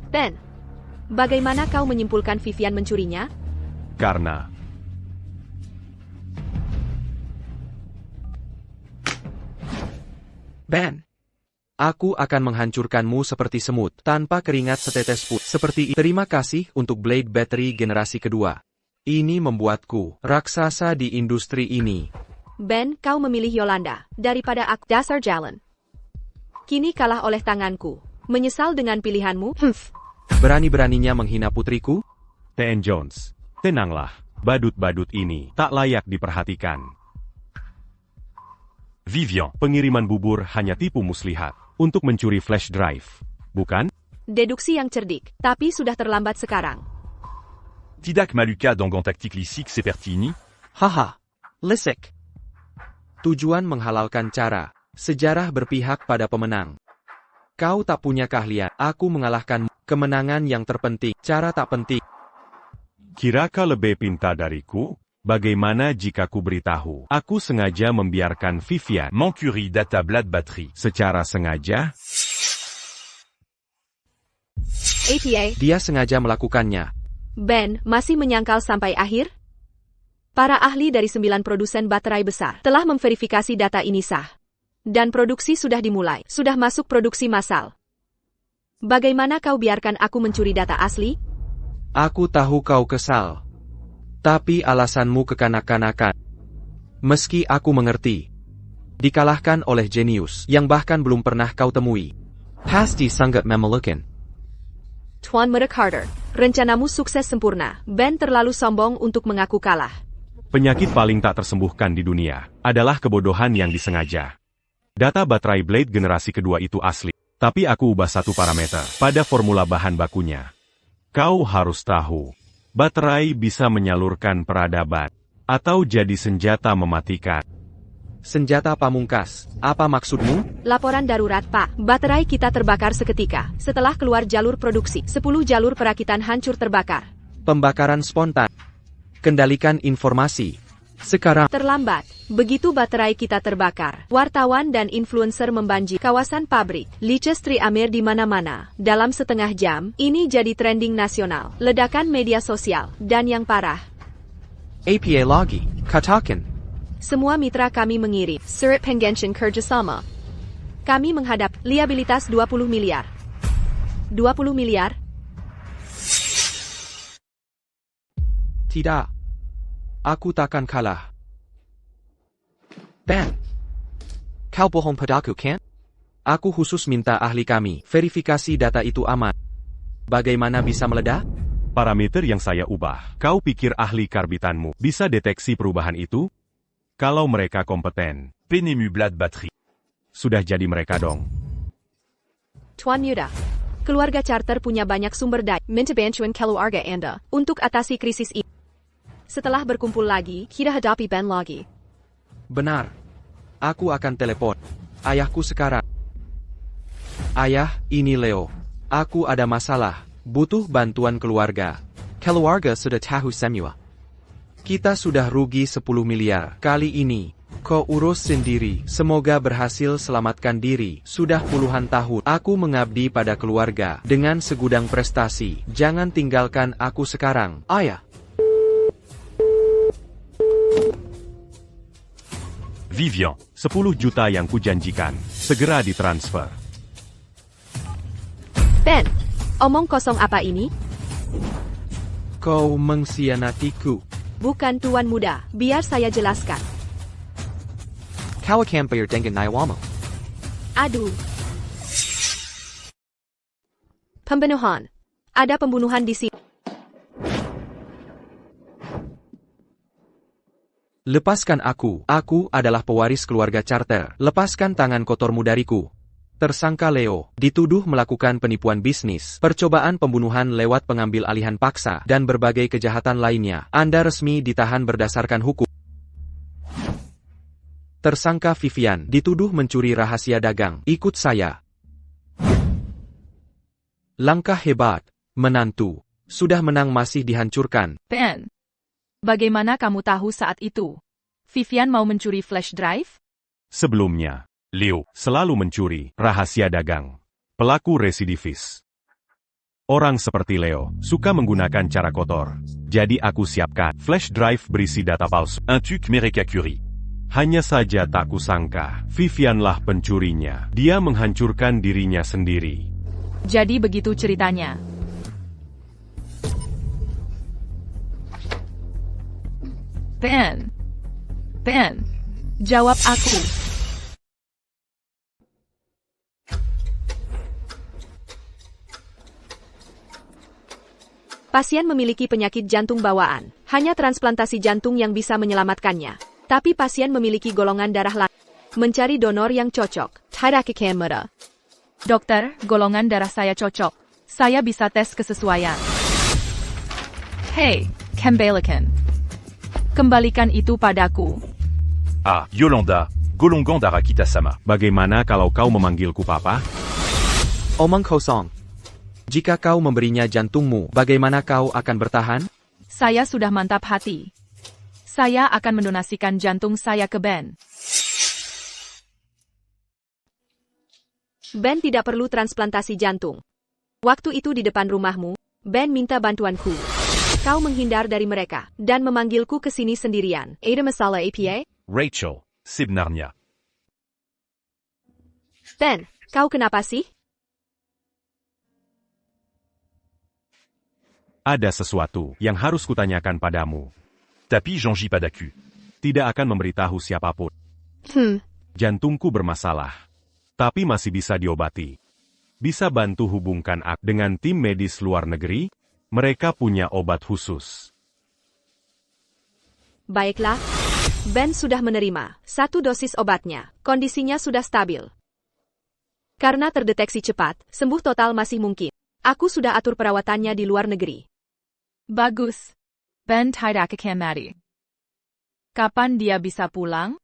Speaker 1: Ben, bagaimana kau menyimpulkan Vivian mencurinya?
Speaker 2: Karena
Speaker 5: Ben, aku akan menghancurkanmu seperti semut, tanpa keringat setetes pun. Seperti terima kasih untuk Blade Battery generasi kedua. Ini membuatku raksasa di industri ini.
Speaker 1: Ben, kau memilih Yolanda daripada aku. Dasar jalan. Kini kalah oleh tanganku. Menyesal dengan pilihanmu?
Speaker 5: Berani-beraninya menghina putriku?
Speaker 2: TN Jones. Tenanglah. Badut-badut ini tak layak diperhatikan.
Speaker 3: Vivian.
Speaker 2: Pengiriman bubur hanya tipu muslihat untuk mencuri flash drive. bukan?
Speaker 1: Deduksi yang cerdik, tapi sudah terlambat sekarang.
Speaker 3: Tidak Maluka dans Gantaktik Lisik Sepertini?
Speaker 5: Haha. Lisik. Tujuan menghalalkan cara. Sejarah berpihak pada pemenang. Kau tak punya keahlian. Aku mengalahkan kemenangan yang terpenting. Cara tak penting.
Speaker 2: Kira kau lebih pintar dariku? Bagaimana jika ku beritahu? Aku sengaja membiarkan Vivian
Speaker 3: Mancuri Data Blad Battery.
Speaker 2: secara sengaja.
Speaker 1: APA,
Speaker 5: Dia sengaja melakukannya.
Speaker 1: Ben, masih menyangkal sampai akhir? Para ahli dari 9 produsen baterai besar telah memverifikasi data ini sah. Dan produksi sudah dimulai, sudah masuk produksi massal. Bagaimana kau biarkan aku mencuri data asli?
Speaker 5: Aku tahu kau kesal. Tapi alasanmu kekanak-kanakan. Meski aku mengerti. Dikalahkan oleh jenius yang bahkan belum pernah kau temui. Pasti sangat memalukan.
Speaker 1: Tuan Muda Carter, rencanamu sukses sempurna. Ben terlalu sombong untuk mengaku kalah.
Speaker 2: Penyakit paling tak tersembuhkan di dunia adalah kebodohan yang disengaja. Data baterai Blade generasi kedua itu asli, tapi aku ubah satu parameter pada formula bahan bakunya. Kau harus tahu, baterai bisa menyalurkan peradaban, atau jadi senjata mematikan.
Speaker 5: Senjata pamungkas, apa maksudmu?
Speaker 1: Laporan darurat, Pak. Baterai kita terbakar seketika. Setelah keluar jalur produksi, 10 jalur perakitan hancur terbakar.
Speaker 5: Pembakaran spontan. Kendalikan informasi. Sekarang,
Speaker 1: Terlambat. Begitu baterai kita terbakar, wartawan dan influencer membanjiri kawasan pabrik. Lichestri Amir di mana-mana. Dalam setengah jam, ini jadi trending nasional. Ledakan media sosial. Dan yang parah,
Speaker 5: APA lagi, katakan.
Speaker 1: semua mitra kami mengirim surat pengention kerjasama. Kami menghadap liabilitas 20 miliar. 20 miliar?
Speaker 5: Tidak. Aku takkan kalah. Ben. Kau bohong padaku, kan? Aku khusus minta ahli kami verifikasi data itu aman. Bagaimana bisa meledak?
Speaker 2: Parameter yang saya ubah. Kau pikir ahli karbitanmu bisa deteksi perubahan itu? Kalau mereka kompeten,
Speaker 3: Penemu Blad Battery.
Speaker 2: sudah jadi mereka dong.
Speaker 1: Tuan Muda, keluarga charter punya banyak sumber daya. Minta bantuan keluarga Anda untuk atasi krisis ini. Setelah berkumpul lagi, kita hadapi Ben lagi.
Speaker 5: Benar. Aku akan telepon ayahku sekarang. Ayah, ini Leo. Aku ada masalah. Butuh bantuan keluarga. Keluarga sudah tahu semua. Kita sudah rugi 10 miliar. Kali ini, kau urus sendiri. Semoga berhasil selamatkan diri. Sudah puluhan tahun aku mengabdi pada keluarga dengan segudang prestasi. Jangan tinggalkan aku sekarang, ayah.
Speaker 2: Vivian, 10 juta yang kujanjikan, segera ditransfer.
Speaker 1: Ben, omong kosong apa ini?
Speaker 5: Kau mengkhianatiku.
Speaker 1: Bukan Tuan Muda, biar saya jelaskan.
Speaker 5: Kau akan bayar dengan nyawamu.
Speaker 1: Aduh. Pembunuhan. Ada pembunuhan di sini.
Speaker 5: Lepaskan aku. Aku adalah pewaris keluarga charter. Lepaskan tangan kotormu dariku. Tersangka Leo dituduh melakukan penipuan bisnis, percobaan pembunuhan lewat pengambil alihan paksa, dan berbagai kejahatan lainnya. Anda resmi ditahan berdasarkan hukum. Tersangka Vivian dituduh mencuri rahasia dagang. Ikut saya. Langkah hebat, menantu. Sudah menang masih dihancurkan.
Speaker 4: Ben, bagaimana kamu tahu saat itu? Vivian mau mencuri flash drive?
Speaker 2: Sebelumnya, Leo selalu mencuri rahasia dagang. Pelaku residivis. Orang seperti Leo suka menggunakan cara kotor. Jadi aku siapkan flash drive berisi data palsu.
Speaker 3: Un tuc Mereka Curie.
Speaker 2: Hanya saja tak kusangka, Vivianlah pencurinya. Dia menghancurkan dirinya sendiri.
Speaker 4: Jadi begitu ceritanya. Ben, jawab aku.
Speaker 1: Pasien memiliki penyakit jantung bawaan. Hanya transplantasi jantung yang bisa menyelamatkannya. Tapi pasien memiliki golongan darah lain. Mencari donor yang cocok. Tidak akan mudah.
Speaker 4: Dokter, golongan darah saya cocok. Saya bisa tes kesesuaian. Hei, kembalikan. Kembalikan itu padaku.
Speaker 3: Ah, Yolanda, golongan darah kita sama.
Speaker 2: Bagaimana kalau kau memanggilku papa?
Speaker 5: Omong kosong. Jika kau memberinya jantungmu, bagaimana kau akan bertahan?
Speaker 4: Saya sudah mantap hati. Saya akan mendonasikan jantung saya ke Ben.
Speaker 1: Ben tidak perlu transplantasi jantung. Waktu itu di depan rumahmu, Ben minta bantuanku. Kau menghindar dari mereka, dan memanggilku ke sini sendirian. Ada masalah APA?
Speaker 3: Rachel, sebenarnya.
Speaker 1: Ben, kau kenapa sih?
Speaker 2: Ada sesuatu yang harus kutanyakan padamu.
Speaker 3: Tapi j'en pas d'accu.
Speaker 2: Tidak akan memberitahu siapapun. Jantungku bermasalah. Tapi masih bisa diobati. Bisa bantu hubungkan aku dengan tim medis luar negeri? Mereka punya obat khusus.
Speaker 1: Baiklah. Ben sudah menerima 1 dosis obatnya. Kondisinya sudah stabil. Karena terdeteksi cepat, sembuh total masih mungkin. Aku sudah atur perawatannya di luar negeri.
Speaker 4: Bagus. Ben tidak akan mati. Kapan dia bisa pulang?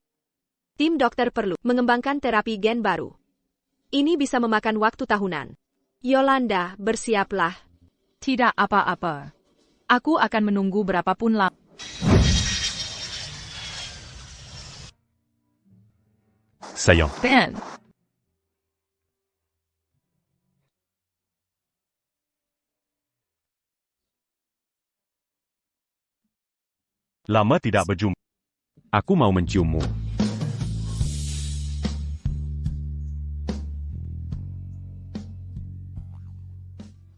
Speaker 1: Tim dokter perlu mengembangkan terapi gen baru. Ini bisa memakan waktu tahunan. Yolanda, bersiaplah.
Speaker 4: Tidak apa-apa. Aku akan menunggu berapapun lama.
Speaker 3: Sayang.
Speaker 4: Ben.
Speaker 2: Lama tidak berjumpa. Aku mau menciummu.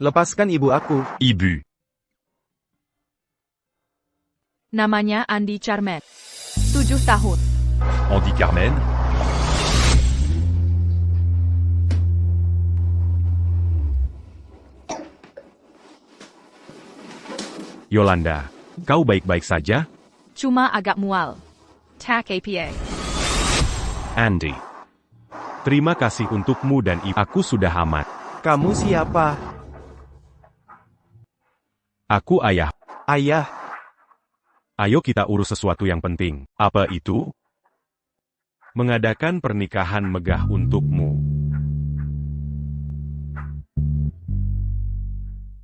Speaker 6: Lepaskan ibu aku.
Speaker 3: Ibu.
Speaker 4: Namanya Andy Charmet. 7 tahun.
Speaker 3: Andy Carmen.
Speaker 2: Yolanda, kau baik-baik saja?
Speaker 4: Cuma agak mual. Tak APA.
Speaker 2: Andy. Terima kasih untukmu dan ibu. Aku sudah aman.
Speaker 6: Kamu siapa?
Speaker 2: Aku ayah.
Speaker 6: Ayah.
Speaker 2: Ayo kita urus sesuatu yang penting. Apa itu? Mengadakan pernikahan megah untukmu.